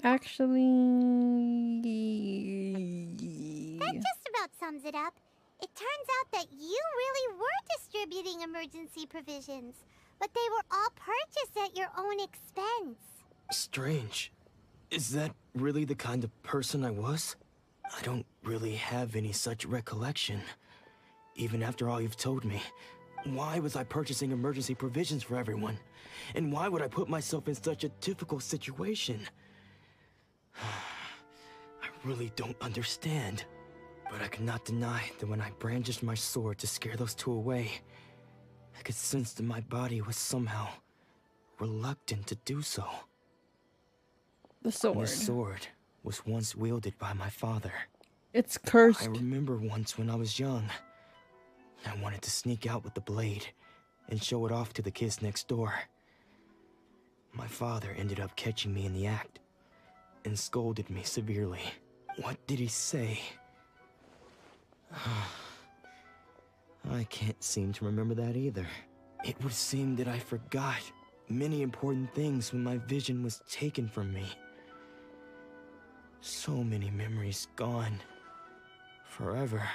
Speaker 1: Actually...
Speaker 4: That just about sums it up. It turns out that you really were distributing emergency provisions, but they were all purchased at your own expense.
Speaker 5: Strange. Is that really the kind of person I was? I don't really have any such recollection. Even after all you've told me, why was I purchasing emergency provisions for everyone? And why would I put myself in such a difficult situation? I really don't understand. But I cannot deny that when I brandished my sword to scare those two away, I could sense that my body was somehow reluctant to do so.
Speaker 1: The sword.
Speaker 5: And the sword was once wielded by my father.
Speaker 1: It's cursed.
Speaker 5: I remember once when I was young, I wanted to sneak out with the blade and show it off to the kids next door. My father ended up catching me in the act and scolded me severely. What did he say? I can't seem to remember that either. It would seem that I forgot many important things when my vision was taken from me. So many memories gone. Forever.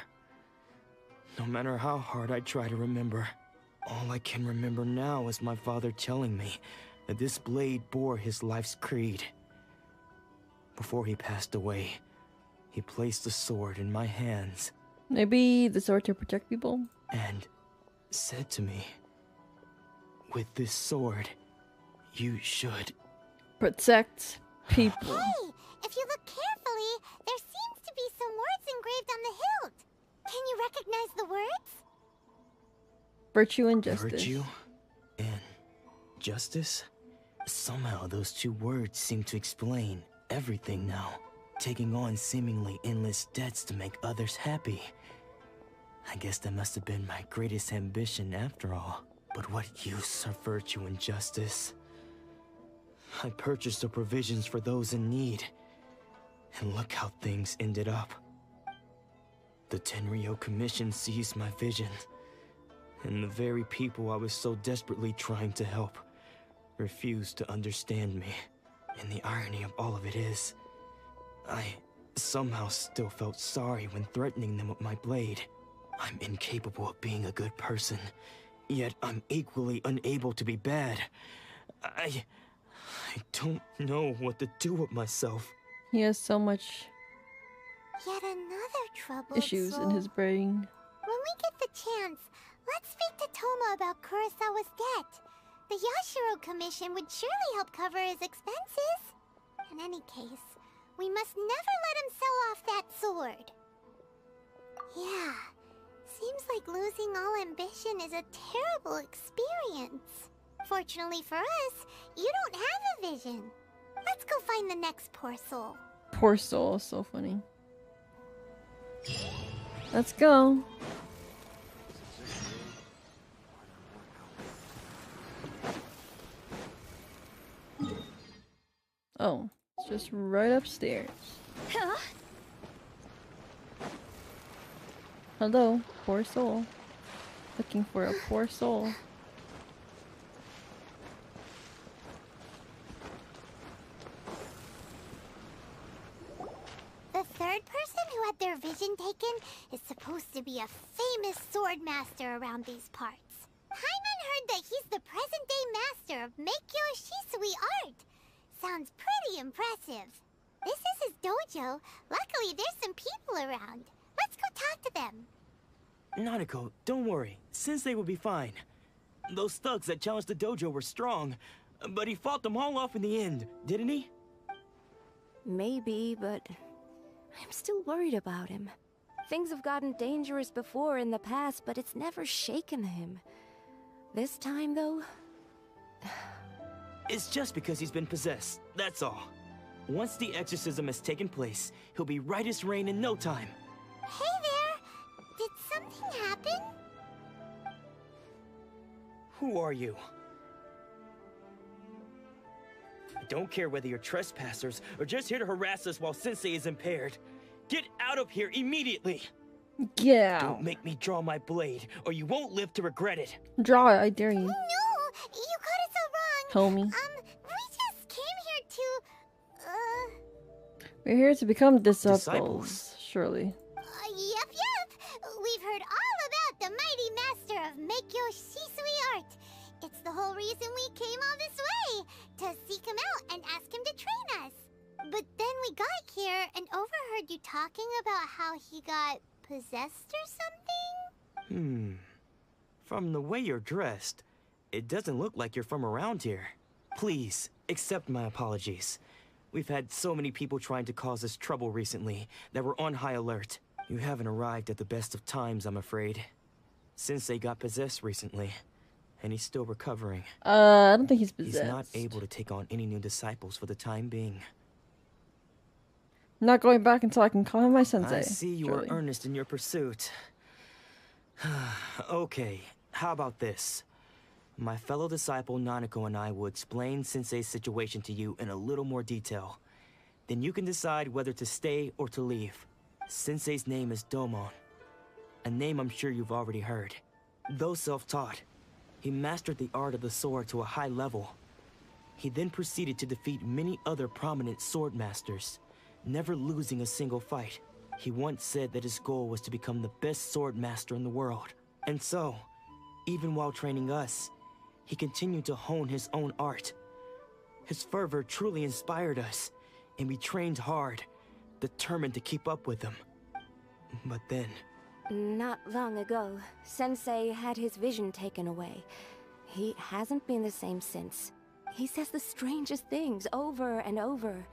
Speaker 5: No matter how hard I try to remember, all I can remember now is my father telling me that this blade bore his life's creed. Before he passed away, he placed the sword in my hands.
Speaker 1: Maybe the sword to protect people?
Speaker 5: And said to me, with this sword, you should...
Speaker 1: protect people.
Speaker 4: Hey, if you look carefully, there seems to be some words engraved on the hilt. Can you recognize the words?
Speaker 1: Virtue and justice.
Speaker 5: Virtue and justice? Somehow those two words seem to explain everything now. Taking on seemingly endless debts to make others happy. I guess that must have been my greatest ambition after all. But what use are virtue and justice? I purchased the provisions for those in need. And look how things ended up. The Tenryo Commission seized my vision. And the very people I was so desperately trying to help refused to understand me. And the irony of all of it is, I somehow still felt sorry when threatening them with my blade. I'm incapable of being a good person, yet I'm equally unable to be bad. I don't know what to do with myself.
Speaker 1: He has so much
Speaker 4: Yet another troubled
Speaker 1: issues
Speaker 4: soul.
Speaker 1: in his brain.
Speaker 4: When we get the chance, let's speak to Toma about Kurosawa's debt. The Yashiro Commission would surely help cover his expenses. In any case, we must never let him sell off that sword. Yeah, seems like losing all ambition is a terrible experience. Fortunately for us, you don't have a vision. Let's go find the next poor soul.
Speaker 1: Poor soul, so funny. Let's go. Oh, it's just right upstairs. Hello, poor soul. Looking for a poor soul.
Speaker 4: The third person who had their vision taken is supposed to be a famous sword master around these parts. Hyman heard that he's the present-day master of Meikyo Shisui art. Sounds pretty impressive. This is his dojo. Luckily, there's some people around. Let's go talk to them.
Speaker 5: Nanako, don't worry. Sensei will be fine. Those thugs that challenged the dojo were strong, but he fought them all off in the end, didn't he?
Speaker 8: Maybe, but I'm still worried about him. Things have gotten dangerous before in the past, but it's never shaken him. This time, though...
Speaker 5: It's just because he's been possessed, that's all. Once the exorcism has taken place, he'll be right as rain in no time.
Speaker 4: Hey there! Did something happen?
Speaker 5: Who are you? I don't care whether you're trespassers or just here to harass us while Sensei is impaired. Get out of here immediately!
Speaker 1: Yeah.
Speaker 5: Don't make me draw my blade, or you won't live to regret it.
Speaker 1: Draw it, I dare you.
Speaker 4: No! You got it so wrong!
Speaker 1: Homie.
Speaker 4: We just came here to...
Speaker 1: We're here to become disciples, surely.
Speaker 4: Yep. We've heard all about the mighty master of Meikyo Shisui art. It's the whole reason we came all this way, to seek him out and ask him to train us. But then we got here and overheard you talking about how he got possessed or something?
Speaker 5: From the way you're dressed, it doesn't look like you're from around here. Please, accept my apologies. We've had so many people trying to cause us trouble recently that we're on high alert. You haven't arrived at the best of times, I'm afraid. Sensei got possessed recently, and he's still recovering.
Speaker 1: I don't think he's possessed.
Speaker 5: He's not able to take on any new disciples for the time being.
Speaker 1: Not going back until I can call him my sensei.
Speaker 5: I see you are earnest in your pursuit. Okay, how about this? My fellow disciple Nanako and I will explain Sensei's situation to you in a little more detail. Then you can decide whether to stay or to leave. Sensei's name is Domon, a name I'm sure you've already heard. Though self-taught, he mastered the art of the sword to a high level. He then proceeded to defeat many other prominent sword masters, never losing a single fight. He once said that his goal was to become the best sword master in the world. And so, even while training us, he continued to hone his own art. His fervor truly inspired us, and we trained hard, determined to keep up with him. But then...
Speaker 8: Not long ago, Sensei had his vision taken away. He hasn't been the same since. He says the strangest things over and over,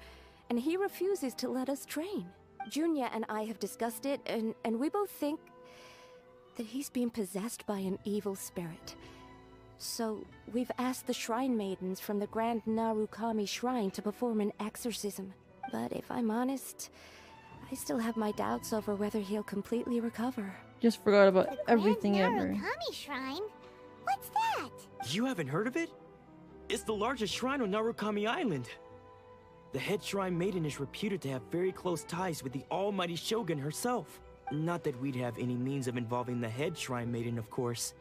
Speaker 8: and he refuses to let us train. Junya and I have discussed it, and we both think that he's been possessed by an evil spirit. So, we've asked the shrine maidens from the Grand Narukami Shrine to perform an exorcism. But if I'm honest, I still have my doubts over whether he'll completely recover.
Speaker 1: Just forgot about everything ever.
Speaker 4: Narukami Shrine? What's that?
Speaker 5: You haven't heard of it? It's the largest shrine on Narukami Island. The head shrine maiden is reputed to have very close ties with the almighty Shogun herself. Not that we'd have any means of involving the head shrine maiden, of course.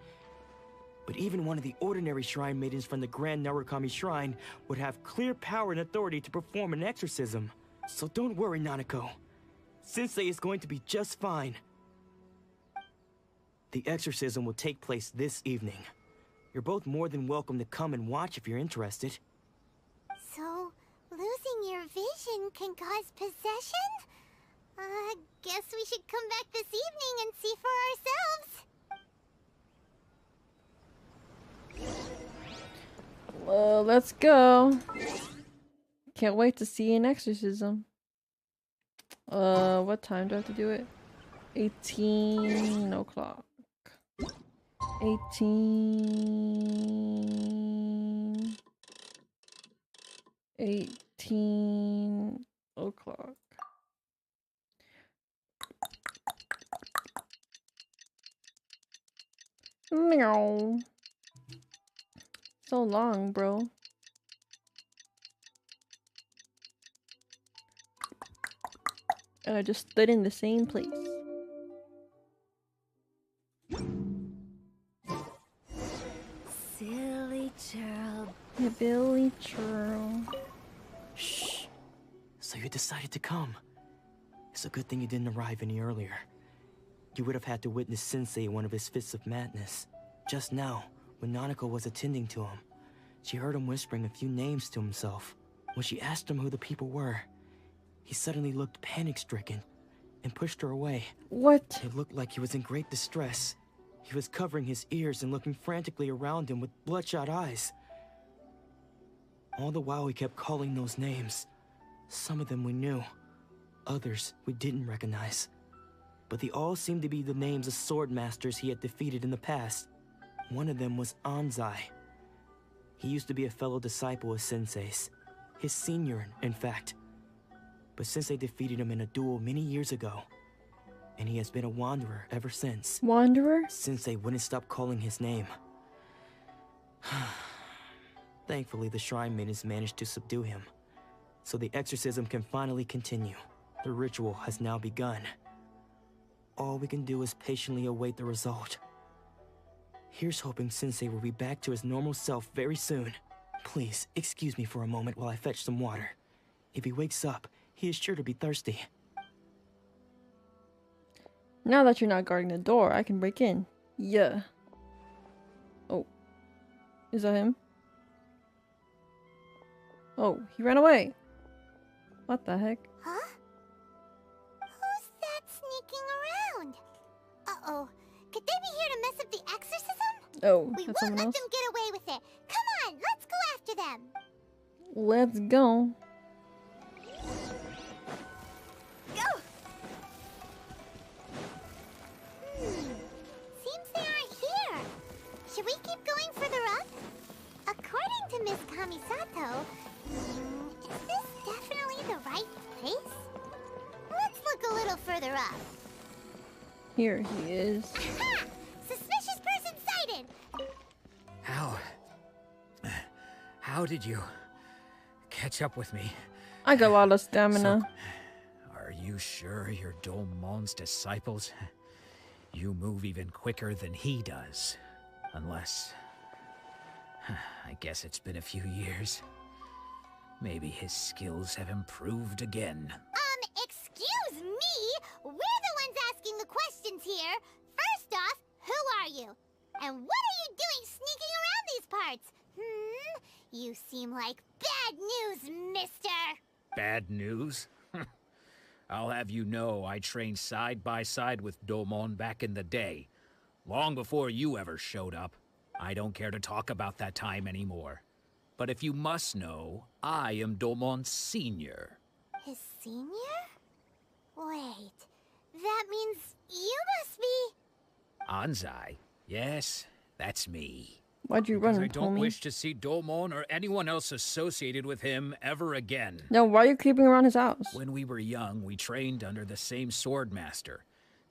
Speaker 5: But even one of the ordinary shrine maidens from the Grand Narukami Shrine would have clear power and authority to perform an exorcism. So don't worry, Nanako. Sensei is going to be just fine. The exorcism will take place this evening. You're both more than welcome to come and watch if you're interested.
Speaker 4: So, losing your vision can cause possession? Guess we should come back this evening and see for ourselves.
Speaker 1: Well, let's go. Can't wait to see an exorcism. What time do I have to do it? 18 o'clock. 18 o'clock. Meow. So long, bro. And I just stood in the same place.
Speaker 21: Silly churl.
Speaker 1: Yeah, Billy churl.
Speaker 5: Shh. So you decided to come. It's a good thing you didn't arrive any earlier. You would have had to witness Sensei in one of his fits of madness. Just now, when Nanako was attending to him, she heard him whispering a few names to himself. When she asked him who the people were, he suddenly looked panic-stricken and pushed her away.
Speaker 1: What?
Speaker 5: It looked like he was in great distress. He was covering his ears and looking frantically around him with bloodshot eyes. All the while he kept calling those names. Some of them we knew, others we didn't recognize. But they all seemed to be the names of sword masters he had defeated in the past. One of them was Aangy. He used to be a fellow disciple of Sensei's. His senior, in fact. But Sensei defeated him in a duel many years ago. And he has been a wanderer ever since.
Speaker 1: Wanderer?
Speaker 5: Sensei wouldn't stop calling his name. Thankfully, the shrine maidens managed to subdue him. So the exorcism can finally continue. The ritual has now begun. All we can do is patiently await the result. Here's hoping Sensei will be back to his normal self very soon. Please, excuse me for a moment while I fetch some water. If he wakes up, he is sure to be thirsty.
Speaker 1: Now that you're not guarding the door, I can break in. Yeah. Oh. Is that him? Oh, he ran away. What the heck?
Speaker 4: Huh? Who's that sneaking around? Uh-oh. Could they be here to mess up the exorcism?
Speaker 1: Oh,
Speaker 4: we
Speaker 1: that's
Speaker 4: won't
Speaker 1: someone
Speaker 4: let
Speaker 1: else?
Speaker 4: them get away with it. Come on, let's go after them.
Speaker 1: Let's go.
Speaker 4: Go! Seems they aren't here. Should we keep going further up? According to Miss Kamisato, is this definitely the right place? Let's look a little further up.
Speaker 1: Here he is.
Speaker 4: Aha! Suspicious person sighted!
Speaker 11: How did you catch up with me?
Speaker 1: I got a lot of stamina.
Speaker 11: Are you sure you're Domon's disciples? You move even quicker than he does. Unless... I guess it's been a few years. Maybe his skills have improved again.
Speaker 4: Excuse me? We're the ones asking the questions here. First off, who are you? And what are you doing sneaking around these parts? You seem like bad news, mister.
Speaker 11: Bad news? I'll have you know I trained side by side with Domon back in the day. Long before you ever showed up. I don't care to talk about that time anymore. But if you must know, I am Domon's senior.
Speaker 4: His senior? Wait, that means you must be...
Speaker 11: Aangy? Yes, that's me.
Speaker 1: Why'd you run,
Speaker 11: I don't
Speaker 1: homie?
Speaker 11: wish to see Domon or anyone else associated with him ever again.
Speaker 1: No, why are you creeping around his house?
Speaker 11: When we were young, we trained under the same swordmaster,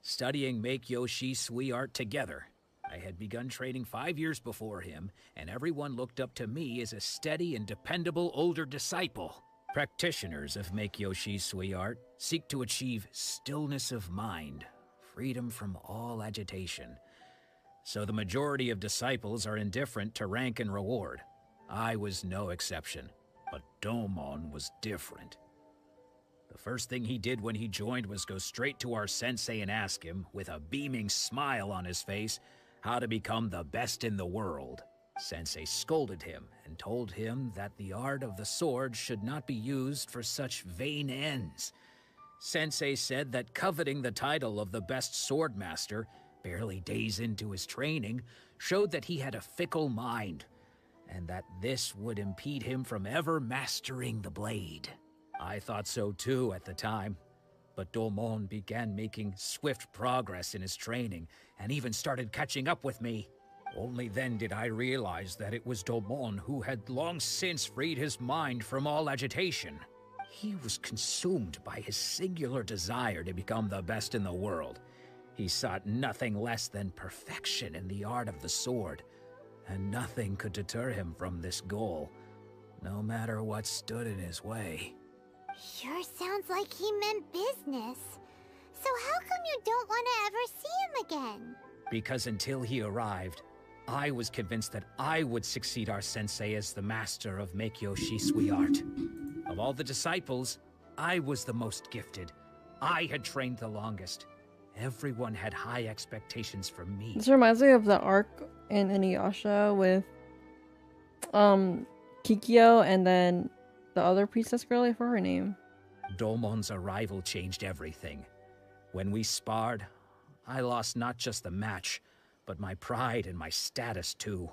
Speaker 11: studying Make-Yoshi Sui art together. I had begun training 5 years before him, and everyone looked up to me as a steady and dependable older disciple. Practitioners of Make-Yoshi Sui art seek to achieve stillness of mind, freedom from all agitation.
Speaker 10: So the majority of disciples are indifferent to rank and reward. I was no exception, but Domon was different. The first thing he did when he joined was go straight to our sensei and ask him, with a beaming smile on his face, how to become the best in the world. Sensei scolded him and told him that the art of the sword should not be used for such vain ends. Sensei said that coveting the title of the best sword master, barely days into his training, showed that he had a fickle mind, and that this would impede him from ever mastering the blade. I thought so too at the time, but Domon began making swift progress in his training, and even started catching up with me. Only then did I realize that it was Domon who had long since freed his mind from all agitation. He was consumed by his singular desire to become the best in the world. He sought nothing less than perfection in the art of the sword, and nothing could deter him from this goal, no matter what stood in his way.
Speaker 4: Sure sounds like he meant business. So how come you don't want to ever see him again?
Speaker 10: Because until he arrived, I was convinced that I would succeed our sensei as the master of Meikyo Shisui art. Of all the disciples, I was the most gifted. I had trained the longest. Everyone had high expectations for me.
Speaker 1: This reminds me of the arc in Inuyasha with Kikyo and then the other priestess girl, I forgot her name.
Speaker 10: Domon's arrival changed everything. When we sparred, I lost not just the match, but my pride and my status too.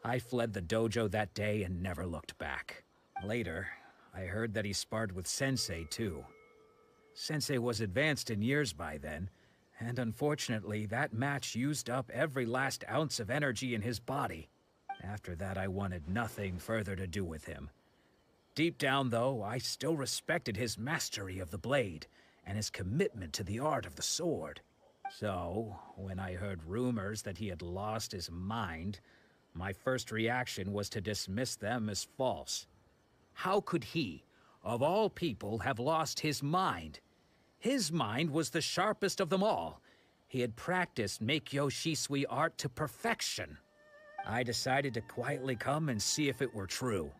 Speaker 10: I fled the dojo that day and never looked back. Later, I heard that he sparred with Sensei too. Sensei was advanced in years by then, and unfortunately that match used up every last ounce of energy in his body. After that I wanted nothing further to do with him. Deep down though, I still respected his mastery of the blade, and his commitment to the art of the sword. So, when I heard rumors that he had lost his mind, my first reaction was to dismiss them as false. How could he, of all people, have lost his mind? His mind was the sharpest of them all. He had practiced Meikyo Shisui art to perfection. I decided to quietly come and see if it were true.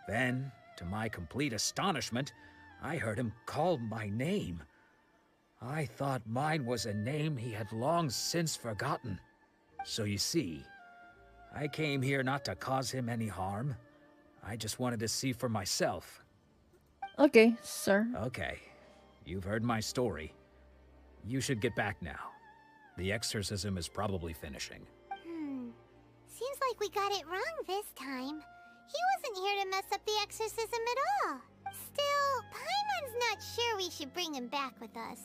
Speaker 10: Then, to my complete astonishment, I heard him call my name. I thought mine was a name he had long since forgotten. So you see, I came here not to cause him any harm. I just wanted to see for myself.
Speaker 1: Okay, sir.
Speaker 10: Okay. You've heard my story. You should get back now. The exorcism is probably finishing.
Speaker 4: Seems like we got it wrong this time. He wasn't here to mess up the exorcism at all. Still, Paimon's not sure we should bring him back with us.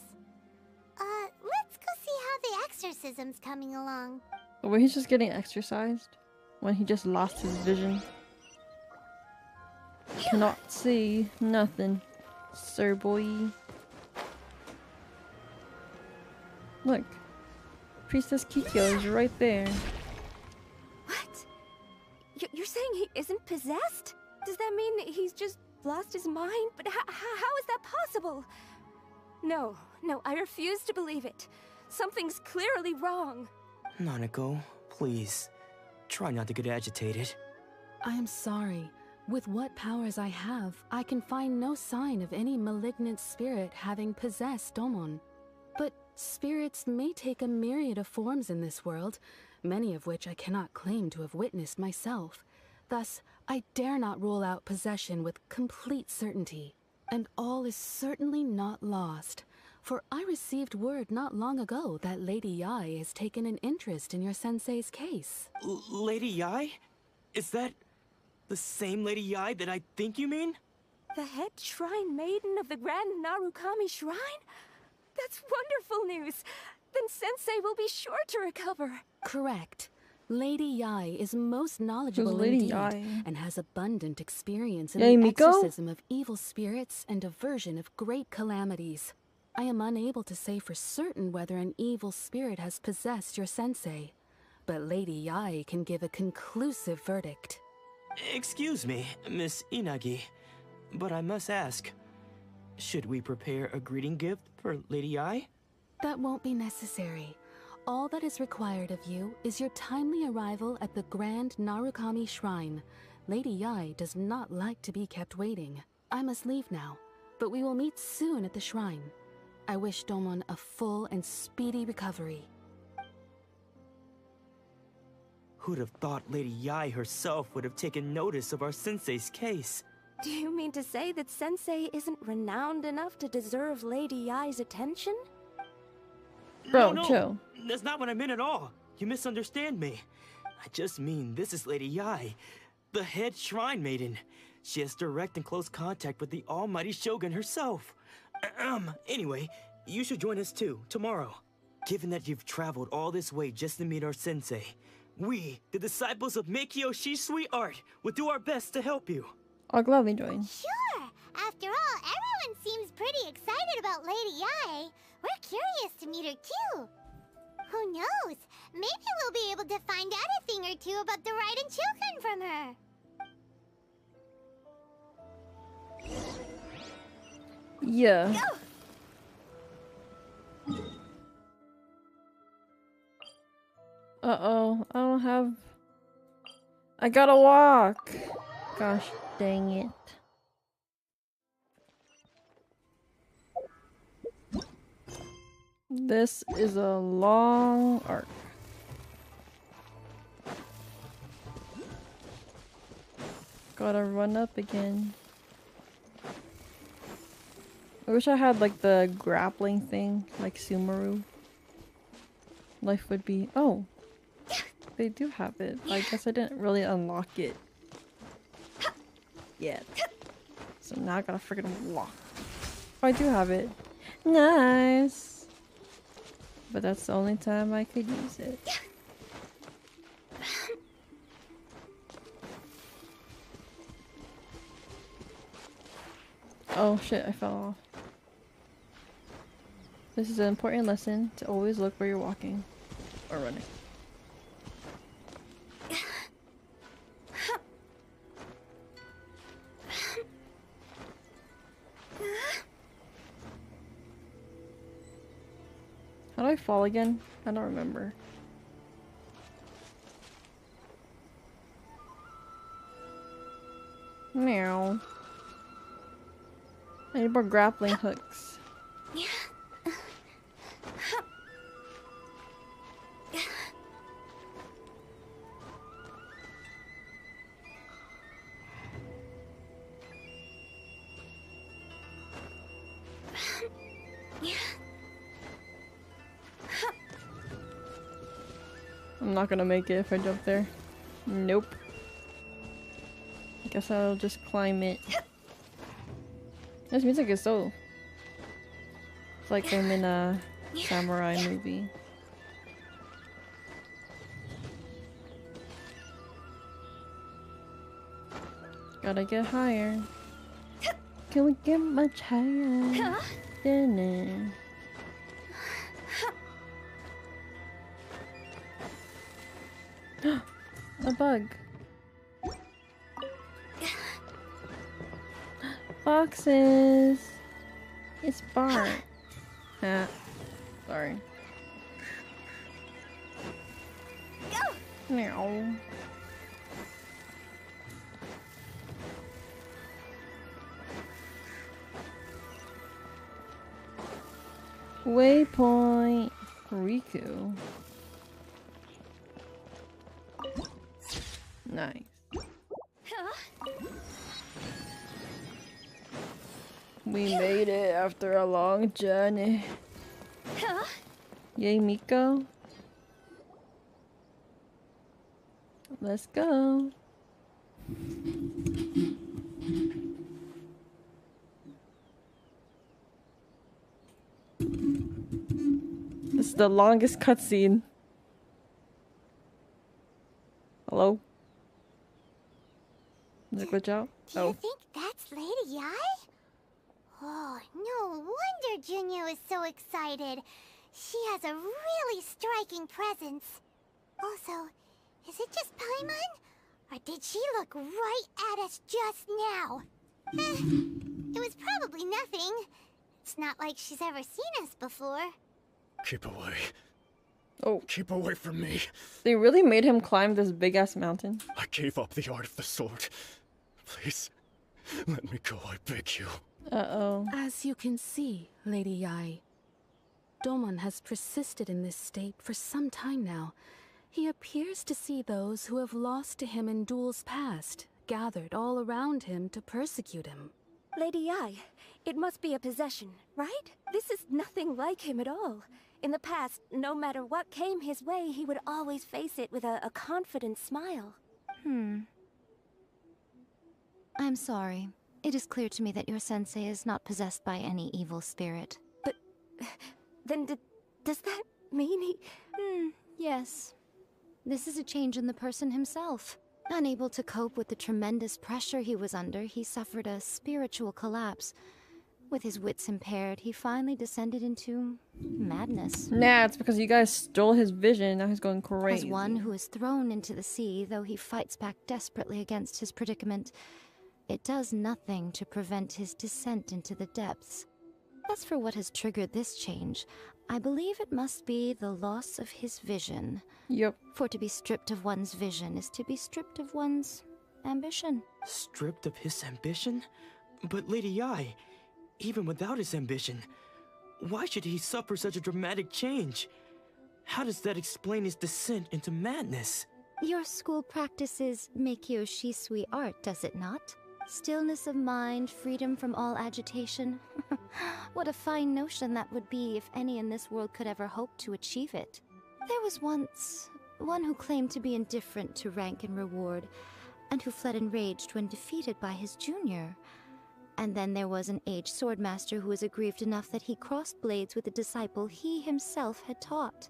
Speaker 4: Let's go see how the exorcism's coming along.
Speaker 1: Or he's just getting exercised when he just lost his vision. Cannot see nothing, sir boy. Look, Priestess Kikyo is right there.
Speaker 18: What? You're saying he isn't possessed? Does that mean he's just lost his mind? But how is that possible? No, I refuse to believe it. Something's clearly wrong.
Speaker 5: Nanako, please, try not to get agitated.
Speaker 15: I am sorry. With what powers I have, I can find no sign of any malignant spirit having possessed Domon. But spirits may take a myriad of forms in this world, many of which I cannot claim to have witnessed myself. Thus, I dare not rule out possession with complete certainty. And all is certainly not lost, for I received word not long ago that Lady Yae has taken an interest in your sensei's case.
Speaker 5: Lady Yae? Is that the same Lady Yae that I think you mean?
Speaker 18: The head shrine maiden of the Grand Narukami Shrine? That's wonderful news! Then Sensei will be sure to recover.
Speaker 15: Correct. Lady Yae is most knowledgeable indeed, and has abundant experience in the exorcism of evil spirits and aversion of great calamities. I am unable to say for certain whether an evil spirit has possessed your sensei, but Lady Yae can give a conclusive verdict.
Speaker 5: Excuse me, Miss Inagi, but I must ask, should we prepare a greeting gift for Lady Yae?
Speaker 15: That won't be necessary. All that is required of you is your timely arrival at the Grand Narukami Shrine. Lady Yai does not like to be kept waiting. I must leave now, but we will meet soon at the shrine. I wish Domon a full and speedy recovery.
Speaker 5: Who'd have thought Lady Yai herself would have taken notice of our sensei's case?
Speaker 8: Do you mean to say that Sensei isn't renowned enough to deserve Lady Yai's attention?
Speaker 1: Bro,
Speaker 5: no,
Speaker 1: chill.
Speaker 5: That's not what I meant at all. You misunderstand me. I just mean this is Lady Yai, the head shrine maiden. She has direct and close contact with the almighty Shogun herself. Anyway, you should join us too, tomorrow. Given that you've traveled all this way just to meet our sensei, we, the disciples of Meikyo Shisui Art, will do our best to help you.
Speaker 1: I'll gladly join.
Speaker 4: Sure. After all, everyone seems pretty excited about Lady Yai. We're curious to meet her too. Who knows? Maybe we'll be able to find out a thing or two about the Raiden children from her.
Speaker 1: Yeah. Uh-oh, I don't have... I gotta walk! Gosh dang it. This is a long arc. Gotta run up again. I wish I had like the grappling thing, like Sumeru. Life would be... Oh! They do have it. I guess I didn't really unlock it yet. So now I gotta freaking unlock. Oh, I do have it. Nice! But that's the only time I could use it. Oh shit, I fell off. This is an important lesson to always look where you're walking or running. How do I fall again? I don't remember. Meow. I need more grappling hooks. I'm not gonna make it if I jump there. Nope. I guess I'll just climb it. This music is so... It's like I'm in a samurai movie. Gotta get higher. Can we get much higher than it? A bug. Foxes. It's Bart. Ah, sorry. Meow. Waypoint Riku. Nice. We made it after a long journey. Yay, Miko. Let's go. This is the longest cutscene. Hello? Did it glitch out?
Speaker 4: Do you think that's Lady Yai? Oh, no wonder Junyo is so excited. She has a really striking presence. Also, is it just Paimon? Or did she look right at us just now? It was probably nothing. It's not like she's ever seen us before.
Speaker 14: Keep away.
Speaker 1: Oh.
Speaker 9: Keep away from me.
Speaker 1: They really made him climb this big-ass mountain.
Speaker 9: I gave up the art of the sword. Please, let me go, I beg you.
Speaker 1: Uh-oh.
Speaker 15: As you can see, Lady Yai, Domon has persisted in this state for some time now. He appears to see those who have lost to him in duels past, gathered all around him to persecute him.
Speaker 18: Lady Yai, it must be a possession, right? This is nothing like him at all. In the past, no matter what came his way, he would always face it with a confident smile.
Speaker 19: I'm sorry. It is clear to me that your sensei is not possessed by any evil spirit.
Speaker 18: But then does that mean he...
Speaker 19: Yes. This is a change in the person himself. Unable to cope with the tremendous pressure he was under, he suffered a spiritual collapse. With his wits impaired, he finally descended into madness.
Speaker 1: Nah, it's because you guys stole his vision. Now he's going crazy.
Speaker 19: As one who is thrown into the sea, though he fights back desperately against his predicament, it does nothing to prevent his descent into the depths. As for what has triggered this change, I believe it must be the loss of his vision.
Speaker 1: Yep.
Speaker 19: For to be stripped of one's vision is to be stripped of one's ambition.
Speaker 5: Stripped of his ambition? But Lady Yai, even without his ambition, why should he suffer such a dramatic change? How does that explain his descent into madness?
Speaker 19: Your school practices Meikyo Shisui art, does it not? Stillness of mind, freedom from all agitation. What a fine notion that would be if any in this world could ever hope to achieve it. There was once one who claimed to be indifferent to rank and reward, and who fled enraged when defeated by his junior. And then there was an aged swordmaster who was aggrieved enough that he crossed blades with a disciple he himself had taught.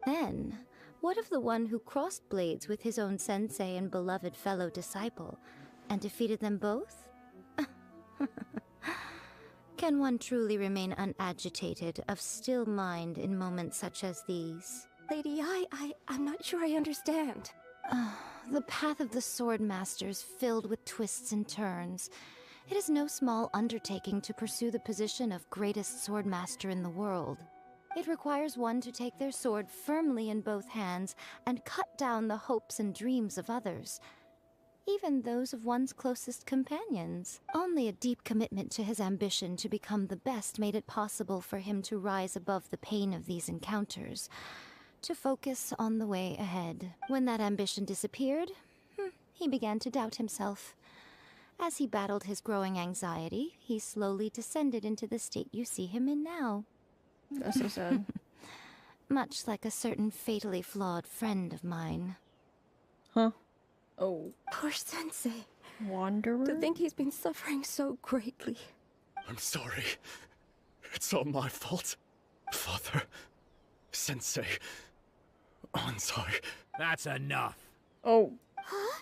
Speaker 19: Then, what of the one who crossed blades with his own sensei and beloved fellow disciple, and defeated them both? Can one truly remain unagitated, of still mind in moments such as these?
Speaker 18: Lady Yai, I'm not sure I understand.
Speaker 19: The path of the sword master is filled with twists and turns. It is no small undertaking to pursue the position of greatest sword master in the world. It requires one to take their sword firmly in both hands and cut down the hopes and dreams of others, even those of one's closest companions. Only a deep commitment to his ambition to become the best made it possible for him to rise above the pain of these encounters, to focus on the way ahead. When that ambition disappeared, he began to doubt himself. As he battled his growing anxiety, he slowly descended into the state you see him in now.
Speaker 1: That's so sad.
Speaker 19: Much like a certain fatally flawed friend of mine.
Speaker 1: Huh? Oh.
Speaker 18: Poor sensei.
Speaker 1: Wanderer?
Speaker 18: To think he's been suffering so greatly.
Speaker 9: I'm sorry. It's all my fault. Father, Sensei, Aanzy.
Speaker 10: That's enough.
Speaker 1: Oh.
Speaker 4: Huh?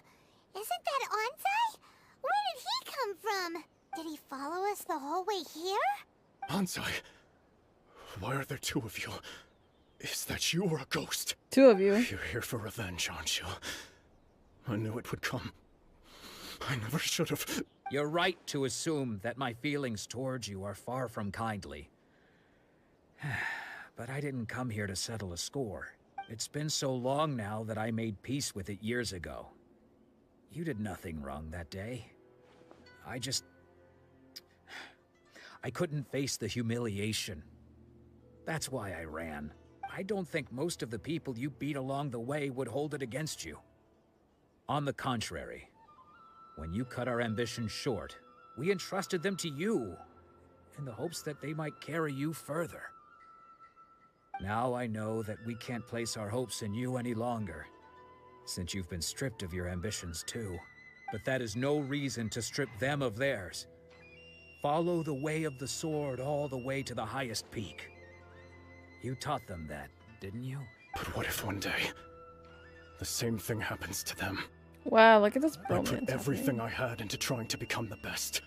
Speaker 4: Isn't that Aanzy? Where did he come from? Did he follow us the whole way here?
Speaker 9: Aanzy, why are there two of you? Is that you or a ghost?
Speaker 1: Two of you.
Speaker 9: You're here for revenge, aren't you? I knew it would come. I never should have.
Speaker 10: You're right to assume that my feelings towards you are far from kindly. But I didn't come here to settle a score. It's been so long now that I made peace with it years ago. You did nothing wrong that day. I couldn't face the humiliation. That's why I ran. I don't think most of the people you beat along the way would hold it against you. On the contrary, when you cut our ambitions short, we entrusted them to you, in the hopes that they might carry you further. Now I know that we can't place our hopes in you any longer, since you've been stripped of your ambitions too. But that is no reason to strip them of theirs. Follow the way of the sword all the way to the highest peak. You taught them that, didn't you?
Speaker 9: But what if one day, the same thing happens to them?
Speaker 1: Wow, look at this
Speaker 9: I
Speaker 1: bromance
Speaker 9: put everything
Speaker 1: happening.
Speaker 9: I had into trying to become the best.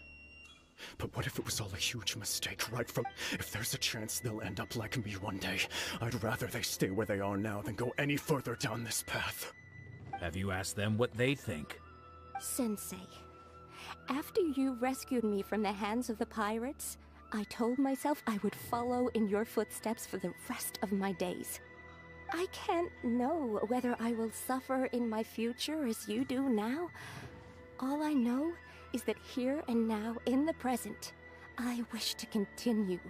Speaker 9: But what if it was all a huge mistake right from... If there's a chance they'll end up like me one day, I'd rather they stay where they are now than go any further down this path.
Speaker 10: Have you asked them what they think?
Speaker 18: Sensei, after you rescued me from the hands of the pirates, I told myself I would follow in your footsteps for the rest of my days. I can't know whether I will suffer in my future as you do now. All I know is that here and now, in the present, I wish to continue.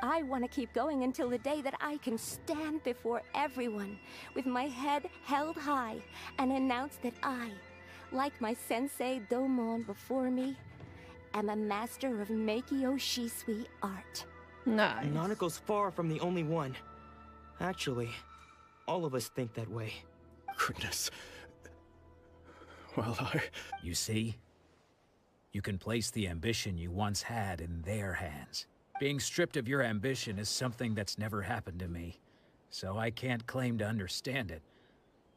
Speaker 18: I want to keep going until the day that I can stand before everyone with my head held high and announce that I, like my sensei Domon before me, am a master of Meikyo Shisui art.
Speaker 1: Nice.
Speaker 5: Nanako's far from the only one. Actually, all of us think that way.
Speaker 9: Goodness. Well,
Speaker 10: You see? You can place the ambition you once had in their hands. Being stripped of your ambition is something that's never happened to me, so I can't claim to understand it.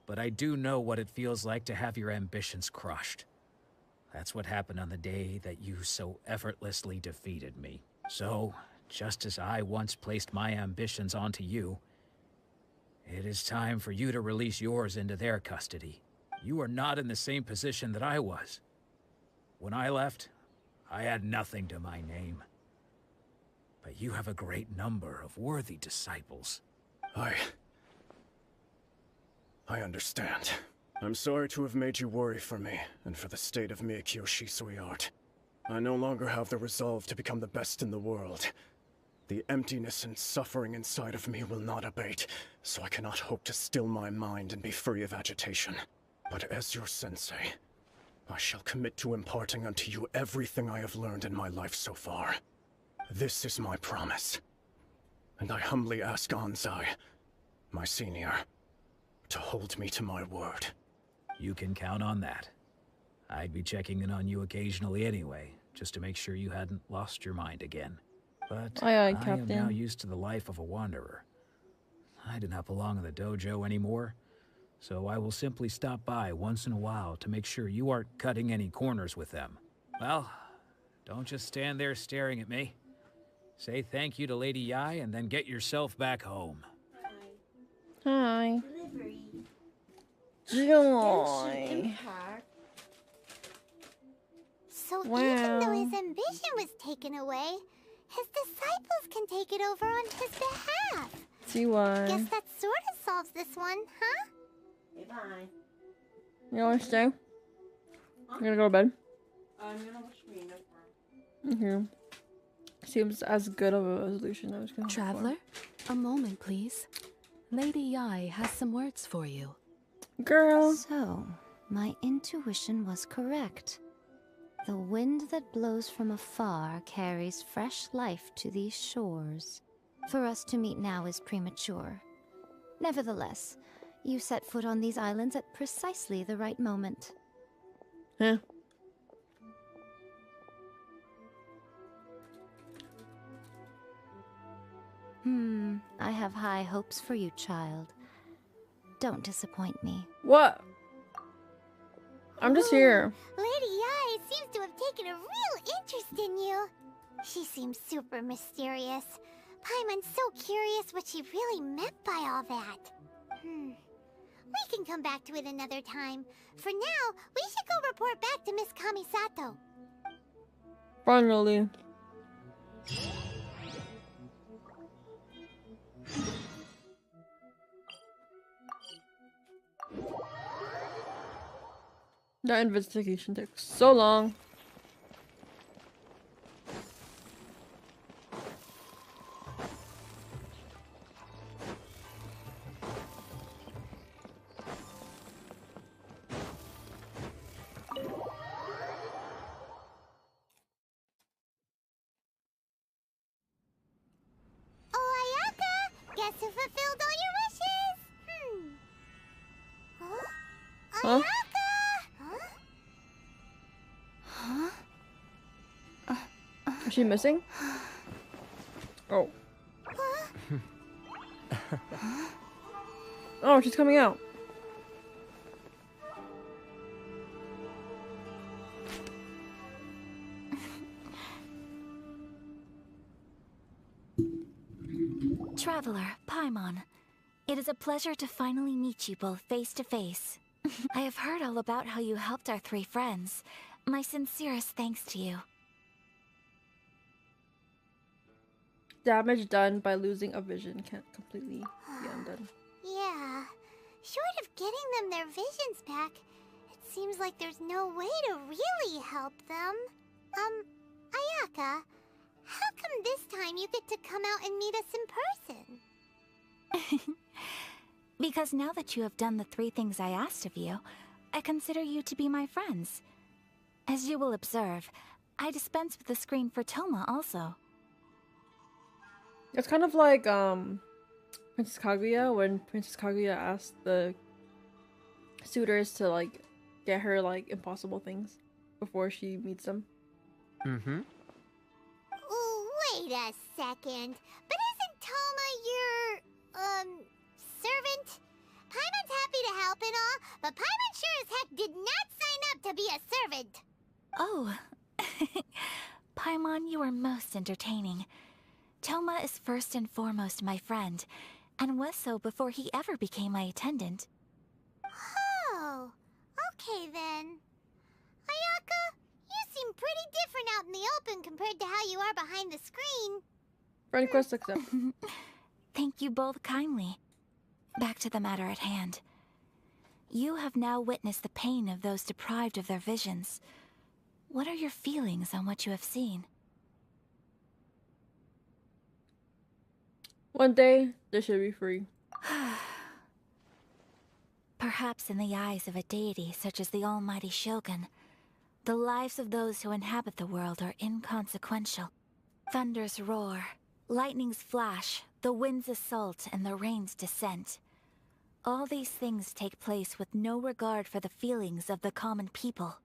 Speaker 10: But I do know what it feels like to have your ambitions crushed. That's what happened on the day that you so effortlessly defeated me. So, just as I once placed my ambitions onto you, it is time for you to release yours into their custody. You are not in the same position that I was. When I left, I had nothing to my name. But you have a great number of worthy disciples.
Speaker 9: I understand. I'm sorry to have made you worry for me, and for the state of Meikyo Shisui art. I no longer have the resolve to become the best in the world. The emptiness and suffering inside of me will not abate, so I cannot hope to still my mind and be free of agitation. But as your sensei, I shall commit to imparting unto you everything I have learned in my life so far. This is my promise. And I humbly ask Aanzy, my senior, to hold me to my word.
Speaker 10: You can count on that. I'd be checking in on you occasionally anyway, just to make sure you hadn't lost your mind again. But I am now used to the life of a wanderer. I do not belong in the dojo anymore, so I will simply stop by once in a while to make sure you aren't cutting any corners with them. Well, don't just stand there staring at me. Say thank you to Lady Yai and then get yourself back home.
Speaker 1: Hi. Joy.
Speaker 4: So even though his ambition was taken away, his disciples can take it over on his behalf.
Speaker 1: See why.
Speaker 4: Guess that sort of solves this one, huh?
Speaker 17: Hey, bye.
Speaker 1: You want to stay? You're gonna go to bed?
Speaker 17: I'm gonna watch me.
Speaker 1: Okay. Seems as good of a resolution I was gonna
Speaker 15: Traveler, a moment, please. Lady Yai has some words for you.
Speaker 1: Girl.
Speaker 19: So, my intuition was correct. The wind that blows from afar carries fresh life to these shores. For us to meet now is premature. Nevertheless, you set foot on these islands at precisely the right moment.
Speaker 1: Huh?
Speaker 19: I have high hopes for you, child. Don't disappoint me.
Speaker 1: What? I'm just here.
Speaker 4: Lady Yai seems to have taken a real interest in you. She seems super mysterious. Paimon's so curious what she really meant by all that. We can come back to it another time. For now, we should go report back to Miss Kamisato.
Speaker 1: Finally. That investigation took so long.
Speaker 4: Oyaka! Guess who fulfilled all your wishes?
Speaker 1: Huh?
Speaker 4: Oyaka!
Speaker 1: Is she missing? Oh. Oh, she's coming out.
Speaker 2: Traveler, Paimon. It is a pleasure to finally meet you both face to face. I have heard all about how you helped our three friends. My sincerest thanks to you.
Speaker 1: Damage done by losing a vision can't completely be undone.
Speaker 4: Yeah. Short of getting them their visions back, it seems like there's no way to really help them. Ayaka, how come this time you get to come out and meet us in person?
Speaker 2: Because now that you have done the 3 things I asked of you, I consider you to be my friends. As you will observe, I dispense with the screen for Toma also.
Speaker 1: It's kind of like Princess Kaguya, when Princess Kaguya asked the suitors to like get her like impossible things before she meets them.
Speaker 4: Ooh, wait a second. But isn't Toma your servant? Paimon's happy to help and all, but Paimon sure as heck did not sign up to be a servant.
Speaker 2: Oh. Paimon, you are most entertaining. Toma is first and foremost my friend, and was so before he ever became my attendant.
Speaker 4: Oh, okay then. Ayaka, you seem pretty different out in the open compared to how you are behind the screen.
Speaker 1: Friend request accepted.
Speaker 2: Thank you both kindly. Back to the matter at hand. You have now witnessed the pain of those deprived of their visions. What are your feelings on what you have seen?
Speaker 1: One day, they should be free.
Speaker 2: Perhaps in the eyes of a deity such as the almighty Shogun, the lives of those who inhabit the world are inconsequential. Thunders roar, lightnings flash, the winds assault, and the rains descent. All these things take place with no regard for the feelings of the common people.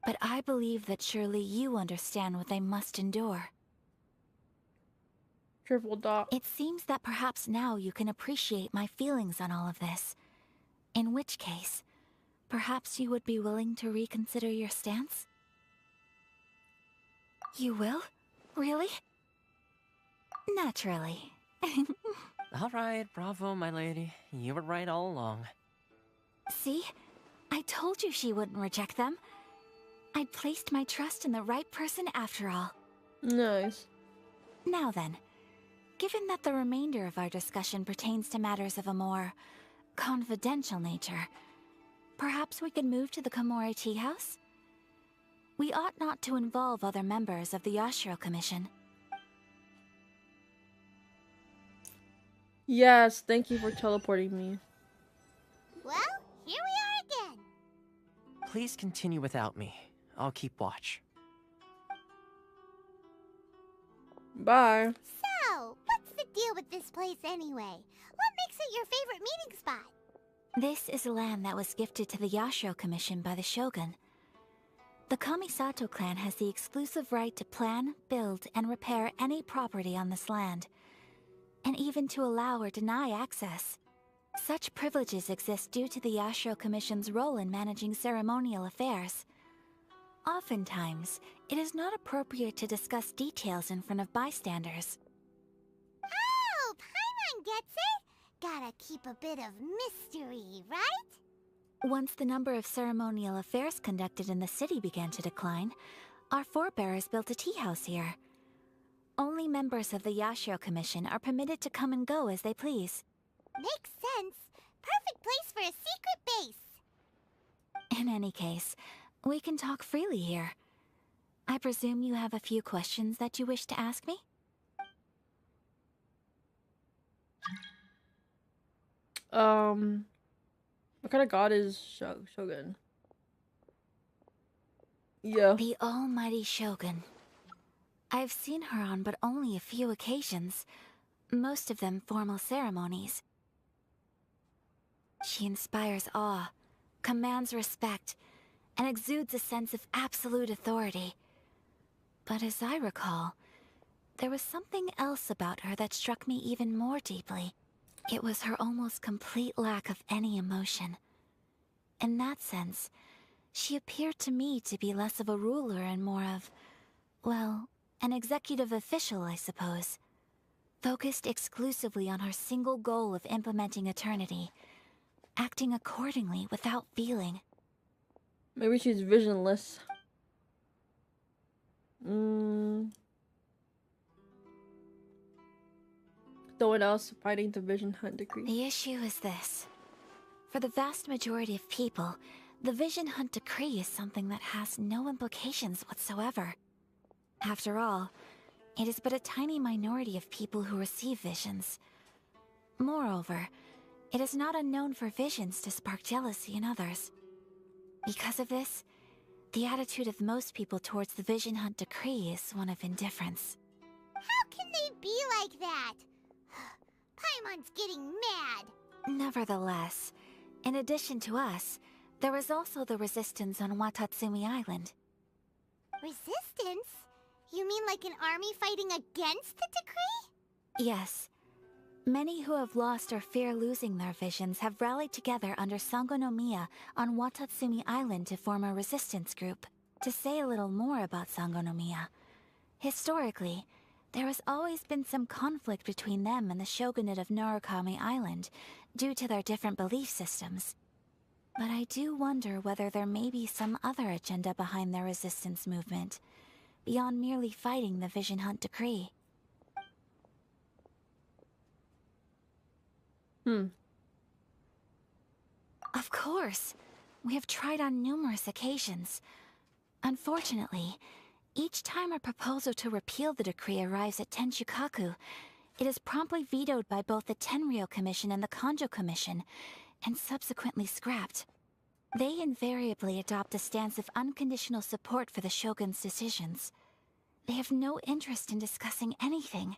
Speaker 2: But I believe that surely you understand what they must endure.
Speaker 1: Triple dot.
Speaker 2: It seems that perhaps now you can appreciate my feelings on all of this. In which case, perhaps you would be willing to reconsider your stance? You will? Really? Naturally.
Speaker 6: Alright, bravo, my lady. You were right all along.
Speaker 2: See? I told you she wouldn't reject them. I'd placed my trust in the right person after all.
Speaker 1: Nice.
Speaker 2: Now then, given that the remainder of our discussion pertains to matters of a more confidential nature, perhaps we could move to the Komori Tea House? We ought not to involve other members of the Yashiro Commission.
Speaker 1: Yes, thank you for teleporting me.
Speaker 4: Well, here we are again.
Speaker 6: Please continue without me. I'll keep watch.
Speaker 1: Bye.
Speaker 4: So, what's the deal with this place anyway? What makes it your favorite meeting spot?
Speaker 2: This is land that was gifted to the Yashiro Commission by the Shogun. The Kamisato clan has the exclusive right to plan, build, and repair any property on this land, and even to allow or deny access. Such privileges exist due to the Yashiro Commission's role in managing ceremonial affairs. Oftentimes, it is not appropriate to discuss details in front of bystanders.
Speaker 4: Oh, Paimon gets it! Gotta keep a bit of mystery, right?
Speaker 2: Once the number of ceremonial affairs conducted in the city began to decline, our forebears built a tea house here. Only members of the Yashiro Commission are permitted to come and go as they please.
Speaker 4: Makes sense. Perfect place for a secret base.
Speaker 2: In any case, we can talk freely here. I presume you have a few questions that you wish to ask me?
Speaker 1: What kind of god is Shogun? Yeah.
Speaker 2: The almighty Shogun. I've seen her on but only a few occasions, most of them formal ceremonies. She inspires awe, commands respect, and exudes a sense of absolute authority. But as I recall, there was something else about her that struck me even more deeply. It was her almost complete lack of any emotion. In that sense, she appeared to me to be less of a ruler and more of, well, an executive official, I suppose. Focused exclusively on her single goal of implementing eternity, acting accordingly without feeling.
Speaker 1: Maybe she's visionless. No one else fighting the Vision Hunt decree.
Speaker 2: The issue is this. For the vast majority of people, the Vision Hunt decree is something that has no implications whatsoever. After all, it is but a tiny minority of people who receive visions. Moreover, it is not unknown for visions to spark jealousy in others. Because of this, the attitude of most people towards the Vision Hunt decree is one of indifference.
Speaker 4: How can they be like that? Paimon's getting mad.
Speaker 2: Nevertheless, in addition to us, there is also the resistance on Watatsumi Island.
Speaker 4: Resistance? You mean like an army fighting against the decree?
Speaker 2: Yes. Many who have lost or fear losing their visions have rallied together under Sangonomiya on Watatsumi Island to form a resistance group. To say a little more about Sangonomiya, historically, there has always been some conflict between them and the shogunate of Narukami Island due to their different belief systems. But I do wonder whether there may be some other agenda behind their resistance movement, beyond merely fighting the Vision Hunt decree. Of course. We have tried on numerous occasions. Unfortunately, each time a proposal to repeal the decree arrives at Tenshukaku, it is promptly vetoed by both the Tenryou Commission and the Kanjo Commission, and subsequently scrapped. They invariably adopt a stance of unconditional support for the Shogun's decisions. They have no interest in discussing anything.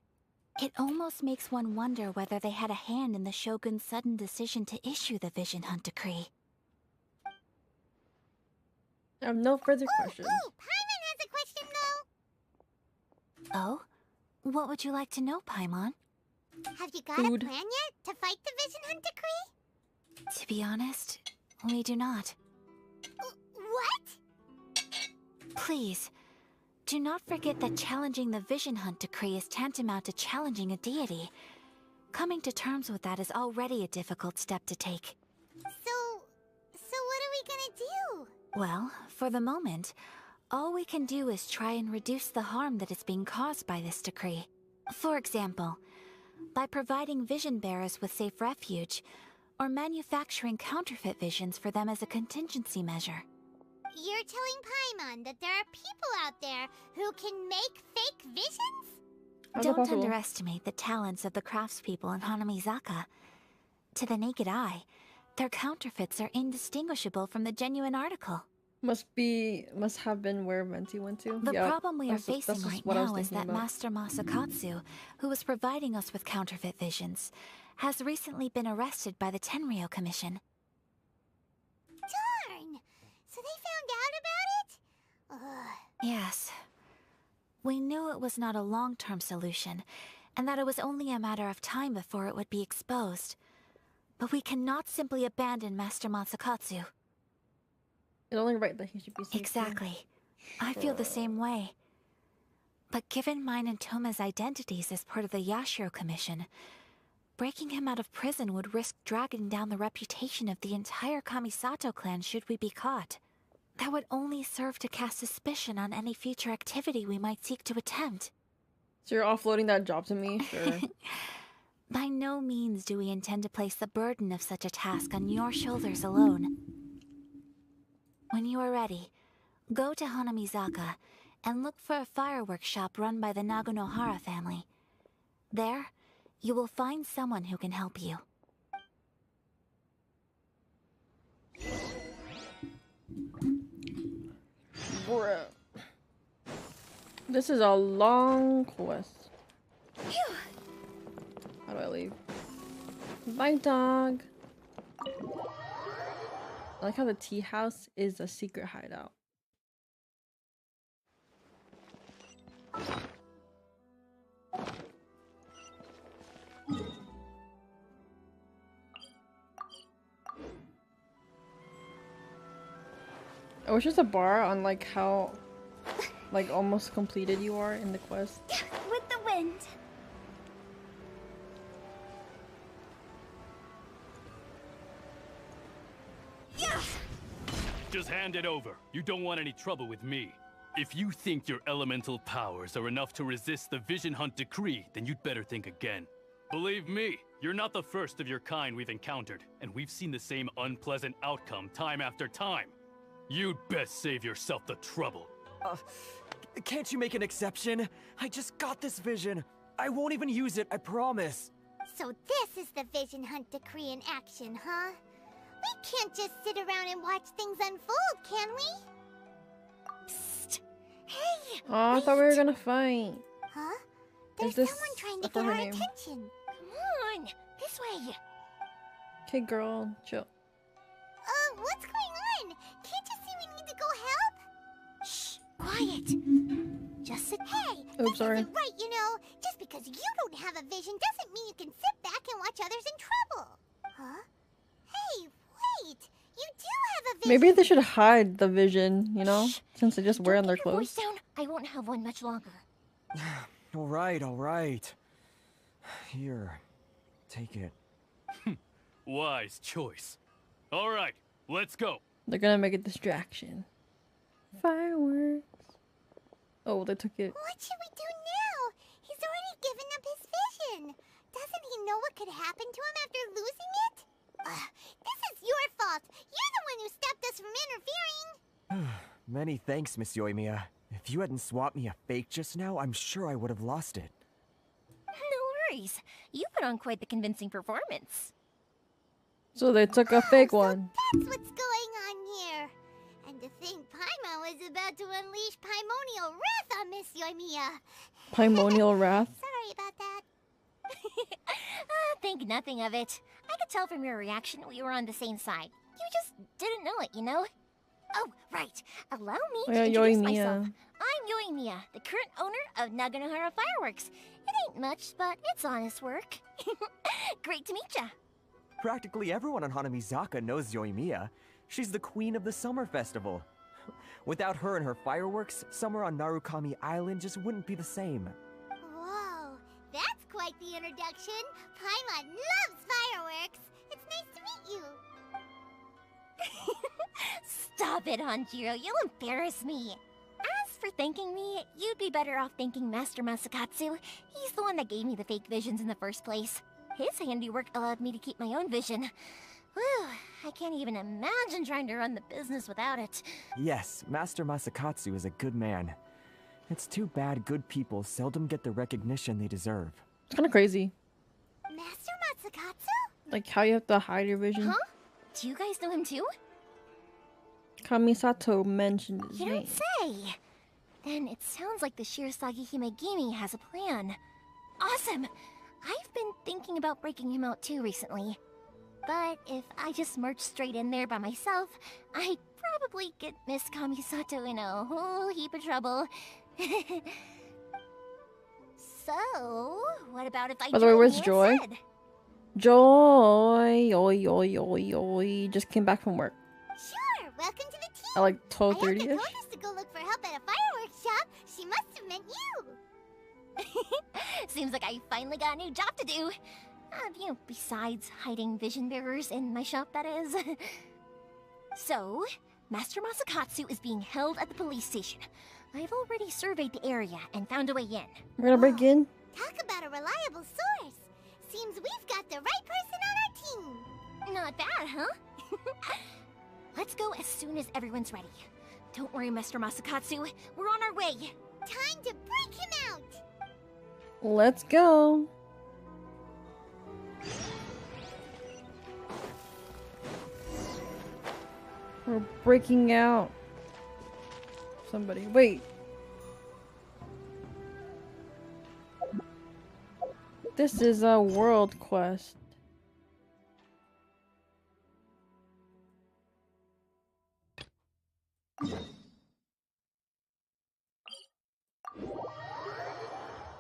Speaker 2: It almost makes one wonder whether they had a hand in the Shogun's sudden decision to issue the Vision Hunt decree.
Speaker 1: I have no further questions.
Speaker 4: Paimon has a question though.
Speaker 2: Oh? What would you like to know, Paimon?
Speaker 4: Have you got a plan yet to fight the Vision Hunt decree?
Speaker 2: To be honest, we do not.
Speaker 4: What?
Speaker 2: Please, do not forget that challenging the Vision Hunt decree is tantamount to challenging a deity. Coming to terms with that is already a difficult step to take.
Speaker 4: So what are we gonna do?
Speaker 2: Well, for the moment, all we can do is try and reduce the harm that is being caused by this decree. For example, by providing vision bearers with safe refuge, or manufacturing counterfeit visions for them as a contingency measure.
Speaker 4: You're telling Paimon that there are people out there who can make fake visions?
Speaker 2: Don't underestimate the talents of the craftspeople in Hanamizaka. To the naked eye, their counterfeits are indistinguishable from the genuine article.
Speaker 1: Must have been where Venti went to.
Speaker 2: The problem we are facing right now is that Master Masakatsu, who was providing us with counterfeit visions, has recently been arrested by the Tenryou Commission.
Speaker 4: Darn! So they found out about it? Ugh.
Speaker 2: Yes. We knew it was not a long-term solution, and that it was only a matter of time before it would be exposed. But we cannot simply abandon Master Masakatsu.
Speaker 1: It's only right that he should be safe.
Speaker 2: Exactly. I feel the same way. But given mine and Toma's identities as part of the Yashiro Commission, breaking him out of prison would risk dragging down the reputation of the entire Kamisato clan should we be caught. That would only serve to cast suspicion on any future activity we might seek to attempt.
Speaker 1: So you're offloading that job to me? Sure.
Speaker 2: By no means do we intend to place the burden of such a task on your shoulders alone. When you are ready, go to Hanamizaka and look for a fireworks shop run by the Nagonohara family. There, you will find someone who can help you.
Speaker 1: Bruh. This is a long quest. How do I leave? Bye, dog. I like how the tea house is a secret hideout. I wish there's a bar on like how like almost completed you are in the quest.
Speaker 18: With the wind.
Speaker 12: Just hand it over. You don't want any trouble with me. If you think your elemental powers are enough to resist the Vision Hunt decree, then you'd better think again. Believe me, you're not the first of your kind we've encountered, and we've seen the same unpleasant outcome time after time. You'd best save yourself the trouble.
Speaker 20: Can't you make an exception? I just got this vision. I won't even use it, I promise.
Speaker 4: So this is the vision hunt decree in action, huh? We can't just sit around and watch things unfold, can we? Psst! Hey!
Speaker 1: Oh, I thought we were gonna fight.
Speaker 4: Huh?
Speaker 1: Is
Speaker 4: There's
Speaker 1: this
Speaker 4: someone trying to
Speaker 1: I thought
Speaker 4: get
Speaker 1: her
Speaker 4: our
Speaker 1: name?
Speaker 4: attention. Come on! This way!
Speaker 1: Okay, girl, chill.
Speaker 4: What's going on? Can't you see we need to go help? Shh! Quiet! Just sit. Hey!
Speaker 1: Oops, sorry.
Speaker 4: Isn't right, you know. Just because you don't have a vision doesn't mean you can sit back and watch others in trouble. Huh? Hey, wait! You do have a vision!
Speaker 1: Maybe they should hide the vision, you know? Since they just wear their
Speaker 4: Your voice
Speaker 1: clothes.
Speaker 4: down. I won't have one much longer.
Speaker 20: Alright, alright. Here, take it.
Speaker 12: Wise choice. All right, let's go.
Speaker 1: They're gonna make a distraction. Fireworks. Oh, they took it.
Speaker 4: What should we do now? He's already given up his vision. Doesn't he know what could happen to him after losing it? This is your fault. You're the one who stopped us from interfering.
Speaker 20: Many thanks, Miss Euthymia. If you hadn't swapped me a fake just now, I'm sure I would have lost it.
Speaker 22: No worries. You put on quite the convincing performance.
Speaker 1: So they took a fake one.
Speaker 4: That's what's going on here. And to think Paimon was about to unleash Paimonial wrath on Miss Euthymia.
Speaker 1: Primordial wrath.
Speaker 4: Sorry about that.
Speaker 22: Think nothing of it. I could tell from your reaction we were on the same side. You just didn't know it, you know? Oh, right. Allow me to introduce myself. I'm Euthymia, the current owner of Naganohara Fireworks. It ain't much, but it's honest work. Great to meet ya.
Speaker 20: Practically everyone on Hanamizaka knows Euthymia. She's the queen of the summer festival. Without her and her fireworks, summer on Narukami Island just wouldn't be the same.
Speaker 4: Whoa, that's quite the introduction. Paimon loves fireworks. It's nice to meet you.
Speaker 22: Stop it, Hanjiro. You'll embarrass me. As for thanking me, you'd be better off thanking Master Masakatsu. He's the one that gave me the fake visions in the first place. His handiwork allowed me to keep my own vision. Whew, I can't even imagine trying to run the business without it.
Speaker 20: Yes, Master Masakatsu is a good man. It's too bad good people seldom get the recognition they deserve.
Speaker 1: It's kind of crazy.
Speaker 4: Master Masakatsu?
Speaker 1: Like how you have to hide your vision.
Speaker 22: Huh? Do you guys know him too?
Speaker 1: Kamisato mentioned his
Speaker 22: You
Speaker 1: name.
Speaker 22: don't say! Then it sounds like the Shirasagi Himegimi has a plan. Awesome! I've been thinking about breaking him out too recently. But if I just marched straight in there by myself, I'd probably get Miss Kamisato in a whole heap of trouble. So, what about if I
Speaker 1: By the way, where's
Speaker 22: join you
Speaker 1: Joy?
Speaker 22: instead?
Speaker 1: Joy, oi, just came back from work
Speaker 4: Sure, welcome to the team.
Speaker 1: at like
Speaker 4: I
Speaker 1: 12:30ish.
Speaker 4: told us to go look for help at a fireworks shop. She must have meant you.
Speaker 22: Seems like I finally got a new job to do. You know, besides hiding vision bearers in my shop, that is. So, Master Masakatsu is being held at the police station. I've already surveyed the area and found a way in.
Speaker 1: We're gonna break in.
Speaker 4: Talk about a reliable source. Seems we've got the right person on our team.
Speaker 22: Not bad, huh? Let's go as soon as everyone's ready. Don't worry, Master Masakatsu. We're on our way.
Speaker 4: Time to break him out.
Speaker 1: Let's go. We're breaking out. Somebody, wait. This is a world quest.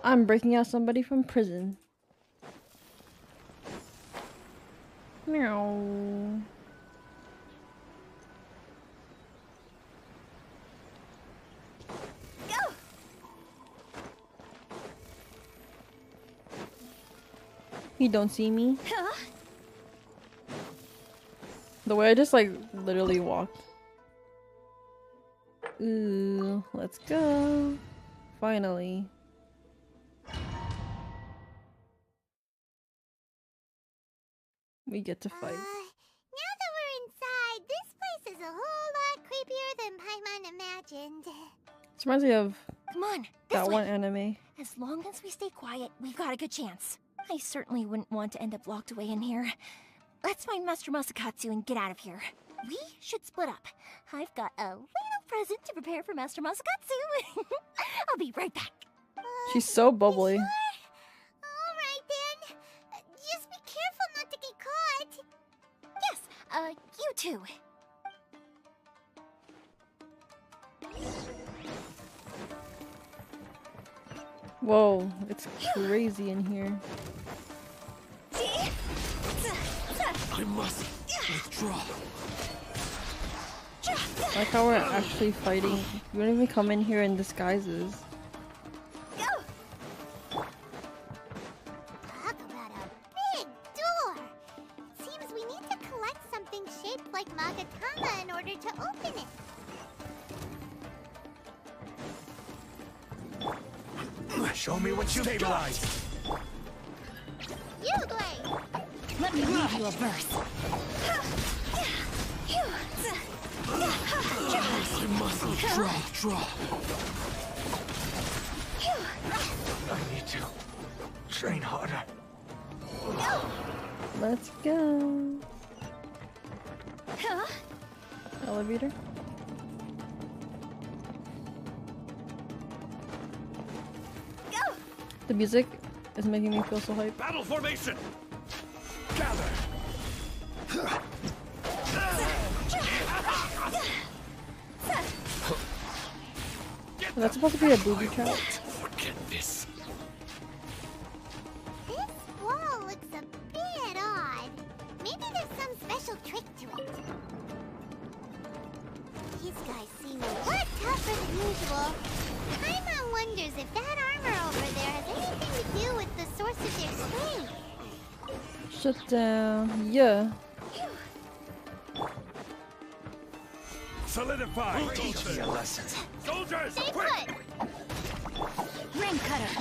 Speaker 1: I'm breaking out somebody from prison. Meow.
Speaker 22: Go!
Speaker 1: He don't see me.
Speaker 22: Huh?
Speaker 1: The way I just like literally walked. Ooh, let's go. Finally. We get to fight.
Speaker 4: Now that we're inside, this place is a whole lot creepier than Paimon imagined.
Speaker 1: This reminds me of
Speaker 22: Come on,
Speaker 1: that
Speaker 22: this way.
Speaker 1: one anime.
Speaker 22: As long as we stay quiet, we've got a good chance. I certainly wouldn't want to end up locked away in here. Let's find Master Masakatsu and get out of here. We should split up. I've got a little present to prepare for Master Masakatsu. I'll be right back.
Speaker 1: She's so bubbly.
Speaker 4: Alright then. Just be careful not to get caught.
Speaker 22: Yes, you too.
Speaker 1: Whoa, it's crazy in here.
Speaker 14: I must withdraw.
Speaker 1: I like how we're actually fighting. We don't even come in here in disguises.
Speaker 4: Talk about a big door. Seems we need to collect something shaped like Magatama in order to open it.
Speaker 14: Show me what you stabilize.
Speaker 4: You, Glade.
Speaker 22: Let me read you a verse.
Speaker 14: I must withdraw. I need to train harder.
Speaker 1: Let's go. Elevator. The music is making me feel so hyped.
Speaker 14: Battle formation. Gather.
Speaker 1: That's supposed to be a booby trap.
Speaker 14: Forget this.
Speaker 4: This wall looks a bit odd. Maybe there's some special trick to it. These guys seem a lot tougher than usual. Paimon wonders if that armor over there has anything to do with the source of their strength.
Speaker 1: Shut down. Yeah.
Speaker 14: Solidify. Teach me a lesson. Soldiers,
Speaker 4: Stay
Speaker 14: quick!
Speaker 4: put.
Speaker 22: Ring cutter.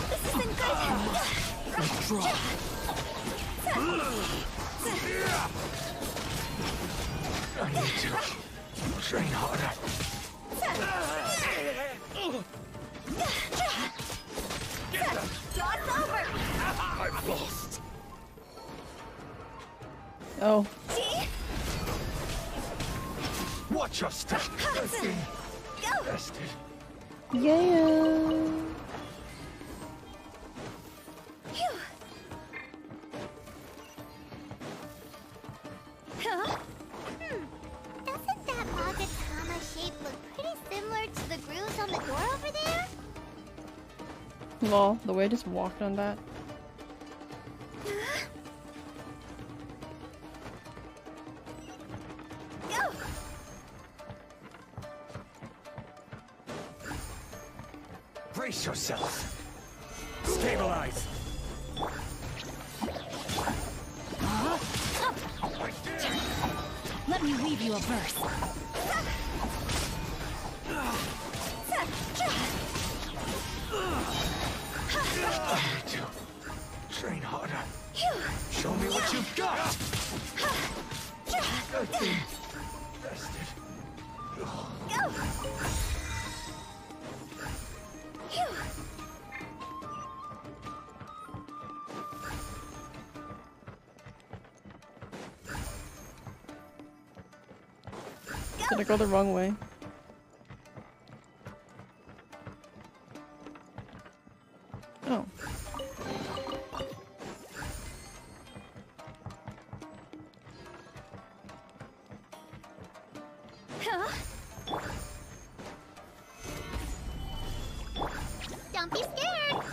Speaker 22: This isn't good.
Speaker 14: Withdraw. I need to train harder.
Speaker 22: Job's over.
Speaker 14: I've lost.
Speaker 1: Oh.
Speaker 14: Watch your step. Tested.
Speaker 1: Yeah.
Speaker 4: Doesn't that Magatama shape look pretty similar to the grooves on the door over there?
Speaker 1: Well, the way I just walked on that.
Speaker 14: Brace yourselves. Stabilize.
Speaker 22: Let me read you a verse.
Speaker 14: I need to train harder. Show me what you've got. Tested.
Speaker 1: Did I go the wrong way? Oh.
Speaker 4: Don't be scared.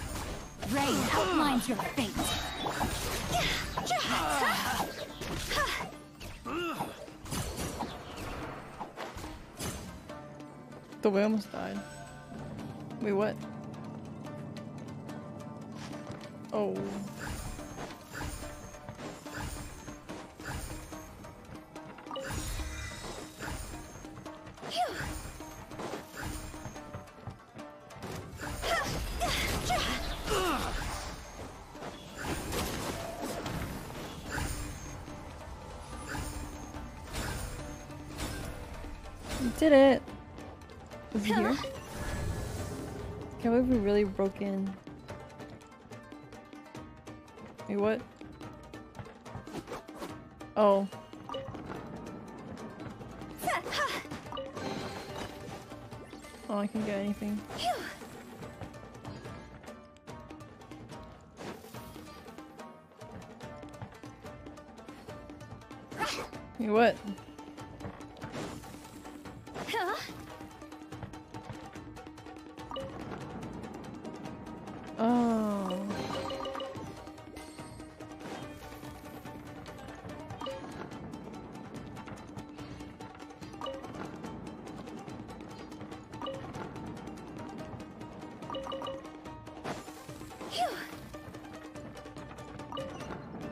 Speaker 22: Rain outlines your fate.
Speaker 1: The way I almost died. Wait, what? Oh. We did it. Is he here? Can't believe we really broke in. Wait, what? Oh. Oh, I can't get anything. Wait, what? Oh.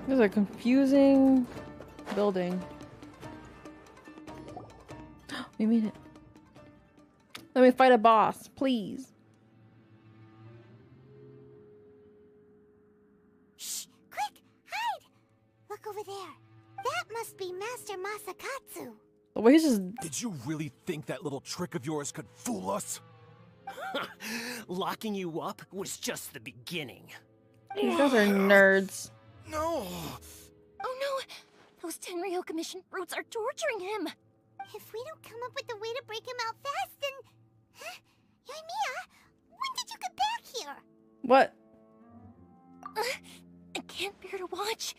Speaker 1: This is a confusing building. We made it. Let me fight a boss, please.
Speaker 4: Shh! Quick! Hide! Look over there. That must be Master Masakatsu.
Speaker 1: The way he's just...
Speaker 3: Did you really think that little trick of yours could fool us?
Speaker 6: Locking you up was just the beginning.
Speaker 1: These guys are nerds.
Speaker 3: No!
Speaker 22: Oh no! Those Tenryou Commission brutes are torturing him!
Speaker 4: If we don't come up with a way to break him out fast, then... Huh? Yoimiya, when did you get back here?
Speaker 1: What?
Speaker 22: I can't bear to watch.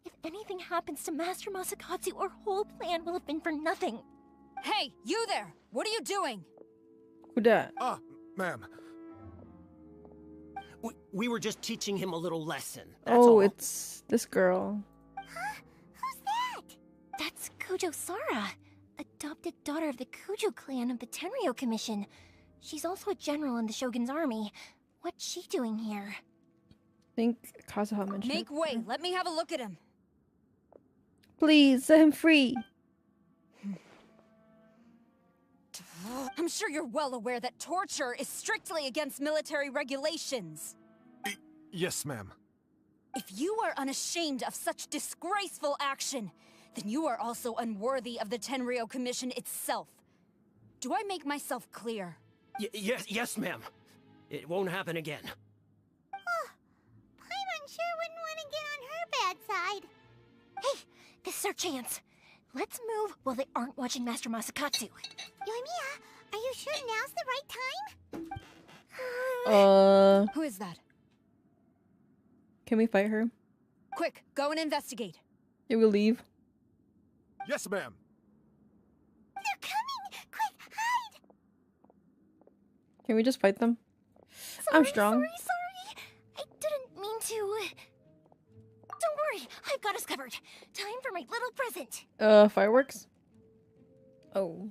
Speaker 22: If anything happens to Master Masakatsu, our whole plan will have been for nothing.
Speaker 16: Hey, you there! What are you doing?
Speaker 1: Who that?
Speaker 3: Ma'am.
Speaker 6: We were just teaching him a little lesson.
Speaker 1: Oh, it's this girl.
Speaker 4: Huh? Who's that?
Speaker 22: That's Kujo Sara, adopted daughter of the Kujo clan of the Tenryou Commission. She's also a general in the Shogun's army. What's she doing here?
Speaker 1: I think Kazuha mentioned
Speaker 16: Make way, let me have a look at him.
Speaker 1: Please, set him free.
Speaker 16: I'm sure you're well aware that torture is strictly against military regulations.
Speaker 3: Yes, ma'am.
Speaker 16: If you are unashamed of such disgraceful action, then you are also unworthy of the Tenryou Commission itself. Do I make myself clear?
Speaker 6: Yes, ma'am. It won't happen again.
Speaker 4: Oh, Paimon sure wouldn't want to get on her bad side.
Speaker 22: Hey, this is our chance. Let's move while they aren't watching Master Masakatsu.
Speaker 4: Yoimiya, are you sure now's the right time?
Speaker 16: Who is that?
Speaker 1: Can we fight her?
Speaker 16: Quick, go and investigate.
Speaker 1: It will leave.
Speaker 3: Yes, ma'am.
Speaker 4: They're coming! Quick, hide!
Speaker 1: Can we just fight them? I'm strong.
Speaker 22: Sorry. I didn't mean to. Don't worry, I've got us covered. Time for my little present.
Speaker 1: Fireworks? Oh.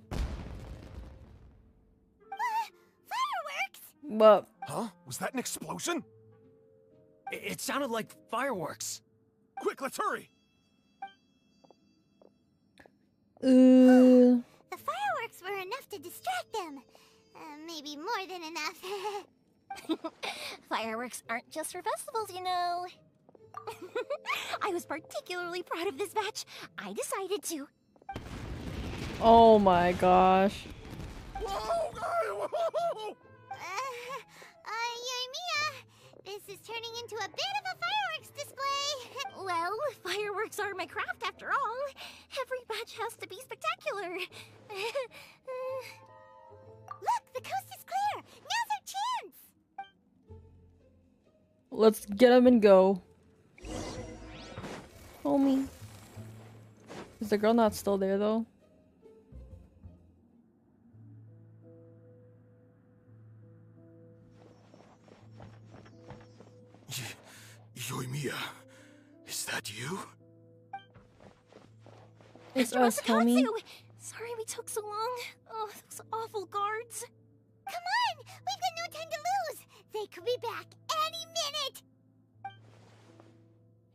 Speaker 4: Fireworks?
Speaker 1: What?
Speaker 3: Huh? Was that an explosion?
Speaker 6: It sounded like fireworks.
Speaker 3: Quick, let's hurry!
Speaker 4: The fireworks were enough to distract them. Maybe more than enough.
Speaker 22: Fireworks aren't just for festivals, you know. I was particularly proud of this batch. I decided to.
Speaker 1: Oh my gosh.
Speaker 4: Yoimiya, this is turning into a bit of a fireworks display.
Speaker 22: Well, fireworks are my craft after all. Every batch has to be spectacular.
Speaker 4: Look, the coast is clear. Now's our chance.
Speaker 1: Let's get him and go. Homie. Is the girl not still there though?
Speaker 3: Yoimiya, is that you?
Speaker 1: It's us, homie.
Speaker 22: Sorry we took so long. Oh, those awful guards.
Speaker 4: Come on, we've got no time to lose. They could be back any minute.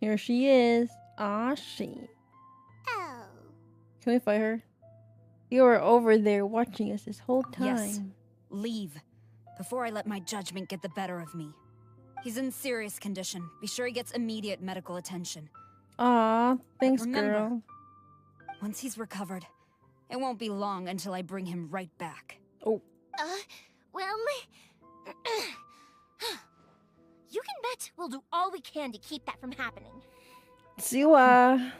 Speaker 1: Here she is. Aw, she.
Speaker 4: Oh.
Speaker 1: Can we fight her? You were over there watching us this whole time.
Speaker 16: Yes. Leave. Before I let my judgment get the better of me. He's in serious condition. Be sure he gets immediate medical attention.
Speaker 1: Aw, thanks,
Speaker 16: Remember,
Speaker 1: girl.
Speaker 16: once he's recovered, It won't be long until I bring him right back.
Speaker 1: Oh.
Speaker 22: Well... you can bet we'll do all we can to keep that from happening.
Speaker 1: Siwa.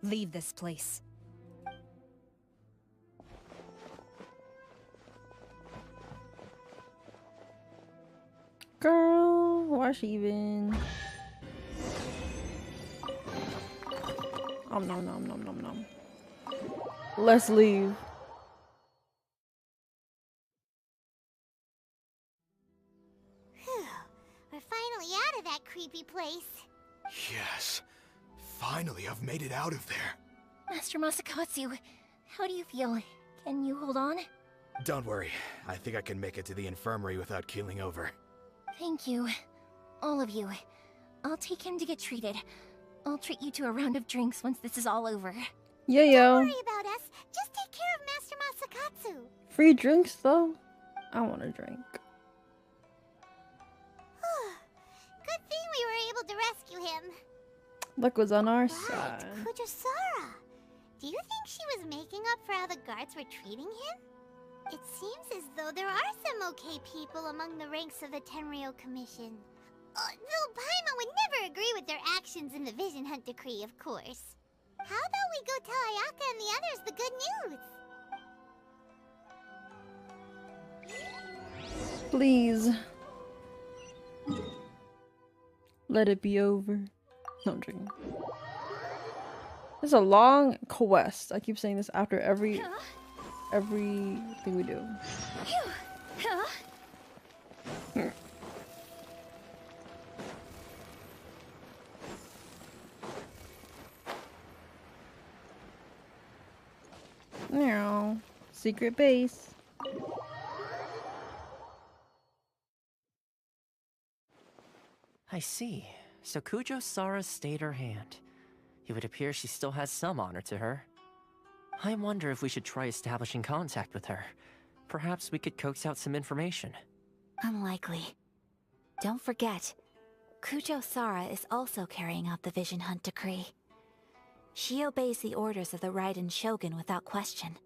Speaker 16: Leave this place.
Speaker 1: Girl, why she even? Nom nom nom nom nom nom. Let's leave.
Speaker 4: Whew. We're finally out of that creepy place.
Speaker 3: Yes. Finally, I've made it out of there.
Speaker 22: Master Masakatsu, how do you feel? Can you hold on?
Speaker 3: Don't worry. I think I can make it to the infirmary without keeling over.
Speaker 22: Thank you. All of you. I'll take him to get treated. I'll treat you to a round of drinks once this is all over.
Speaker 1: Yeah, yo.
Speaker 4: Don't worry about us. Just take care of Master Masakatsu.
Speaker 1: Free drinks though. I want a drink.
Speaker 4: Good thing we were able to rescue him.
Speaker 1: Luck was on our
Speaker 4: Right,
Speaker 1: side.
Speaker 4: Kujosara. Do you think she was making up for how the guards were treating him? It seems as though there are some okay people among the ranks of the Tenryou Commission. Though Paimon would never agree with their actions in the Vision Hunt Decree, of course. How about we go tell Ayaka and the others the good news?
Speaker 1: Please. Let it be over. No, I'm joking. It's a long quest. I keep saying this after everything we do. Meow. Secret base.
Speaker 6: I see. So Kujosara stayed her hand. It would appear she still has some honor to her. I wonder if we should try establishing contact with her. Perhaps we could coax out some information.
Speaker 2: Unlikely. Don't forget, Kujosara is also carrying out the Vision Hunt Decree. She obeys the orders of the Raiden Shogun without question.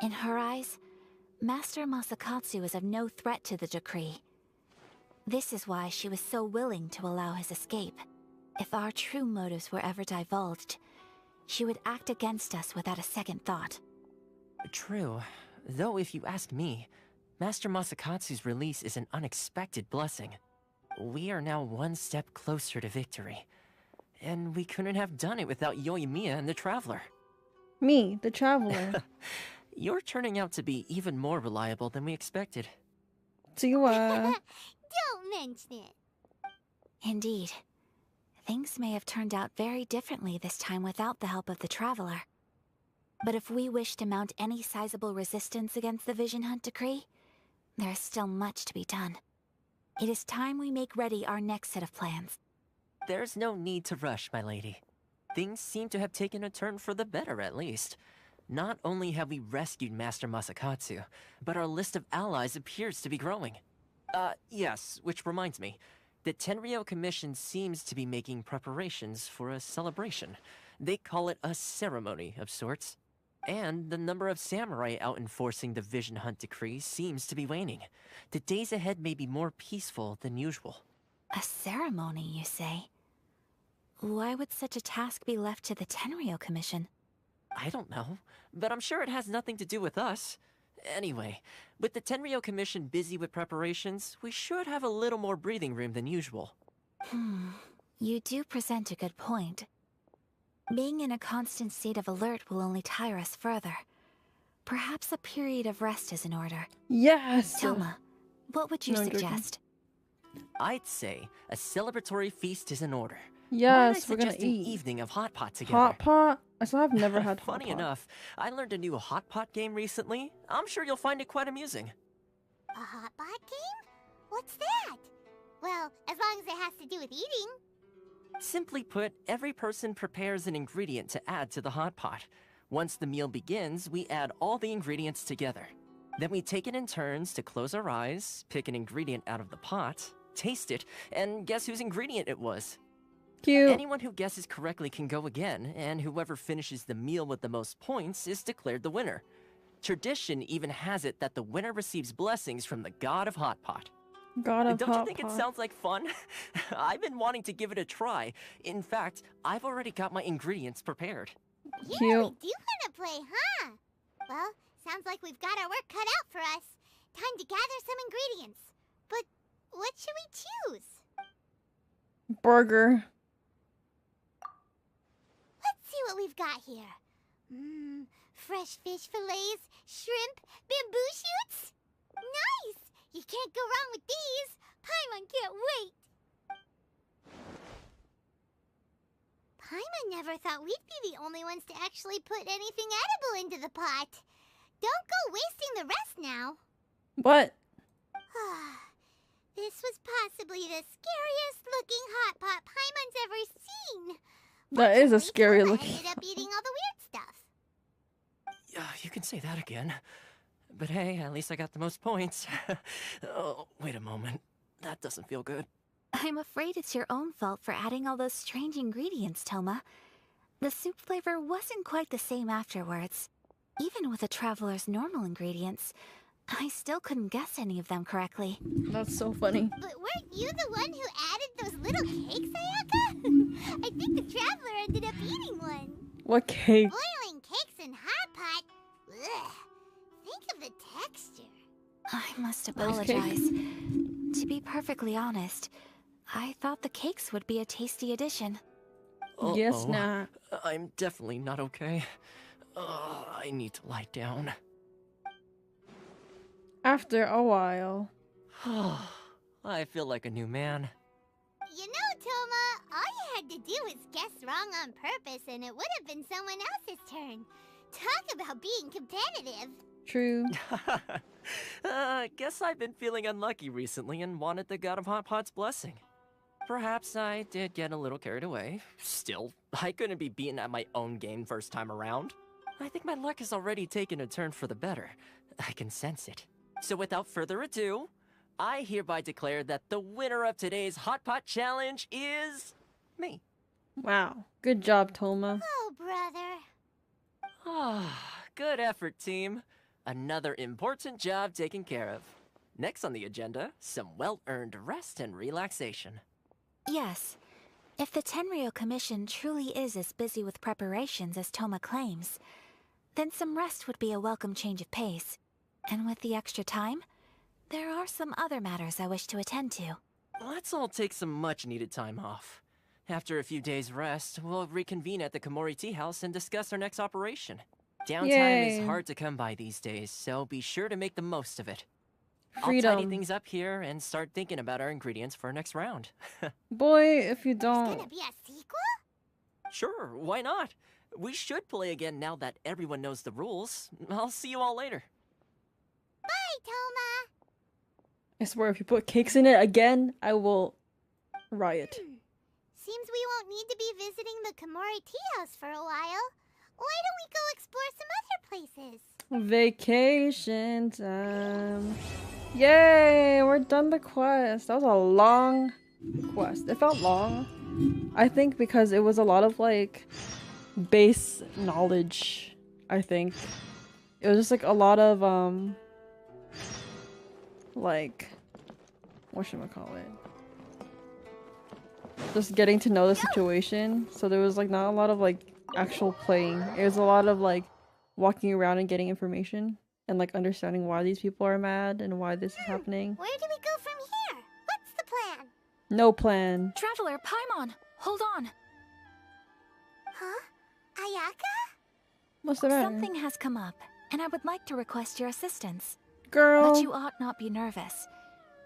Speaker 2: In her eyes, Master Masakatsu is of no threat to the decree. This is why she was so willing to allow his escape. If our true motives were ever divulged, she would act against us without a second thought.
Speaker 6: True. Though if you ask me, Master Masakatsu's release is an unexpected blessing. We are now one step closer to victory. And we couldn't have done it without Euthymia and the Traveler.
Speaker 1: Me, the Traveler.
Speaker 6: You're turning out to be even more reliable than we expected.
Speaker 1: Siwa.
Speaker 4: Don't mention it.
Speaker 2: Indeed. Things may have turned out very differently this time without the help of the Traveler. But if we wish to mount any sizable resistance against the Vision Hunt Decree, there is still much to be done. It is time we make ready our next set of plans.
Speaker 6: There's no need to rush, my lady. Things seem to have taken a turn for the better, at least. Not only have we rescued Master Masakatsu, but our list of allies appears to be growing. Yes, which reminds me. The Tenryou Commission seems to be making preparations for a celebration. They call it a ceremony of sorts. And the number of samurai out enforcing the Vision Hunt Decree seems to be waning. The days ahead may be more peaceful than usual.
Speaker 2: A ceremony, you say? Why would such a task be left to the Tenryou Commission?
Speaker 6: I don't know, but I'm sure it has nothing to do with us. Anyway, with the Tenryou Commission busy with preparations, we should have a little more breathing room than usual.
Speaker 2: You do present a good point. Being in a constant state of alert will only tire us further. Perhaps a period of rest is in order.
Speaker 1: Yes!
Speaker 2: Telma, what would you suggest?
Speaker 6: I'd say a celebratory feast is in order.
Speaker 1: Yes, we're
Speaker 6: Why
Speaker 1: gonna
Speaker 6: not suggest an
Speaker 1: eat.
Speaker 6: evening of hot pot together?
Speaker 1: Hot pot? I still have never had hot pot.
Speaker 6: Funny enough, I learned a new hot pot game recently. I'm sure you'll find it quite amusing.
Speaker 4: A hot pot game? What's that? Well, as long as it has to do with eating.
Speaker 6: Simply put, every person prepares an ingredient to add to the hot pot. Once the meal begins, we add all the ingredients together. Then we take it in turns to close our eyes, pick an ingredient out of the pot, taste it, and guess whose ingredient it was.
Speaker 1: Cute.
Speaker 6: Anyone who guesses correctly can go again, and whoever finishes the meal with the most points is declared the winner. Tradition even has it that the winner receives blessings from the god of Hot Pot.
Speaker 1: God of
Speaker 6: Don't you
Speaker 1: Hot
Speaker 6: think
Speaker 1: Pot.
Speaker 6: it sounds like fun? I've been wanting to give it a try. In fact, I've already got my ingredients prepared.
Speaker 4: You really do want to play, huh? Well, sounds like we've got our work cut out for us. Time to gather some ingredients. But what should we choose?
Speaker 1: Burger.
Speaker 4: Let's see what we've got here. Fresh fish fillets, shrimp, bamboo shoots. Nice! You can't go wrong with these. Paimon can't wait. Paimon never thought we'd be the only ones to actually put anything edible into the pot. Don't go wasting the rest now.
Speaker 1: What?
Speaker 4: This was possibly the scariest looking hot pot Paimon's ever seen.
Speaker 1: That is a scary looking.
Speaker 4: Ended up eating all the weird stuff.
Speaker 6: Yeah, you can say that again. But hey, at least I got the most points. Oh, wait a moment. That doesn't feel good.
Speaker 2: I'm afraid it's your own fault for adding all those strange ingredients, Toma. The soup flavor wasn't quite the same afterwards. Even with the traveler's normal ingredients, I still couldn't guess any of them correctly.
Speaker 1: That's so funny.
Speaker 4: But weren't you the one who added those little cakes, Ayaka? I think the traveler ended up eating one.
Speaker 1: What cake?
Speaker 4: Boiling cakes in hot pot. Ugh. Think of the texture.
Speaker 2: I must apologize. To be perfectly honest, I thought the cakes would be a tasty addition.
Speaker 1: Yes, not.
Speaker 6: I'm definitely not okay. I need to lie down.
Speaker 1: After a while.
Speaker 6: I feel like a new man.
Speaker 4: You know, Toma, all you had to do was guess wrong on purpose and it would have been someone else's turn. Talk about being competitive.
Speaker 1: True.
Speaker 6: Guess I've been feeling unlucky recently and wanted the god of Hot Pot's blessing. Perhaps I did get a little carried away. Still, I couldn't be beaten at my own game first time around. I think my luck has already taken a turn for the better. I can sense it. So without further ado, I hereby declare that the winner of today's Hot Pot Challenge is me.
Speaker 1: Wow. Good job, Toma.
Speaker 4: Oh, brother.
Speaker 6: Good effort, team. Another important job taken care of. Next on the agenda, some well-earned rest and relaxation.
Speaker 2: Yes. If the Tenryou Commission truly is as busy with preparations as Toma claims, then some rest would be a welcome change of pace. And with the extra time, there are some other matters I wish to attend to.
Speaker 6: Let's all take some much-needed time off. After a few days' rest, we'll reconvene at the Komori Tea House and discuss our next operation. Downtime is hard to come by these days, so be sure to make the most of it.
Speaker 1: Freedom.
Speaker 6: I'll tidy things up here and start thinking about our ingredients for our next round.
Speaker 1: Boy, if you don't.
Speaker 4: It's gonna be a sequel?
Speaker 6: Sure, why not? We should play again now that everyone knows the rules. I'll see you all later.
Speaker 4: Bye, Toma.
Speaker 1: I swear, if you put cakes in it again, I will riot.
Speaker 4: Seems we won't need to be visiting the Komori Tea House for a while. Why don't we go explore some other places?
Speaker 1: Vacation time. Yay, we're done the quest. That was a long quest. It felt long. I think because it was a lot of like base knowledge, I think. It was just like a lot of like whatchamacallit? Just getting to know the situation. So there was like not a lot of like actual playing. It was a lot of like walking around and getting information and like understanding why these people are mad and why this is happening.
Speaker 4: Where do we go from here? What's the plan?
Speaker 1: No plan.
Speaker 2: Traveler, Paimon, hold on.
Speaker 4: Huh? Ayaka?
Speaker 1: What's the matter?
Speaker 2: Something has come up, and I would like to request your assistance.
Speaker 1: Girl.
Speaker 2: But you ought not be nervous.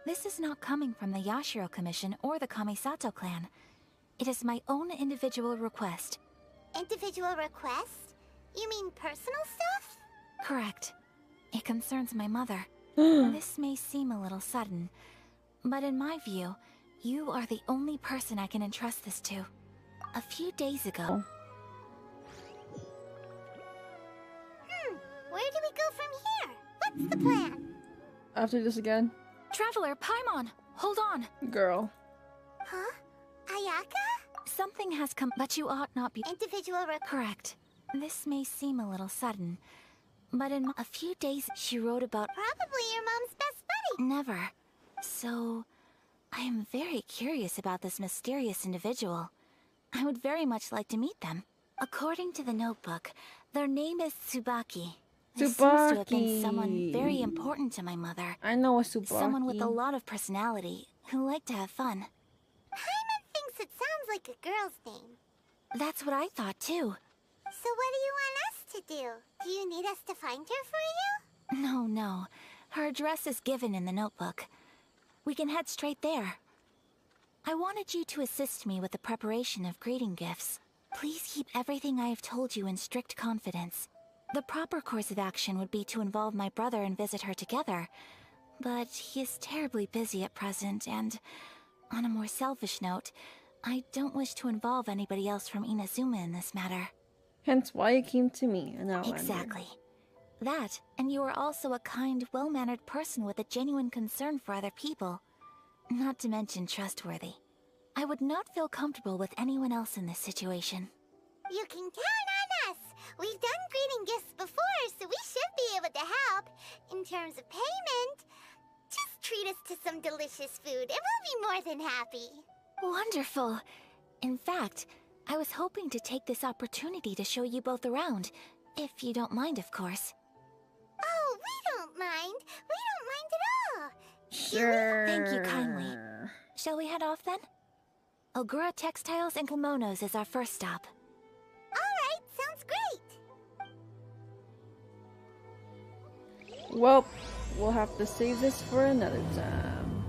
Speaker 2: This is not coming from the Yashiro Commission or the Kamisato clan. It is my own individual request.
Speaker 4: Individual request? You mean personal stuff?
Speaker 2: Correct. It concerns my mother. This may seem a little sudden, but in my view, you are the only person I can entrust this to. A few days ago...
Speaker 4: Where do we go from here? What's the plan?
Speaker 1: After this again?
Speaker 2: Traveler, Paimon, hold on.
Speaker 1: Girl.
Speaker 4: Huh? Ayaka?
Speaker 2: Something has come, but you ought not be...
Speaker 4: Individual
Speaker 2: Correct. This may seem a little sudden, But in a few days, she wrote about
Speaker 4: Probably your mom's best buddy.
Speaker 2: Never. So, I am very curious about this mysterious individual. I would very much like to meet them. According to the notebook, their name is Tsubaki. They seems to have been someone very important to my mother.
Speaker 1: I know a Tsubaki.
Speaker 2: Someone with a lot of personality, who liked to have fun.
Speaker 4: Paimon thinks it sounds like a girl's name.
Speaker 2: That's what I thought too.
Speaker 4: So what do you want us to do? Do you need us to find her for you?
Speaker 2: No. Her address is given in the notebook. We can head straight there. I wanted you to assist me with the preparation of greeting gifts. Please keep everything I have told you in strict confidence. The proper course of action would be to involve my brother and visit her together. But he is terribly busy at present, and on a more selfish note, I don't wish to involve anybody else from Inazuma in this matter.
Speaker 1: Hence why you came to me, an outlander.
Speaker 2: Exactly. That, and you are also a kind, well-mannered person with a genuine concern for other people. Not to mention trustworthy. I would not feel comfortable with anyone else in this situation.
Speaker 4: You can count on us! We've done greeting gifts before, so we should be able to help. In terms of payment, just treat us to some delicious food and we'll be more than happy.
Speaker 2: Wonderful! In fact, I was hoping to take this opportunity to show you both around. If you don't mind, of course.
Speaker 4: Oh, we don't mind! We don't mind at all!
Speaker 1: Sure.
Speaker 2: Thank you kindly. Shall we head off then? Ogura Textiles and Kimonos is our first stop.
Speaker 4: Alright, sounds great!
Speaker 1: Well, we'll have to save this for another time.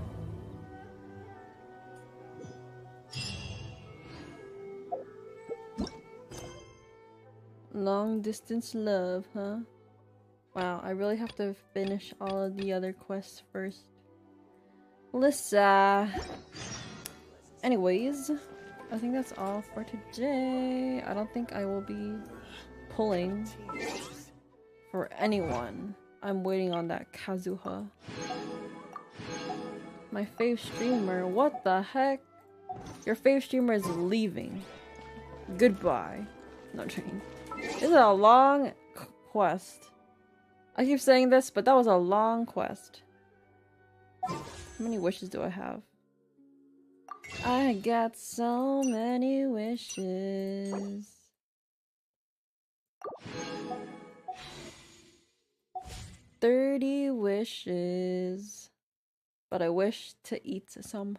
Speaker 1: Long distance love, huh? Wow, I really have to finish all of the other quests first. Lissa. Anyways, I think that's all for today. I don't think I will be pulling for anyone. I'm waiting on that Kazuha. My fave streamer, what the heck? Your fave streamer is leaving. Goodbye. No, joking. This is a long quest. I keep saying this, but that was a long quest. How many wishes do I have? I got so many wishes. 30 wishes. But I wish to eat some